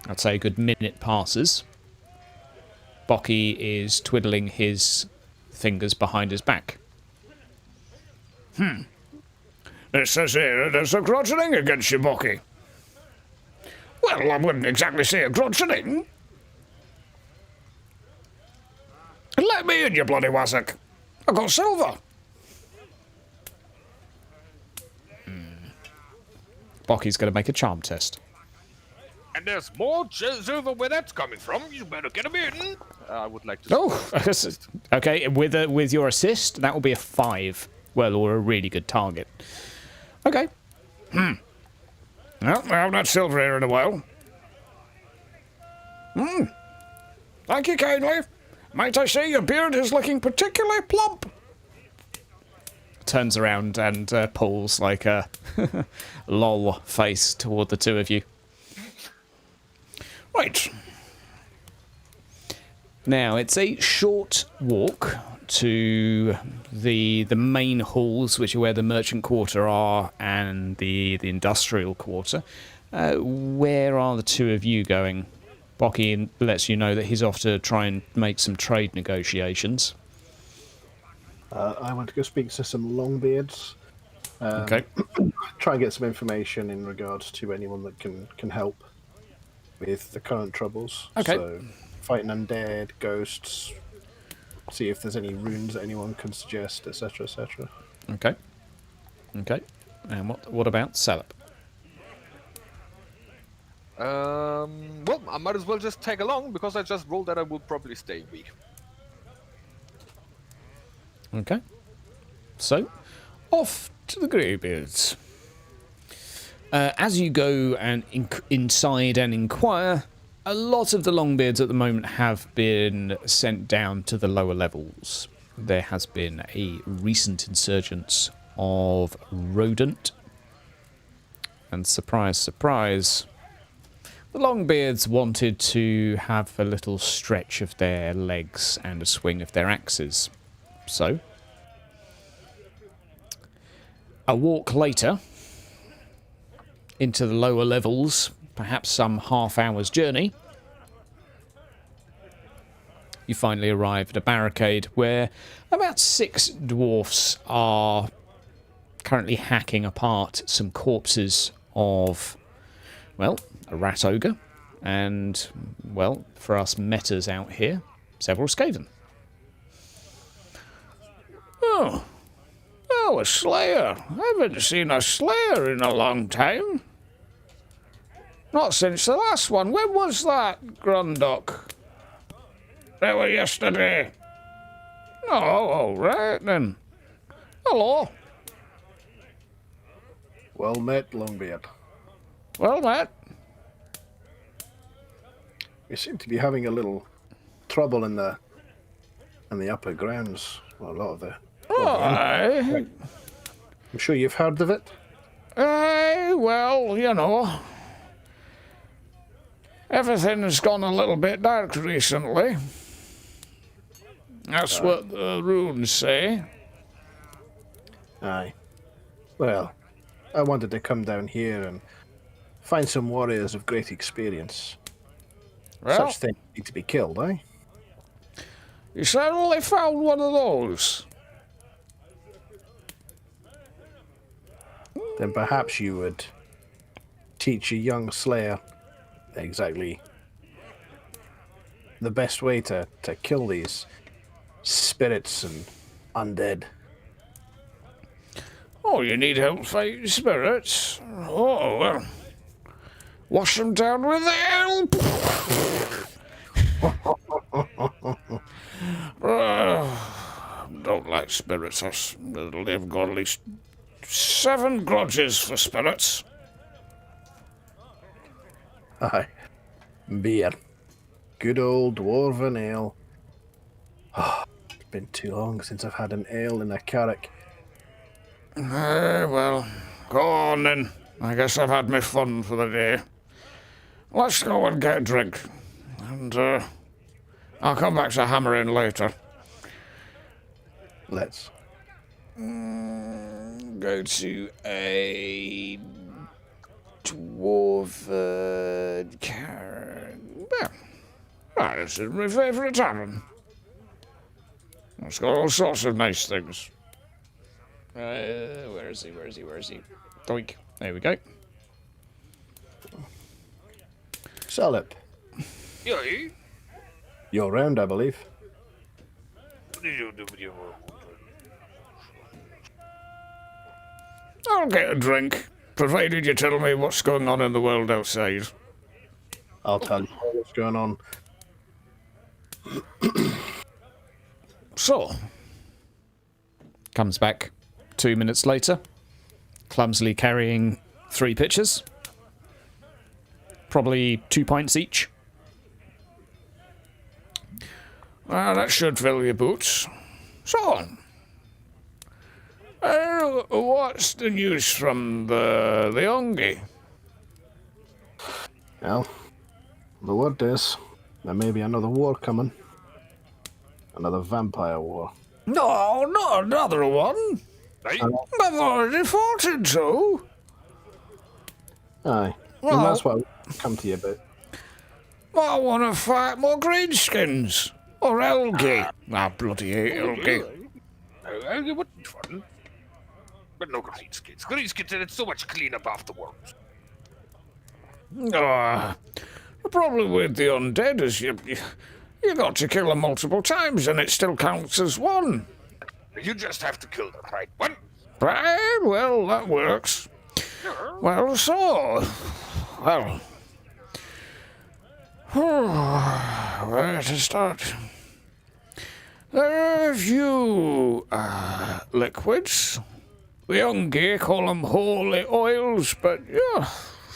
I'd say a good minute passes. Bocky is twiddling his fingers behind his back. It says here there's a grudgeoning against you, Bocky. Well, I wouldn't exactly say a grudgeoning. Let me in, you bloody wazzock. I got silver. Bocky's going to make a charm test. And there's more silver where that's coming from. You better get him in. I would like to. Oh, okay. With your assist, that will be a 5. Well, or a really good target. Okay. Well, I haven't had silver here in a while. Thank you kindly. Might I say your beard is looking particularly plump? Turns around and pulls like a lol face toward the two of you. Right. Now, it's a short walk to the main halls, which are where the merchant quarter are, and the industrial quarter. Where are the two of you going? Bocky lets you know that he's off to try and make some trade negotiations. I want to go speak to some longbeards. Okay. Try and get some information in regards to anyone that can help with the current troubles. Okay. So, fighting undead, ghosts, see if there's any runes that anyone can suggest, etc., etc. Okay. Okay. And what about Sellup? Well, I might as well just tag along because I just rolled that I will probably stay weak. Okay. So, off to the greybeards. As you go and inside and inquire, a lot of the longbeards at the moment have been sent down to the lower levels. There has been a recent insurgence of rodent. And surprise, surprise, the longbeards wanted to have a little stretch of their legs and a swing of their axes. So, a walk later, into the lower levels, perhaps some half-hour's journey, you finally arrive at a barricade where about 6 dwarfs are currently hacking apart some corpses of, well, a rat ogre, and, well, for us metas out here, several skaven. Oh, a slayer. I haven't seen a slayer in a long time. Not since the last one. When was that, Grundok? They were yesterday. Oh, all right then. Hello. Well met, Longbeard. Well met. We seem to be having a little trouble in the upper grounds. Well, a lot of the. Aye. I'm sure you've heard of it. Aye, well, you know. Everything's gone a little bit dark recently. That's what the runes say. Aye. Well, I wanted to come down here and find some warriors of great experience. Well, Such things need to be killed, eh? you certainly found one of those. Then perhaps you would teach a young slayer exactly the best way to kill these spirits and undead. Oh, you need help fighting spirits? Oh, well. Wash them down with ale. Don't like spirits. They've got at least 7 grudges for spirits. Aye. Beer. Good old dwarven ale. It's been too long since I've had an ale in a Karak. Well, go on then. I guess I've had my fun for the day. Let's go and get a drink. And, I'll come back to hammering later. Let's. Go to a dwarven caravan. Well, this is my favourite tavern. It's got all sorts of nice things. Where is he? Doink. There we go. Salip. Yeah. You're round, I believe. What did you do with your work? I'll get a drink, provided you tell me what's going on in the world outside. I'll tell you what's going on. So, comes back 2 minutes later, clumsily carrying 3 pitchers, probably 2 pints each. Well, that should fill your boots. So, what's the news from the Ongi? Well, the word is there may be another war coming. Another vampire war. No, not another one. Right? I've already fought in 2. Aye. Well, And that's what I come to you about. I want to fight more greenskins. Or Elgi. I bloody hate Elgi. It would be fun. But no greenskins. Greenskins, it's so much cleanup afterwards. The problem with the undead is you got to kill them multiple times and it still counts as one. You just have to kill the right one. Right, well, that works. Sure. Well, Where to start? There are a few liquids. The young gay call them holy oils, but yeah,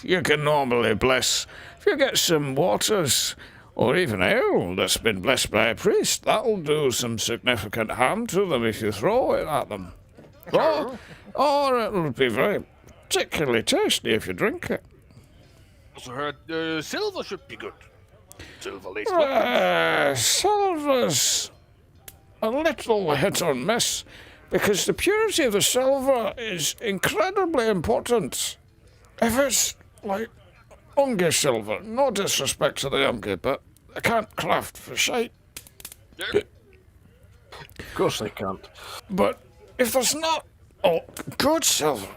you can normally bless. If you get some waters or even ale that's been blessed by a priest, that'll do some significant harm to them if you throw it at them. Or it'll be very particularly tasty if you drink it. Also heard silver should be good. Silver lace. Silver's a little hit or miss, because the purity of the silver is incredibly important. If it's like Ungi silver, no disrespect to the Ungi, but they can't craft for shite. Of course they can't. But if there's not good silver,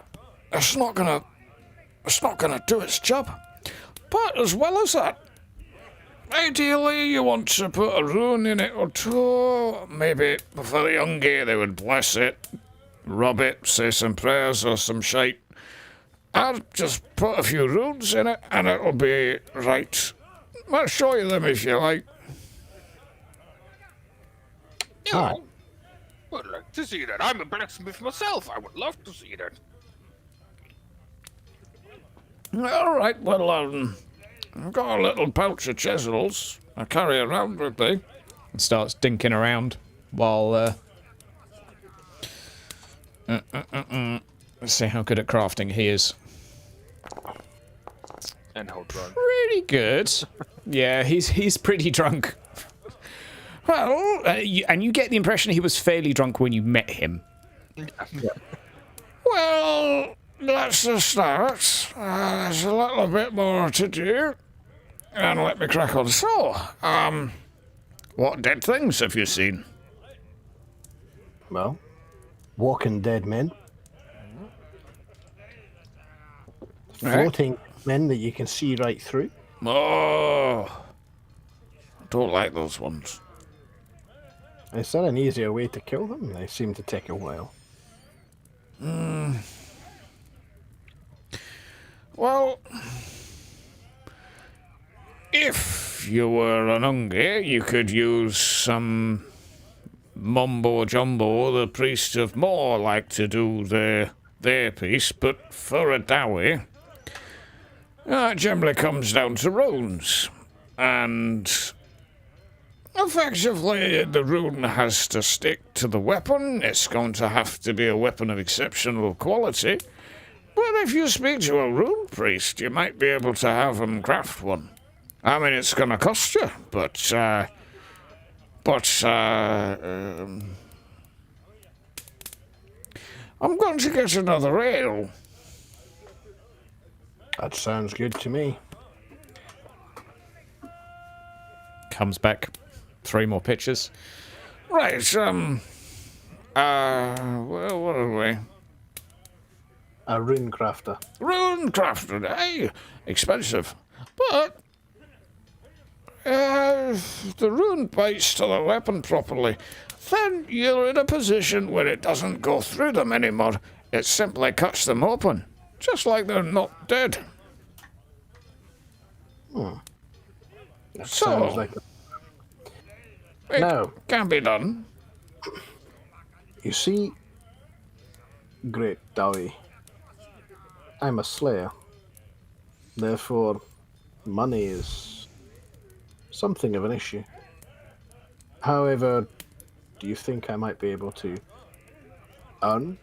it's not gonna do its job. But as well as that, ideally you want to put a rune in it or two. Maybe for the Ungi they would bless it, rub it, say some prayers or some shite. I'd just put a few runes in it and it'll be right. I'll show you them if you like. Yeah, I would like to see that. I'm a blacksmith myself. I would love to see that. All right, well, I've got a little pouch of chisels I carry around with me. And starts dinking around while... Let's see how good at crafting he is. And how drunk. Pretty good. Yeah, he's pretty drunk. Well, and you get the impression he was fairly drunk when you met him. Well, that's the start. There's a little bit more to do. And let me crack on. So, what dead things have you seen? Well, walking dead men. Floating men that you can see right through. Oh, I don't like those ones. Is there an easier way to kill them? They seem to take a while. Well, if you were an Ungi, you could use some mumbo jumbo the priest of Moor like to do their piece, but for a dowie, it generally comes down to runes. And effectively, the rune has to stick to the weapon. It's going to have to be a weapon of exceptional quality. But if you speak to a rune priest, you might be able to have him craft one. I mean, it's going to cost you, but I'm going to get another ale. That sounds good to me. Comes back. 3 more pitchers. Right, well, what are we? A rune crafter. Rune crafted, eh? Expensive. But if the rune bites to the weapon properly, then you're in a position where it doesn't go through them anymore. It simply cuts them open, just like they're not dead. That So, sounds like it Now, can be done. you see, Great Dowie, I'm a slayer. Therefore, money is something of an issue. However, do you think I might be able to earn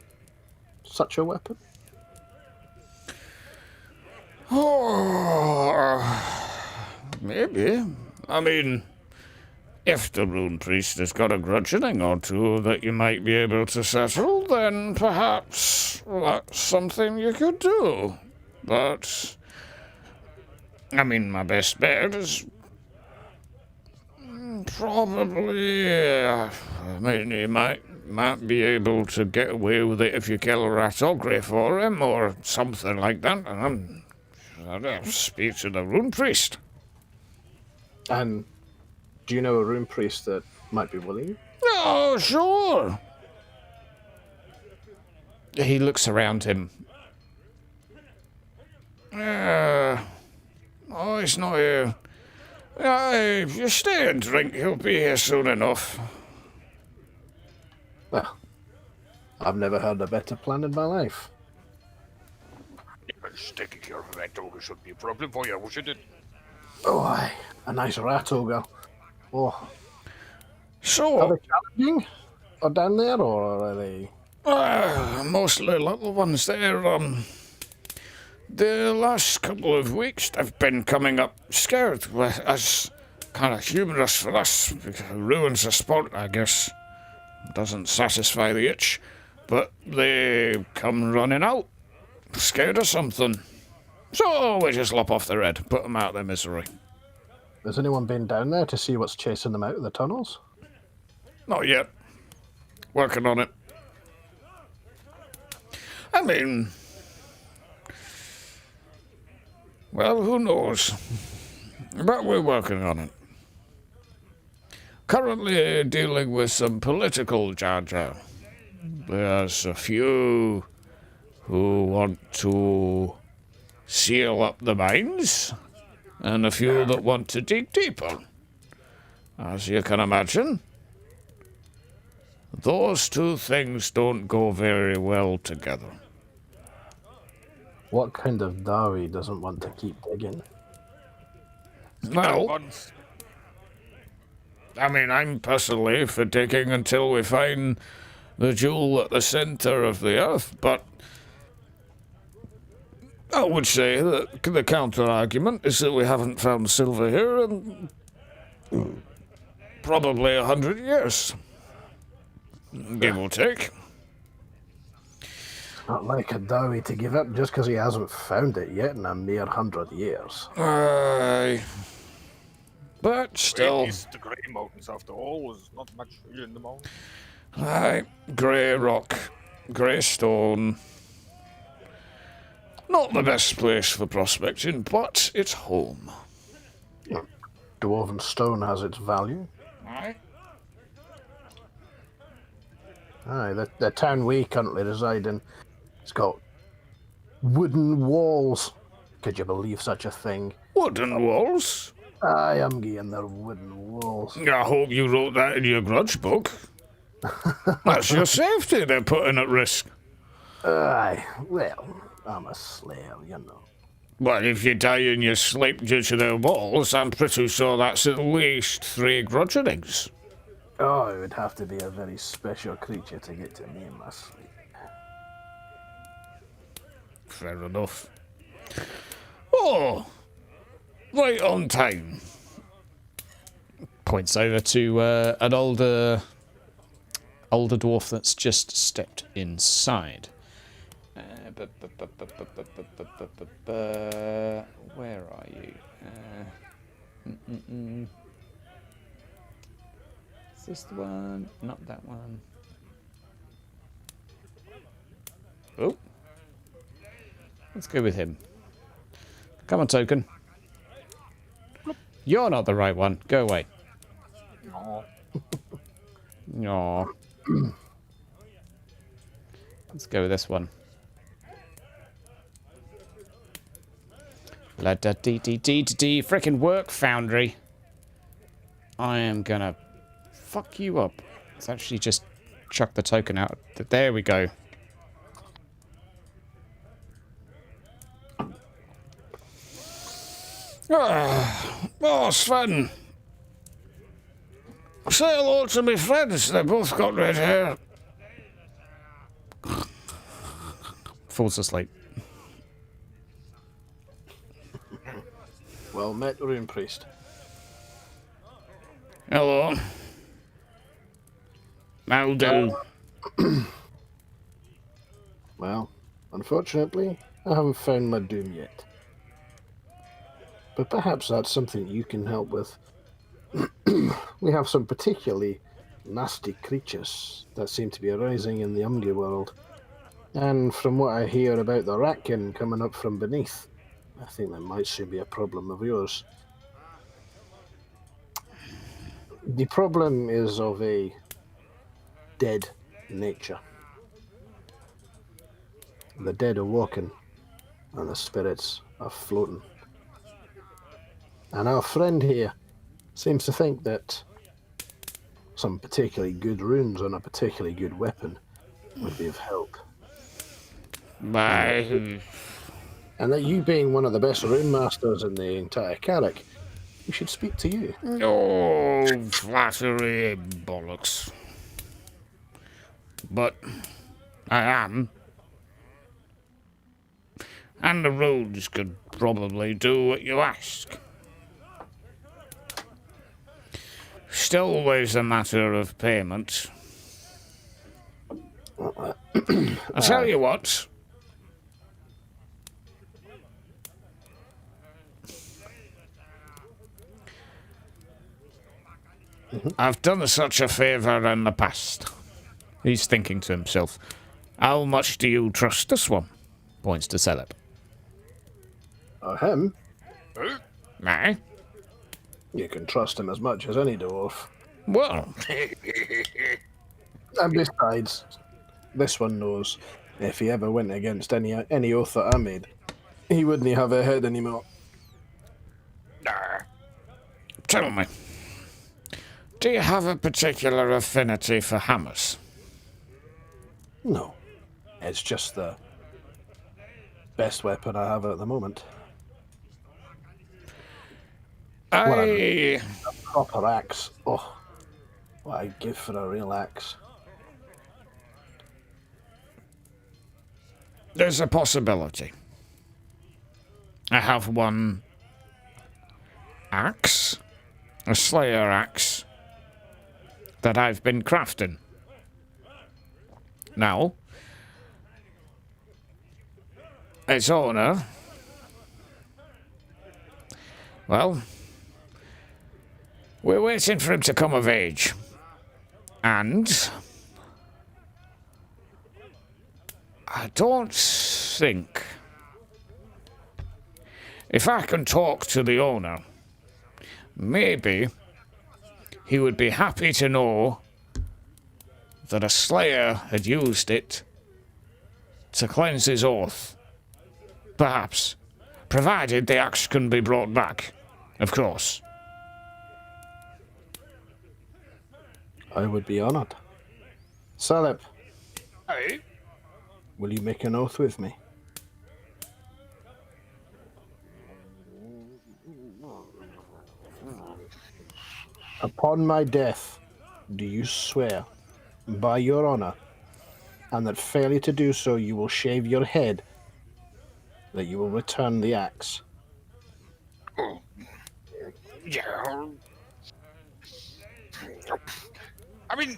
such a weapon? Oh, maybe. I mean, if the rune priest has got a grudgeoning or two that you might be able to settle, then perhaps that's something you could do. But, I mean, my best bet is probably, I mean, you might be able to get away with it if you kill a rat ogre for him or something like that. And I'd speak to the rune priest. And do you know a rune priest that might be willing? Oh, sure. He looks around him. Oh, he's not here. Aye, if you stay and drink, he'll be here soon enough. Well, I've never heard a better plan in my life. Taking care of that ogre shouldn't be a problem for you, should it? Oh, aye. A nice rat ogre. Oh. Are So, they challenging? Or down there, or are they... mostly little ones. The last couple of weeks they've been coming up scared, as kind of humorous for us, because it ruins the sport, I guess. Doesn't satisfy the itch, but they come running out, scared of something. So we just lop off their head, put them out of their misery. Has anyone been down there to see what's chasing them out of the tunnels? Not yet. Working on it. I mean... well, who knows? But we're working on it. Currently dealing with some political jar-jar. There's a few who want to seal up the mines, and a few that want to dig deeper. As you can imagine, those two things don't go very well together. What kind of Dawi doesn't want to keep digging? Well, I mean, I'm personally for digging until we find the jewel at the centre of the earth, but I would say that the counter-argument is that we haven't found silver here in probably 100 years. Give or take. Not like a Dawi to give up just because he hasn't found it yet in a mere 100 years. Aye. But still... it's the Grey Mountains, after all. There's not much here in the mountains. Aye. Grey rock, grey stone. Not the best place for prospecting, but it's home. Dwarven stone has its value. Aye. Aye, the town we currently reside in, it's got wooden walls. Could you believe such a thing? Wooden walls? Aye, I'm getting their wooden walls. I hope you wrote that in your grudge book. That's your safety they're putting at risk. Aye, well, I'm a slayer, you know. Well, if you die in your sleep due to their walls, I'm pretty sure that's at least 3 grudgeonings. Oh, it would have to be a very special creature to get to me in my sleep. Fair enough. Oh, right on time. Points over to an older dwarf that's just stepped inside. Where are you? Is this the one? Not that one. Oh. Let's go with him. Come on, token. You're not the right one. Go away. No. Let's go with this one. La da dee dee dee dee. Frickin' work foundry. I am gonna fuck you up. Let's actually just chuck the token out. There we go. Oh, Sven. Say hello to my friends. They both got red hair. Falls asleep. Well met, Rune Priest. Hello. How do? Well, unfortunately, I haven't found my doom yet. But perhaps that's something you can help with. We have some particularly nasty creatures that seem to be arising in the Umge world. And from what I hear about the Ratkin coming up from beneath, I think that might soon be a problem of yours. The problem is of a dead nature. The dead are walking, and the spirits are floating. And our friend here seems to think that some particularly good runes on a particularly good weapon would be of help. By... And that you being one of the best rune masters in the entire Karak, we should speak to you. Oh, flattery bollocks. But I am. And the roads could probably do what you ask. Still always a matter of payment. I'll tell you what. I've done such a favour in the past. He's thinking to himself, how much do you trust this one? Points to Celeb. Him? Aye. You can trust him as much as any dwarf. Well, And besides, this one knows if he ever went against any oath that I made, he wouldn't have a head anymore. tell me, do you have a particular affinity for hammers? No. It's just the best weapon I have at the moment. A proper axe. Oh, what I'd give for a real axe. There's a possibility. I have one axe, a slayer axe, that I've been crafting. Now, its owner, well, we're waiting for him to come of age. And I don't think, if I can talk to the owner, maybe he would be happy to know that a slayer had used it to cleanse his oath. Perhaps, provided the axe can be brought back, of course. I would be honoured. Salep, Aye. will you make an oath with me? Upon my death, do you swear, by your honour, and that failure to do so you will shave your head, that you will return the axe? Oh. Yeah. I mean,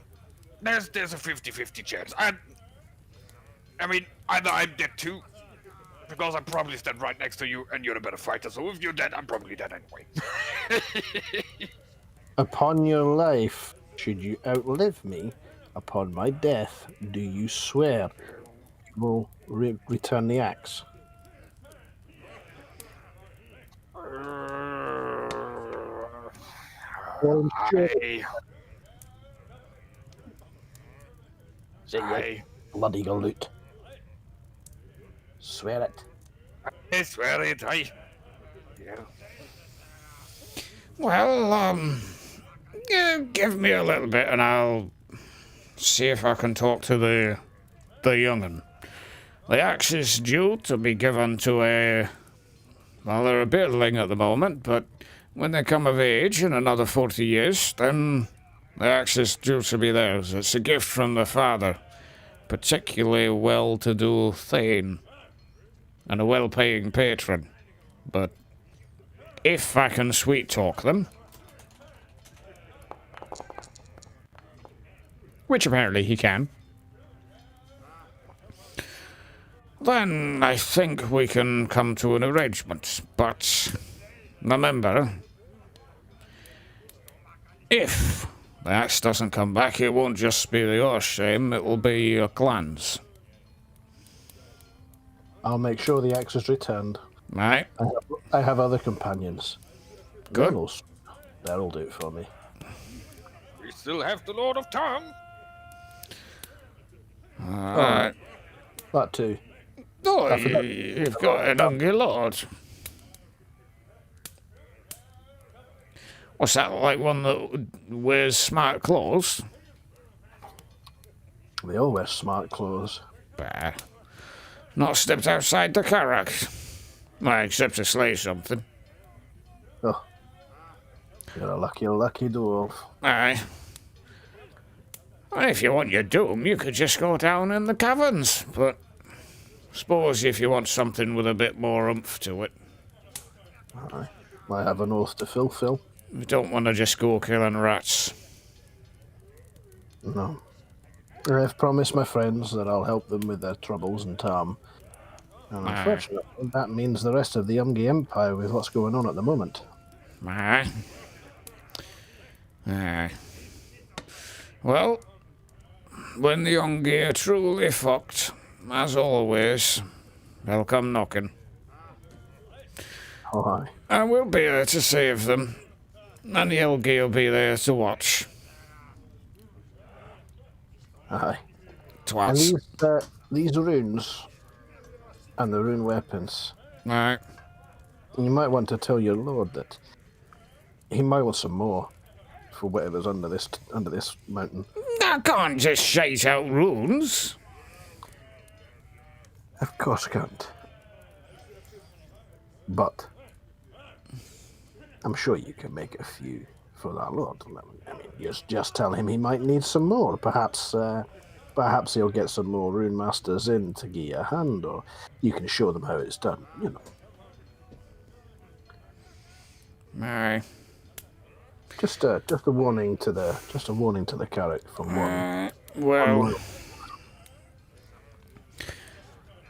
there's a 50-50 chance. I mean, either I'm dead too, because I'm probably stand right next to you, and you're a better fighter. So if you're dead, I'm probably dead anyway. Upon your life, should you outlive me, upon my death, do you swear you will return the axe? Say bloody galoot. Swear it. I swear it, aye. Yeah. Well, yeah, give me a little bit and I'll see if I can talk to the young'un. The axe is due to be given to well, they're a beardling at the moment, but when they come of age in another 40 years, then the axe is due to be theirs. It's a gift from the father, particularly well-to-do thane, and a well-paying patron. But if I can sweet-talk them, which apparently he can, then I think we can come to an arrangement. But remember, if the axe doesn't come back, it won't just be your shame, it will be your clan's. I'll make sure the axe is returned. Right. I have other companions. Good. That'll do it for me. We still have the Lord of Tom. Alright. That too. Oh, you've got an hungry lord. What's that, like one that wears smart clothes? They all wear smart clothes. Bah. Not stepped outside the Karak. Well, except to slay something. Oh, you're a lucky dwarf. Aye. Well, if you want your doom, you could just go down in the caverns, but suppose if you want something with a bit more oomph to it. Aye. I have an oath to fulfill. You don't want to just go killing rats. No. I've promised my friends that I'll help them with their troubles in time. And unfortunately, that means the rest of the Umgi Empire with what's going on at the moment. Aye. Aye. Well, when the Umgi are truly fucked, as always, they'll come knocking. Oh, aye. And we'll be there to save them. And the Elgi will be there to watch. Aye. Twats. And these runes and the rune weapons, Aye. you might want to tell your lord that he might want some more for whatever's under this mountain. I can't just shite out runes. Of course I can't. But I'm sure you can make a few for that lord. I mean, just tell him he might need some more. Perhaps he'll get some more rune masters in to give you a hand, or you can show them how it's done. You know. Aye. Just a warning to the Karak from one. Well,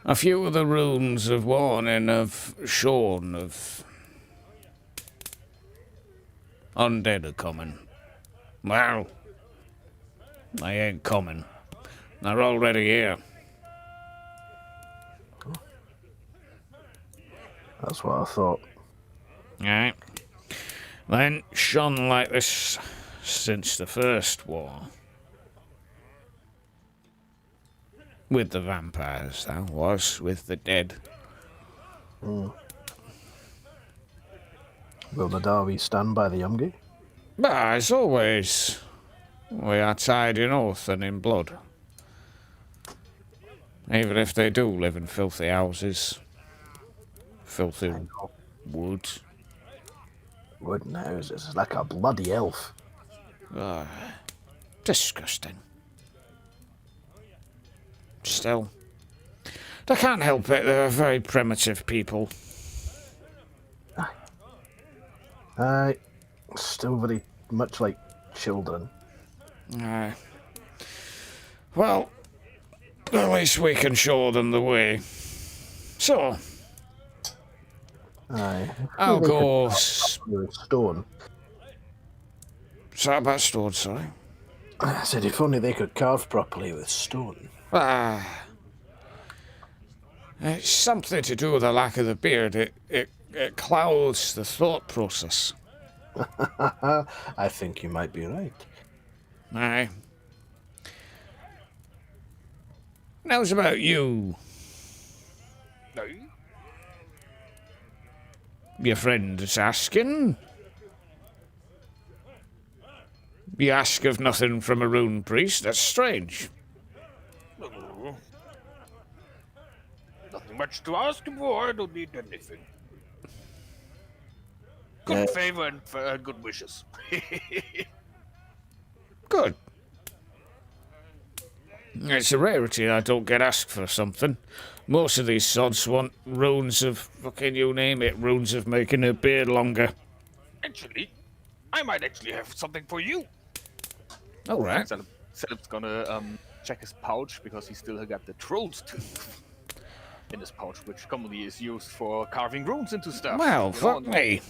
a few of the runes of warning have shown of undead are coming. Well, they ain't coming. They're already here. That's what I thought. Right. They ain't shone like this since the first war. With the vampires, that was, with the dead. Mm. Will the Darby stand by the Umgi? But as always, we are tied in oath and in blood. Even if they do live in filthy houses, filthy woods. Wooden houses, like a bloody elf. Disgusting. Still, they can't help it, they're very primitive people. Aye, still very much like children. Aye. Well, at least we can show them the way. So, Aye. I'll go. With stone. Is that about stone, sorry? I said if only they could carve properly with stone. It's something to do with the lack of the beard. It clouds the thought process. I think you might be right. Aye. Now's about you. No? Your friend is asking. You ask of nothing from a rune priest? That's strange. No. Nothing much to ask him for. I don't need anything. Good favor and good wishes. Good. It's a rarity I don't get asked for something. Most of these sods want runes of fucking you name it, runes of making a beard longer. Actually, I might actually have something for you. All right. Celeb's gonna check his pouch because he still got the troll's tooth in his pouch, which commonly is used for carving runes into stuff. Well, fuck me.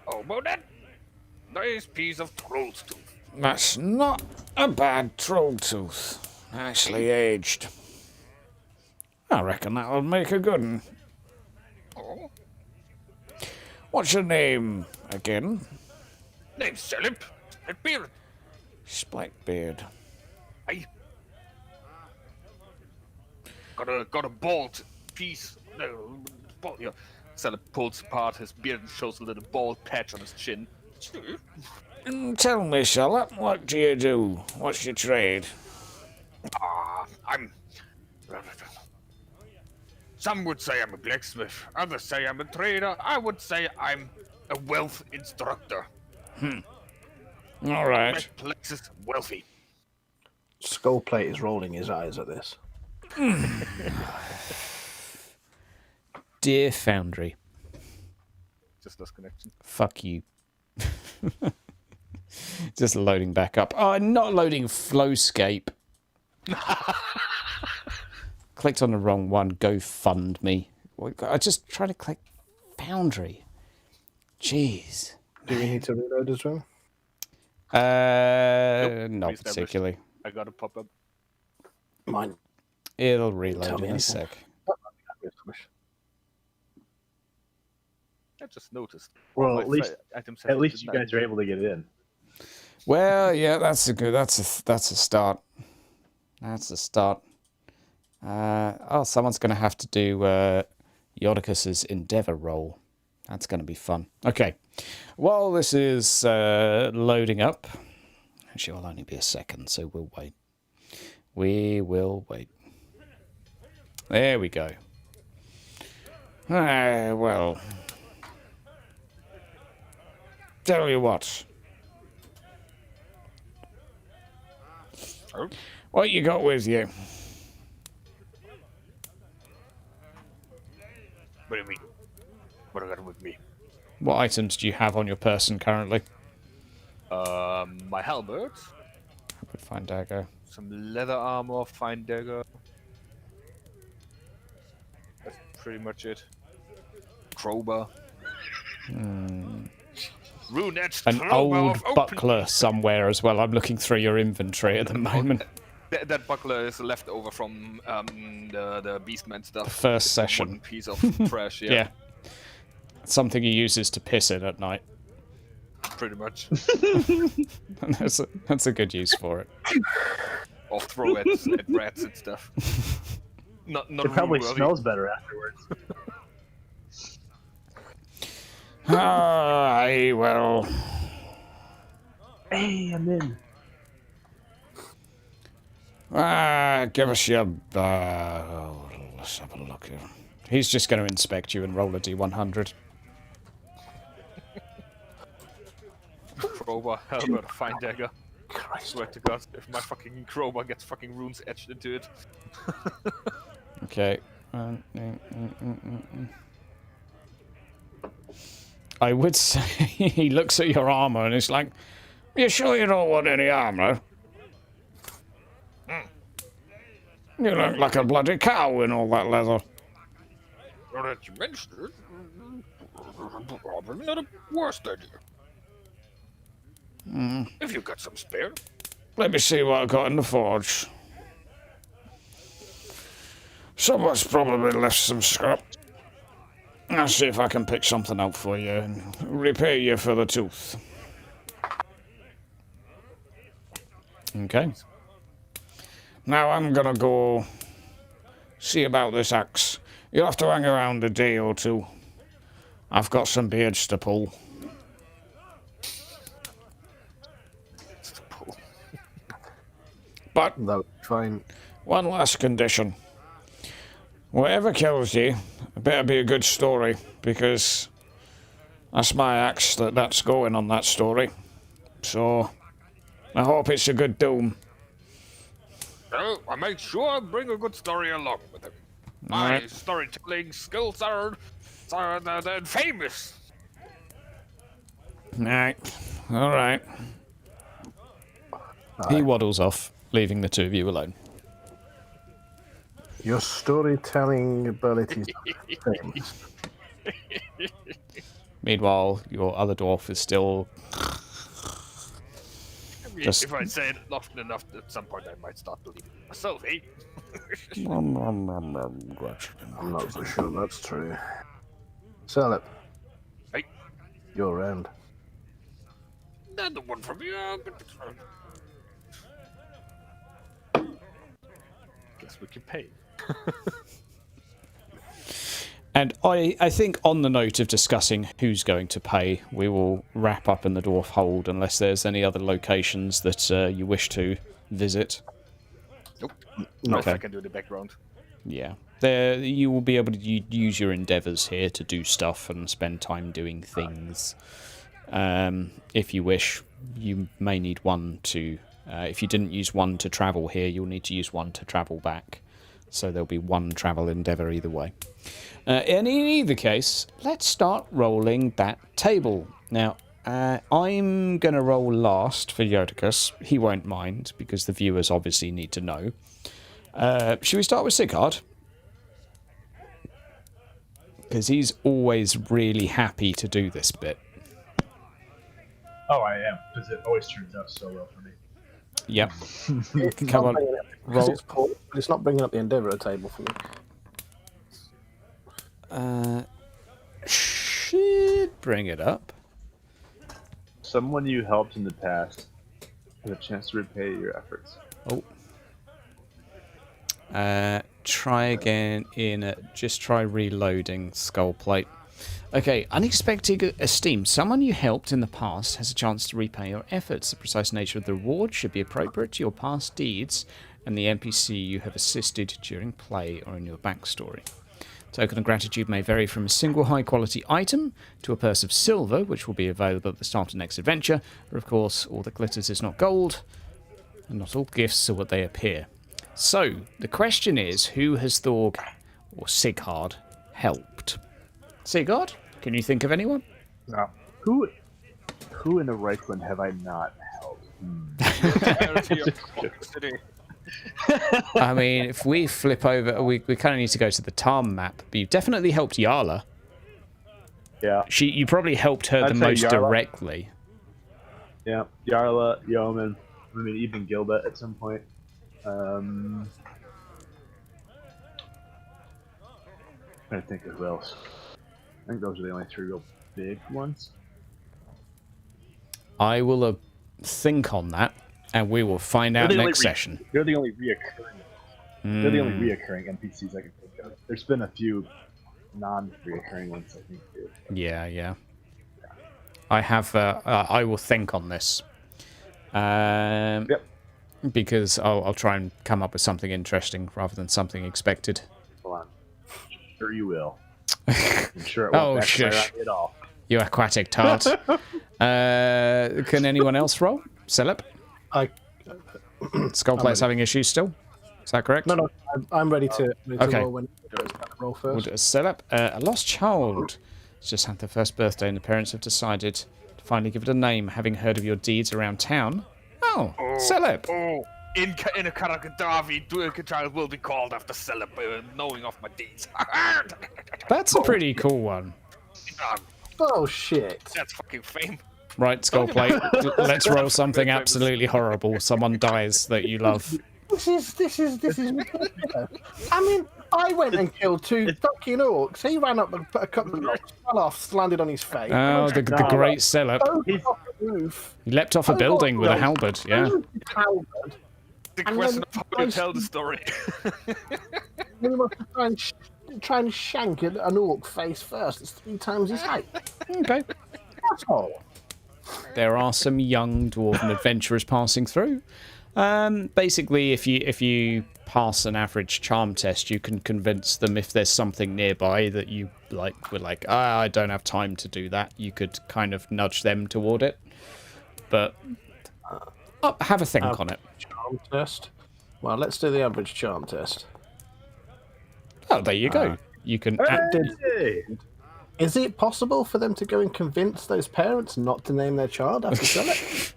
Oh, about that? Nice piece of troll's tooth. That's not a bad troll tooth. Nicely aged. I reckon that'll make a good one. Oh? What's your name again? Name's Celeb. And beard. Blackbeard. I got a bald piece. No, bald, yeah. Sally pulls apart his beard and shows a little bald patch on his chin. Tell me, Charlotte, what do you do? What's your trade? I'm... Some would say I'm a blacksmith, others say I'm a trader, I would say I'm a wealth instructor. All right. Make places wealthy. Skullplate is rolling his eyes at this. Dear Foundry. Just lost connection. Fuck you. Just loading back up. Oh, I'm not loading Flowscape. Clicked on the wrong one. Go fund me. I just tried to click Foundry. Jeez. Do we need to reload as well? Not Reestablished. particularly. I got a pop-up. Mine. It'll Tell reload me in a anything. sec. I just noticed. Well, My at least items have at least you been guys are able to get in. Well, yeah, that's a start. That's a start. Someone's going to have to do Yodicus's Endeavour roll. That's going to be fun. Okay. While this is loading up, actually, it'll only be a second, so we'll wait. We will wait. There we go. Well. Tell you what. Oh? What you got with you? What do you mean? What I got with me? What items do you have on your person currently? My halberd, Would find dagger. some leather armor, fine dagger. That's pretty much it. Crowbar. Rune-edged An crowbar old of open- buckler somewhere as well. I'm looking through your inventory at the moment. That buckler is left over from the Beastman stuff. The first It's a session. wooden piece of trash, yeah. Yeah. Something he uses to piss in at night. Pretty much. That's a good use for it. Or throw at rats and stuff. Not It probably rune-worthy. smells better afterwards. Aye, well. Hey, I'm in. Give us your... let's have a look here. He's just going to inspect you and roll a D100. Crowbar, halberd, fine dagger. Swear to God, if my fucking crowbar gets fucking runes etched into it. Okay. I would say he looks at your armor and is like, You sure you don't want any armor? You look like a bloody cow in all that leather. Now that you mentioned it, probably not a worst idea. If you got some spare. Let me see what I got in the forge. Someone's probably left some scrap. I'll see if I can pick something out for you and repay you for the tooth. okay. Now I'm gonna go see about this axe. You'll have to hang around a day or two. I've got some beards to pull. But That's fine. one last condition. Whatever kills you, it better be a good story, because that's my axe that's going on that story. So, I hope it's a good doom. Well, I make sure I bring a good story along with him. My Alright. storytelling skills are they're famous. Alright. Alright. He waddles off, leaving the two of you alone. Your storytelling abilities are famous. Meanwhile, your other dwarf is still... I mean, Just- if I say it often enough, at some point I might start believing it myself, eh? I'm not so sure that's true. Sell it. Hey, You're round. another one from you. Guess we can pay. And I think on the note of discussing who's going to pay, we will wrap up in the Dwarf Hold unless there's any other locations that you wish to visit. Nope. Okay. I can do the background. Yeah. There, you will be able to use your endeavours here to do stuff and spend time doing things. If you wish, you may need one to... if you didn't use one to travel here, you'll need to use one to travel back. So there'll be one travel endeavour either way. And in either case, let's start rolling that table. Now, I'm going to roll last for Yodicus. He won't mind, because the viewers obviously need to know. Should we start with Sigurd? Because he's always really happy to do this bit. Oh, I am, because it always turns out so well for me. Yep. Come on, roll. It's not bringing up the endeavour table for me. Should bring it up. Someone you helped in the past has a chance to repay your efforts. Oh. Try again in... just try reloading skull plate. Okay, unexpected esteem. Someone you helped in the past has a chance to repay your efforts. The precise nature of the reward should be appropriate to your past deeds and the NPC you have assisted during play or in your backstory. Token of gratitude may vary from a single high-quality item to a purse of silver, which will be available at the start of next adventure. But of course, all that glitters is not gold, and not all gifts are what they appear. So, the question is, who has Thorg, or Sigurd, helped? Sigurd, can you think of anyone? No. Who in the Reichland have I not helped? I mean, if we flip over, we kind of need to go to the Tarm map. But you've definitely helped Yarla. Yeah. You probably helped her the I'd say most Yarla. directly. Yeah. Yarla, Yeoman, I mean, even Gilda at some point. Trying to think of who else. I think those are the only three real big ones. I will think on that, and we will find out next session. They're the only reoccurring. They're the only reoccurring NPCs I can think of. There's been a few non-reoccurring ones, I think, too. Yeah. I have. I will think on this. Yep. Because I'll try and come up with something interesting rather than something expected. Hold on. Sure you will. I'm sure it won't backfire on you at all. You aquatic tart. Can anyone else roll? Celeb? Skullplate's having issues still? Is that correct? No, I'm ready to roll when roll first. We'll do a Celeb. A lost child. It's just had their first birthday and the parents have decided to finally give it a name, having heard of your deeds around town. Oh, Celeb. Oh, in a Karak the child will be called after Celeb, knowing of my deeds. That's a pretty cool one. Oh, shit. That's fucking fame. Right, Skullplate. Let's roll something absolutely horrible. Someone dies that you love. This is ridiculous. I mean, I went and killed two fucking orcs. He ran up a couple of blocks, fell off, landed on his face. Oh, the great Celeb. He leapt off a building with a halberd, yeah. The question of how to tell the story. We must try and shank an orc face first. It's 3 times his height. Okay. That's all. There are some young dwarven adventurers passing through. Basically, if you pass an average charm test, you can convince them if there's something nearby that you I don't have time to do that. You could kind of nudge them toward it. But have a think on it. Charm test. Well, let's do the average charm test. Oh, there you go. You can. Is it possible for them to go and convince those parents not to name their child after Summit?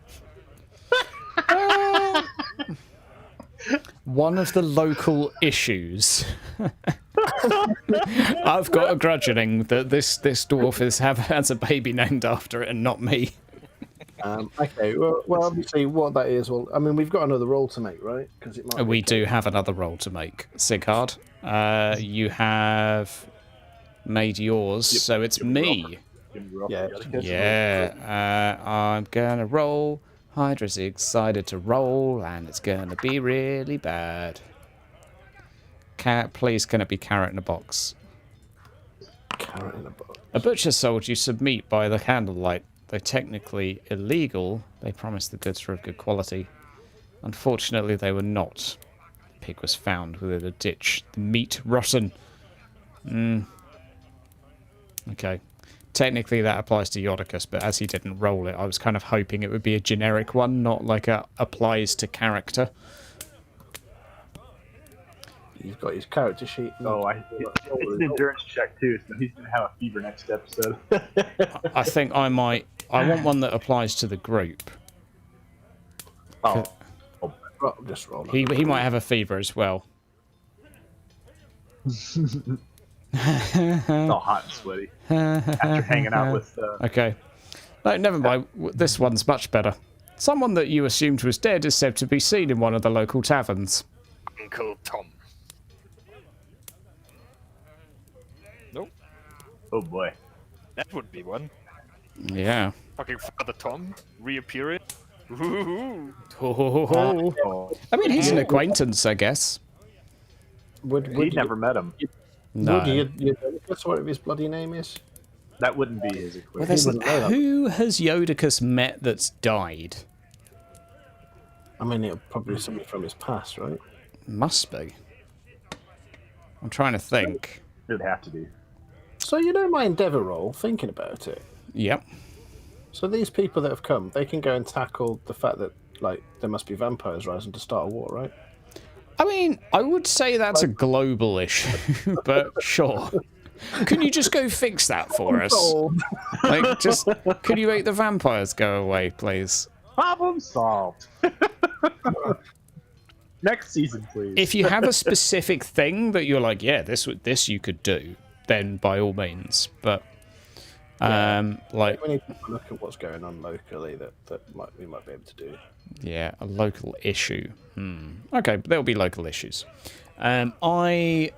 One of the local issues. I've got a grudging that this dwarf has a baby named after it and not me. Okay, well, obviously what that is, well, I mean, we've got another roll to make, right? Because it might. We do have another roll to make. Sigurd, you have made yours, so it's me. Yeah. I'm gonna roll. Hydra's excited to roll, and it's gonna be really bad. Please, can it be carrot in a box? Carrot in a box. A butcher sold you some meat by the candlelight. Though technically illegal, they promised the goods were of good quality. Unfortunately, they were not. The pig was found within a ditch. The meat rotten. Okay. Technically, that applies to Yodicus, but as he didn't roll it, I was kind of hoping it would be a generic one, not like a applies to character. He's got his character sheet. Oh, it's an endurance check too, so he's gonna have a fever next episode. I think I might. I want one that applies to the group. Oh, Just roll. He might have a fever as well. it's all hot and sweaty after hanging out with. Okay. No, never mind. This one's much better. Someone that you assumed was dead is said to be seen in one of the local taverns. Uncle Tom. Nope. Oh boy. That would be one. Yeah. Fucking Father Tom reappearing. Ooh. I mean, he's an acquaintance, I guess. He never met him. No. That's what his bloody name is. That wouldn't be his Well, equivalent. who has Yodicus met that's died? I mean, it'll probably be somebody from his past, right? Must be. I'm trying to think. It'd have to be. So you know my endeavour roll, thinking about it. Yep. So these people that have come, they can go and tackle the fact that, like, there must be vampires rising to start a war, right? I mean, I would say that's a global issue, but sure. Can you just go fix that for us? Like, just, could you make the vampires go away, please? Problem solved. Next season, please. If you have a specific thing that you're like, yeah, this you could do, then by all means. But like, we need to look at what's going on locally that we might be able to do. Yeah, a local issue. Okay, but there'll be local issues. I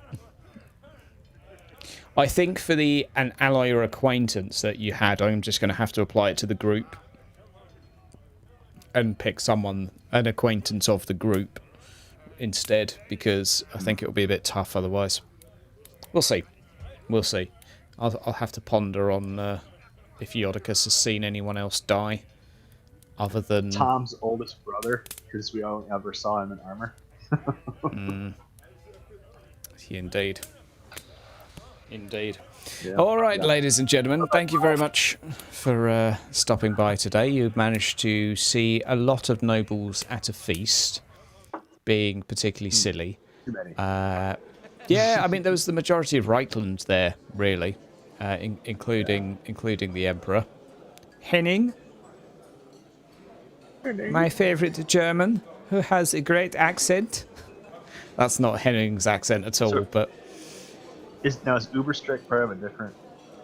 think for an ally or acquaintance that you had, I'm just going to have to apply it to the group and pick an acquaintance of the group instead, because I think it'll be a bit tough otherwise. We'll see. We'll see. I'll have to ponder on if Yodicus has seen anyone else die other than Tom's oldest brother, because we only ever saw him in armor. Indeed. Indeed. Yeah. All right, ladies and gentlemen, thank you very much for stopping by today. You've managed to see a lot of nobles at a feast, being particularly silly. Too many. Yeah, I mean, there was the majority of Reichland there, really, including the Emperor. Henning, my favourite German, who has a great accent. That's not Henning's accent at all, So- but... Is Uberstrick part of a different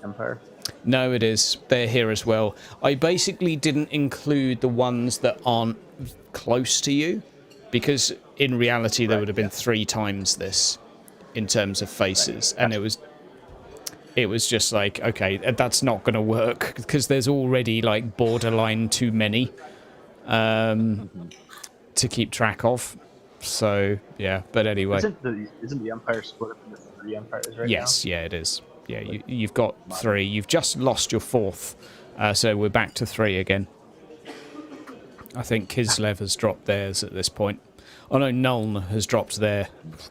empire? No, it is. They're here as well. I basically didn't include the ones that aren't close to you, because in reality there would have been 3 times this in terms of faces, and it was just like, okay, that's not going to work because there's already like borderline too many to keep track of. So yeah, but anyway. Isn't the empire split up into 3 empires right now? Yes, yeah, it is. Yeah, you've got 3. You've just lost your 4th, so we're back to 3 again. I think Kislev has dropped theirs at this point. Oh no, Nuln has dropped their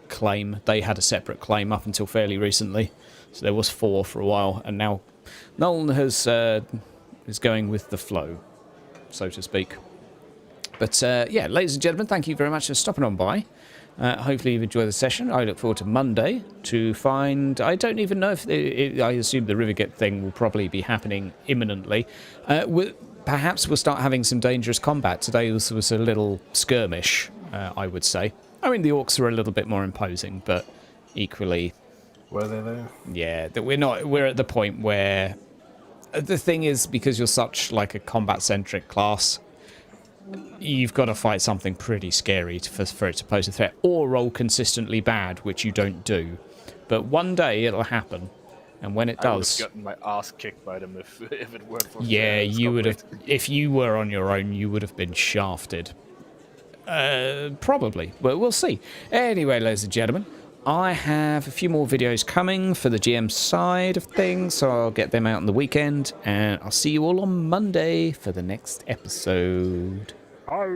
claim. They had a separate claim up until fairly recently, so there was 4 for a while, and now Nuln is going with the flow, so to speak. But yeah, ladies and gentlemen, thank you very much for stopping on by. Hopefully you've enjoyed the session. I look forward to Monday to find... I don't even know if... I assume the Rivergate thing will probably be happening imminently. Perhaps we'll start having some dangerous combat. Today was a little skirmish, I would say. I mean, the orcs were a little bit more imposing, but equally... Were they there? Yeah, that we're at the point where... The thing is, because you're such like a combat-centric class... You've got to fight something pretty scary for it to pose a threat, or roll consistently bad, which you don't do. But one day it'll happen, and when it does, I would have gotten my ass kicked by them if it weren't for yeah, you would have. Scotland. If you were on your own, you would have been shafted. Probably, but we'll see. Anyway, ladies and gentlemen, I have a few more videos coming for the GM side of things, so I'll get them out on the weekend, and I'll see you all on Monday for the next episode.